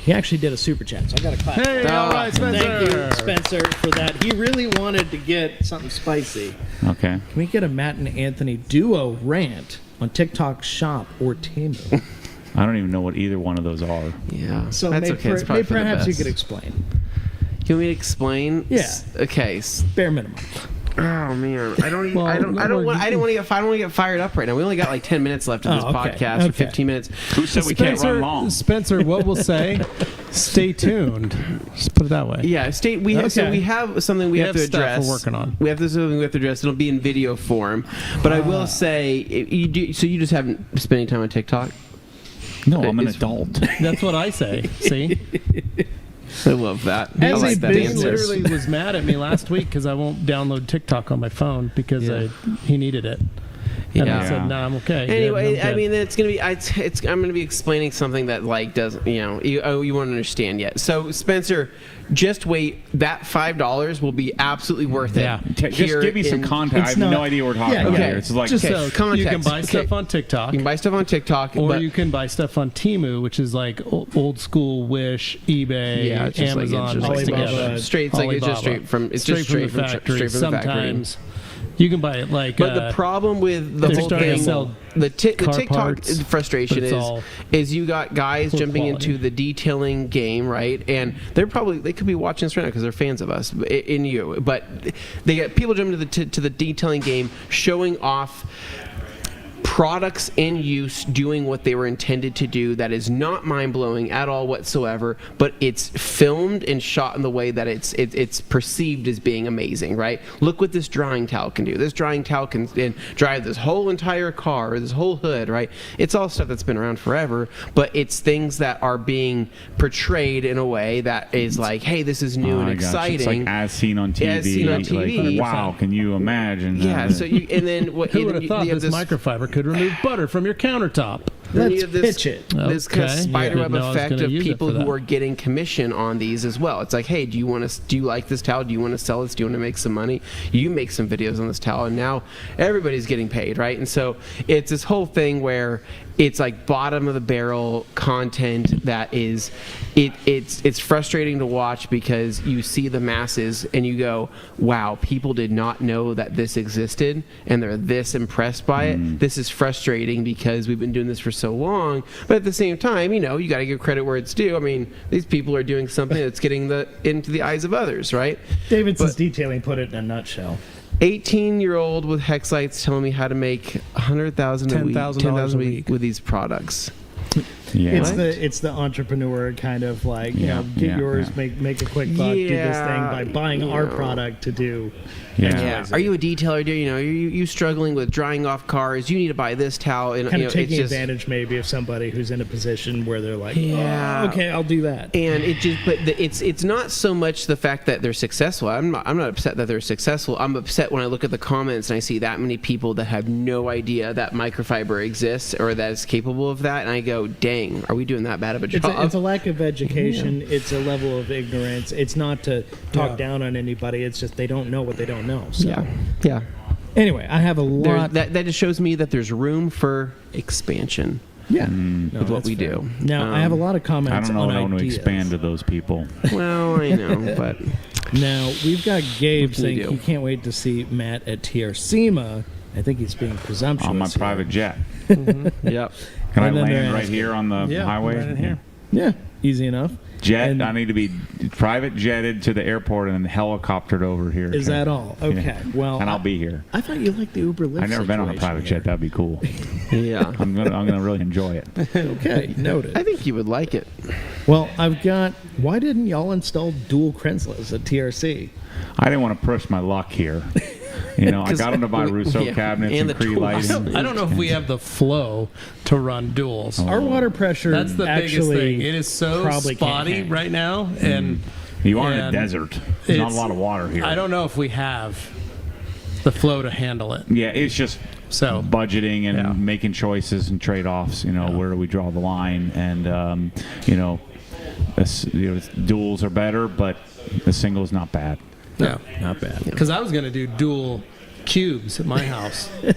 He actually did a super chat, so I got to clap. Hey, all right, Spencer. Thank you, Spencer, for that. He really wanted to get something spicy. Okay. Can we get a Matt and Anthony duo rant on TikTok Shop or Temu? I don't even know what either one of those are. Yeah. So that's okay. It's probably for the perhaps you best. could explain. You want me to explain? Yeah. Okay. Bare minimum. Oh man, I don't. Well, I don't want to get fired up right now. We only got like 10 minutes left of this podcast, or 15 minutes. Who said we can't run long? Spencer, what we'll say, stay tuned. Just put it that way. Yeah, we have something we have to stuff address. we're working on. We have something we have to address. It'll be in video form, but I will say, so you just haven't spent any time on TikTok? No, I'm an adult. That's what I say. See? I love that. I As like a that business- answer. literally was mad at me last week because I won't download TikTok on my phone because he needed it. And I Yeah. said, "Nah, I'm okay." Anyway, I'm I good." mean, it's gonna be. I'm gonna be explaining something that like doesn't. You won't understand yet. So Spencer, just wait. That $5 will be absolutely worth it. Yeah. Just Here give me some in- context. I It's have not- no idea what we're talking Yeah, about yeah. here. It's like just Okay, so context. you can buy stuff Okay. on TikTok. You can buy stuff on TikTok, Or but you can buy stuff on Temu, which is like old school Wish, eBay, yeah, it's just Amazon, like, it's just mixed like together. straight. It's like it's just straight from. It's just straight from the factory. straight from the factory. Sometimes you can buy it like. But the problem with the they're whole starting to thing, sell the car TikTok parts, frustration but it's all is you got guys poor jumping quality. into the detailing game, right? And they could be watching this right now because they're fans of us in you. But they get people jumping to the detailing game, showing off products in use doing what they were intended to do. That is not mind-blowing at all whatsoever, but it's filmed and shot in the way that it's perceived as being amazing, right? Look what this drying towel can do. This drying towel can dry this whole entire car or this whole hood, right? It's all stuff that's been around forever, but it's things that are being portrayed in a way that is like, hey, this is new and I got you. exciting. It's like as seen on TV. As seen on TV. Like, wow, can you imagine? Yeah, that? so and then what? Who and would have you thought have this microfiber could remove butter from your countertop? Then Let's you have this, pitch it. this kind of Okay. spiderweb Didn't know I was effect gonna of use it people for who that. are getting commission on these as well. It's like, hey, do you like this towel? Do you want to sell this? Do you want to make some money? You make some videos on this towel, and now everybody's getting paid, right? And so it's this whole thing where it's like bottom of the barrel content that is it's frustrating to watch because you see the masses and you go, wow, people did not know that this existed and they're this impressed by it. This is frustrating because we've been doing this for so long, but at the same time, you got to give credit where it's due. I mean, these people are doing something that's getting into the eyes of others, right? Davidson's But- detailing put it in a nutshell. 18-year-old with Hexlights telling me how to make $100,000 a week, $10,000 a week with these products. Yeah. It's the entrepreneur kind of like, Yeah, get yeah, yours, yeah. make a quick buck, do this thing Yeah, by buying our yeah. product to do. Yeah. XYZ. Are you a detailer? You struggling with drying off cars? You need to buy this towel. And Kind of taking it's just, advantage maybe of somebody who's in a position where they're like, Yeah. oh, okay, I'll do that. And it's not so much the fact that they're successful. I'm not upset that they're successful. I'm upset when I look at the comments and I see that many people that have no idea that microfiber exists or that is capable of that, and I go, dang, are we doing that bad of a job? It's a lack of education. It's a level of ignorance. It's not to talk down on anybody. It's just they don't know what they don't know. So. yeah. Anyway, I have a There- lot. that just shows me that there's room for expansion Yeah. with what we do. Now, I have a lot of I comments don't know on how to ideas. expand to those people. Well, I know, but Now, we've got Gabe What can you saying do? he can't wait to see Matt at TRCMA. I think he's being presumptuous. On my here. private jet. yep. Can I And then they're land right asking- here on the highway? right in here. Yeah, easy enough. Jet. And- I need to be private jetted to the airport and then helicoptered over here. Is that all? Okay. Yeah. Well, and I'll be here. I thought you liked the Uber Lyft. I've never been on a situation private here. jet. That'd be cool. Yeah. I'm gonna really enjoy it. Okay, noted. I think you would like it. Well, I've got. Why didn't y'all install dual Crenslers at TRC? I didn't want to push my luck here. I got them to buy Russo cabinets and and the Cree tools. lighting. I don't know if we have the flow to run duals. Our water pressure. That's the biggest actually thing. It is so probably can't spotty hang. right now, and You are in a and desert. There's not a it's- lot of water here. I don't know if we have the flow to handle it. Yeah, it's just So budgeting and Yeah. making choices and trade-offs. Where do we draw the line? And duals are better, but the single is not bad. no, Not bad. because I was going to do dual cubes at my house, Yeah,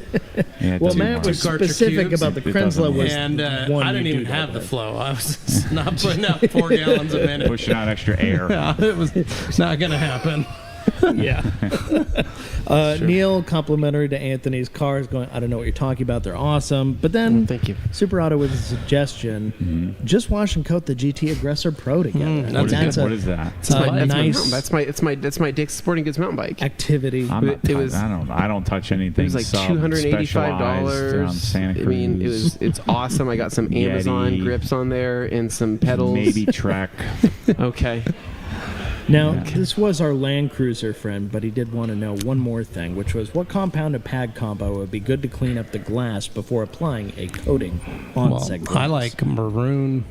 it Well, doesn't Matt work. was Two-cartridge specific cubes. about the It doesn't Krensler work. was and one I didn't you even do have that the with. flow. I was just not putting out 4 gallons a minute. pushing out extra air. Yeah, it was not going to happen. Yeah. Neil, complimentary to Anthony's cars, going, I don't know what you're talking about. They're awesome. But then Thank you. Super Auto with a suggestion. Just wash and coat the GT Aggressor Pro together. that's What is that? It's my- a that's my nice That's my Dick's Sporting Goods mountain bike. activity. I'm not It was- I don't touch anything. It was like sub $285 specialized on Santa Cruz. I mean, it's awesome. I got some Amazon Yeti. grips on there and some pedals. maybe Trek. Okay. Now, this was our Land Cruiser friend, but he did want to know one more thing, which was what compound and pad combo would be good to clean up the glass before applying a coating on Well, said glass. I like maroon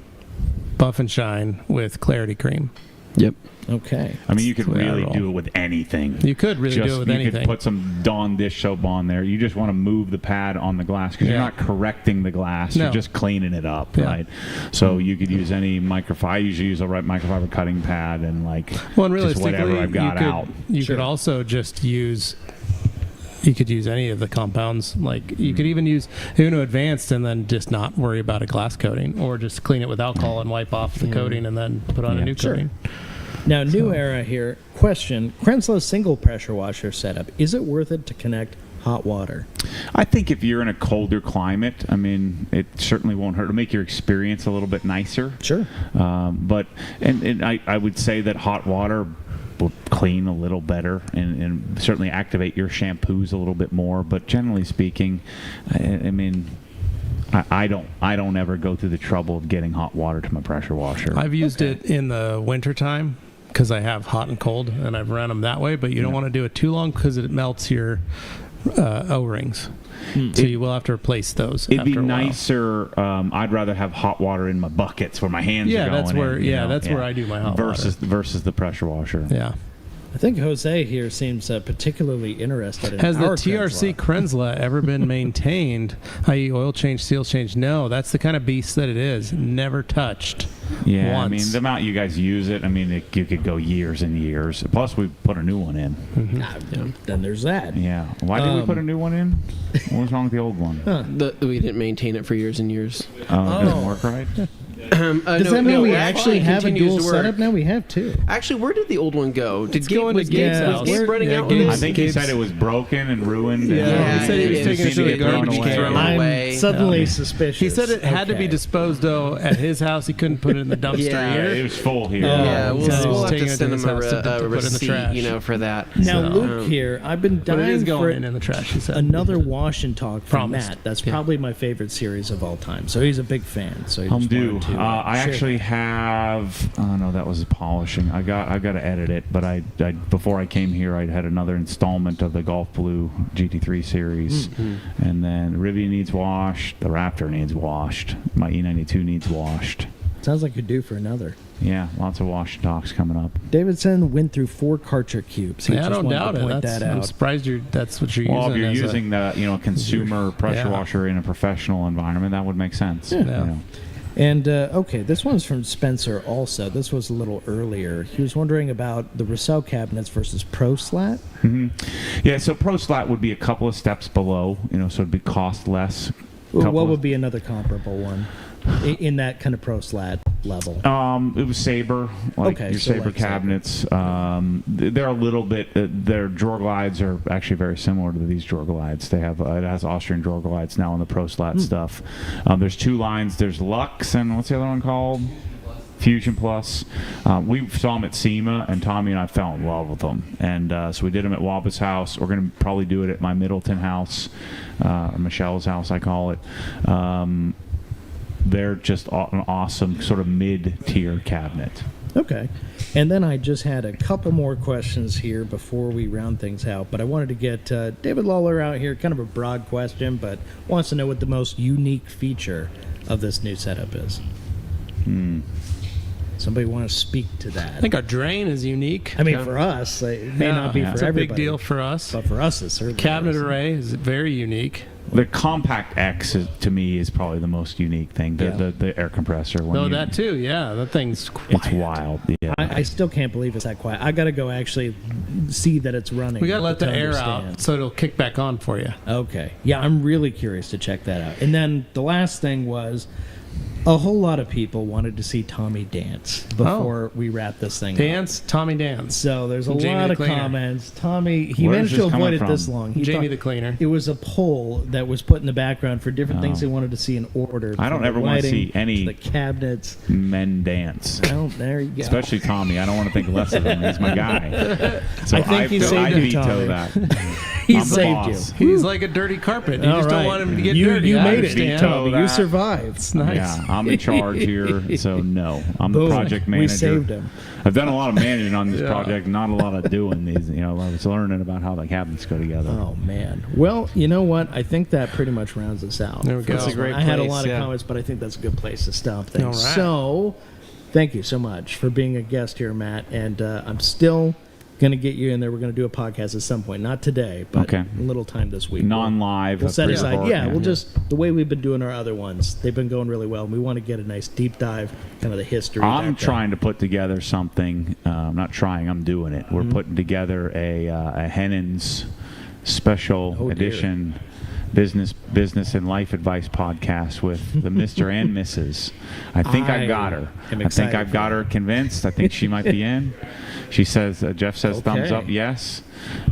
buff and shine with clarity cream. Yep. Okay. I mean, you could That's the way I really roll. do it with anything. You could really do it with You anything. could put some Dawn dish soap on there. You just want to move the pad on the glass because you're Yeah. not correcting the glass. No. You're just cleaning it up, Yeah. right? So you could use any microfiber. I usually use a microfiber cutting pad and like Well, and just realistically, whatever I've got out. you could also just use. You could use any of the compounds. Like you could even use Uno Advanced and then just not worry about a glass coating, or just clean it with alcohol and wipe off the coating and then put on a Yeah. new Sure. coating. Now, new era here. Question: Crensla's single pressure washer setup. Is it worth it to connect hot water? I think if you're in a colder climate, I mean, it certainly won't hurt. It'll make your experience a little bit nicer. Sure. But I would say that hot water will clean a little better and certainly activate your shampoos a little bit more. But generally speaking, I mean, I don't ever go through the trouble of getting hot water to my pressure washer. I've used it in the wintertime because I have hot and cold, and I've ran them that way. But you don't want to do it too long because it melts your O-rings. So you will have to replace those. It'd be after a while. nicer. I'd rather have hot water in my buckets where my hands are going. that's where. in, you know? That's where I do my hot versus the pressure washer. Yeah. I think Jose here seems particularly interested in Has the our TRC Crensla ever been maintained, i.e. oil change, seal change? No, that's the kind of beast that it is. Never touched. Yeah, once. I mean, the amount you guys use it, I mean, you could go years and years. Plus, we put a new one in. Then there's that. Yeah. Why did we put a new one in? What was wrong with the old one? We didn't maintain it for years and years. Oh, it didn't work right? Does that mean we actually have a dual setup now? We have two. Actually, where did the old one go? Did It's going to was Gabe, Gabe's was house. Gabe running Yeah, out with Gabe's- I it? think he Gabe's- said it was broken and ruined. Yeah, and he said he was it taking it to the garbage thrown can. away. I'm suddenly suspicious. He said it had to be Okay. disposed though at his house. He couldn't put it in the dumpster Yeah. It here. was full here. Yeah, Oh, we'll, so we'll he's have taking to it send to him his house to put it in the receipt, trash. for that. Now, So, Luke here, I've been But it dying is for going in the trash. He said another wash and talk from Promised. Matt. That's probably my favorite series of all time. So he's a big fan. So he I'm just due. wanted to, I share actually that. have. Oh no, that was the polishing. I got to edit it. But I before I came here, I had another installment of the Golf Blue GT3 series, and then Rivian needs washed. The Raptor needs washed. My E92 needs washed. Sounds like you're due for another. Yeah, lots of wash and talks coming up. Davidson went through 4 Karcher cubes. He Yeah, I just don't wanted doubt to it. point That's, that I'm out. surprised that's what you're Well, using. if you're as using the consumer pressure Yeah. washer in a professional environment, that would make sense. Yeah. You know. And, okay, this one's from Spencer also. This was a little earlier. He was wondering about the Russo cabinets versus Pro Slat. Yeah, so Pro Slat would be a couple of steps below, so it'd be cost less. What would be another comparable one in that kind of Pro Slat level? It was Sabre, like Okay, your so Sabre like cabinets. They're a little bit. Their drawer glides are actually very similar to these drawer glides. They have it has Austrian drawer glides now on the Pro Slat stuff. There's 2 lines. There's Lux and what's the other one called? Fusion Plus. We saw them at SEMA, and Tommy and I fell in love with them. And so we did them at Waba's house. We're going to probably do it at my Middleton house, or Michelle's house, I call it. They're just an awesome sort of mid-tier cabinet. Okay. And then I just had a couple more questions here before we round things out. But I wanted to get David Lawler out here, kind of a broad question, but wants to know what the most unique feature of this new setup is. Somebody want to speak to that? I think our drain is unique. I mean, for us, it may not be Yeah. for It's a everybody. big deal for us. But for us, it's certainly Cabinet is. array is very unique. The Compact X, to me, is probably the most unique thing. The air compressor. Oh, that too. Yeah, that thing's It's wild. Yeah. I still can't believe it's that quiet. I got to go actually see that it's running. We got to let the air understand. out so it'll kick back on for you. Okay. Yeah, I'm really curious to check that out. And then the last thing was a whole lot of people wanted to see Tommy dance before we wrap this thing up. Dance, Tommy Dance. So there's a Jamie lot the of cleaner. comments. Tommy, he Where's managed to this coming avoid it from? this long. He Jamie thought the cleaner. it was a poll that was put in the background for different things he wanted to see in order. I don't from the ever want to lighting see any to the cabinets. men dance. Oh, there you go. Especially Tommy. I don't want to think less of him. He's my guy. So I think he saved I him, veto Tommy. that. He I'm the saved boss. you. He's like a dirty carpet. You All just don't right. want him to get you, dirty. You I made it, understand. Tommy. You that. survived. It's nice. Yeah, I'm in charge here, so no. I'm Boom. the project manager. We saved him. I've done a lot of managing on this Yeah. project, not a lot of doing these. I was learning about how the cabinets go together. Oh man. Well, you know what? I think that pretty much rounds us out. There we go. For this That's a one. great I had a place, lot of yeah. comments, but I think that's a good place to stop things. All right. So, thank you so much for being a guest here, Matt. And I'm still going to get you in there. We're going to do a podcast at some point. Not today, but a little time this week. Non-live. We'll set aside. Yeah, we'll just, the way we've been doing our other ones, they've been going really well. And we want to get a nice deep dive, kind of the history. I'm trying to put together something. I'm not trying. I'm doing it. We're putting together a Hennen's special edition business and life advice podcast with the Mr. and Mrs. I think I've got her. I think I've got her convinced. I think she might be in. She says, Jeff says thumbs up, yes.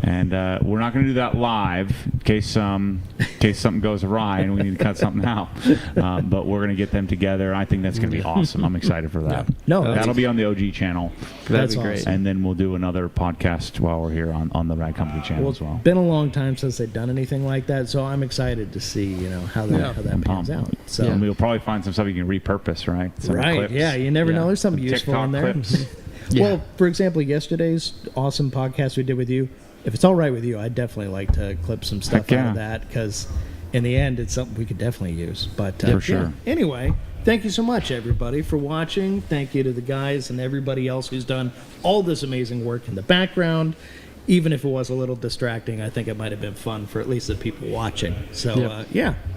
And we're not going to do that live in case something goes awry and we need to cut something out. But we're going to get them together. I think that's going to be awesome. I'm excited for that. That'll be on the OG channel. That'd be great. And then we'll do another podcast while we're here on the Rad Company channel as well. It's been a long time since they've done anything like that, so I'm excited to see how that pans out. So and we'll probably find some stuff you can repurpose, right? Some clips. Yeah, you never know. There's something Some useful TikTok in there. clips. Well, for example, yesterday's awesome podcast we did with you, if it's all right with you, I'd definitely like to clip some stuff out of that, because in the end, it's something we could definitely use. But for sure. Anyway, thank you so much, everybody, for watching. Thank you to the guys and everybody else who's done all this amazing work in the background. Even if it was a little distracting, I think it might have been fun for at least the people watching. So,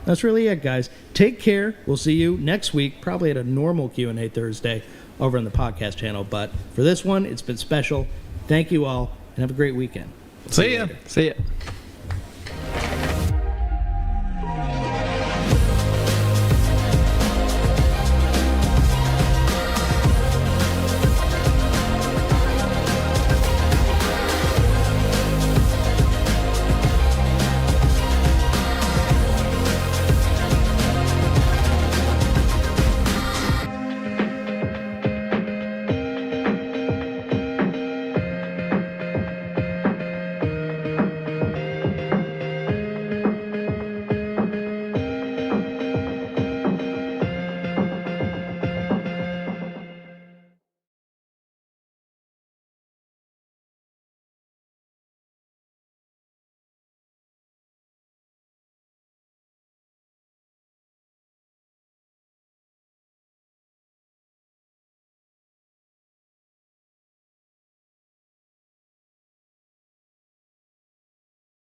that's really it, guys. Take care. We'll see you next week, probably at a normal Q&A Thursday over on the podcast channel. But for this one, it's been special. Thank you all, and have a great weekend. See ya.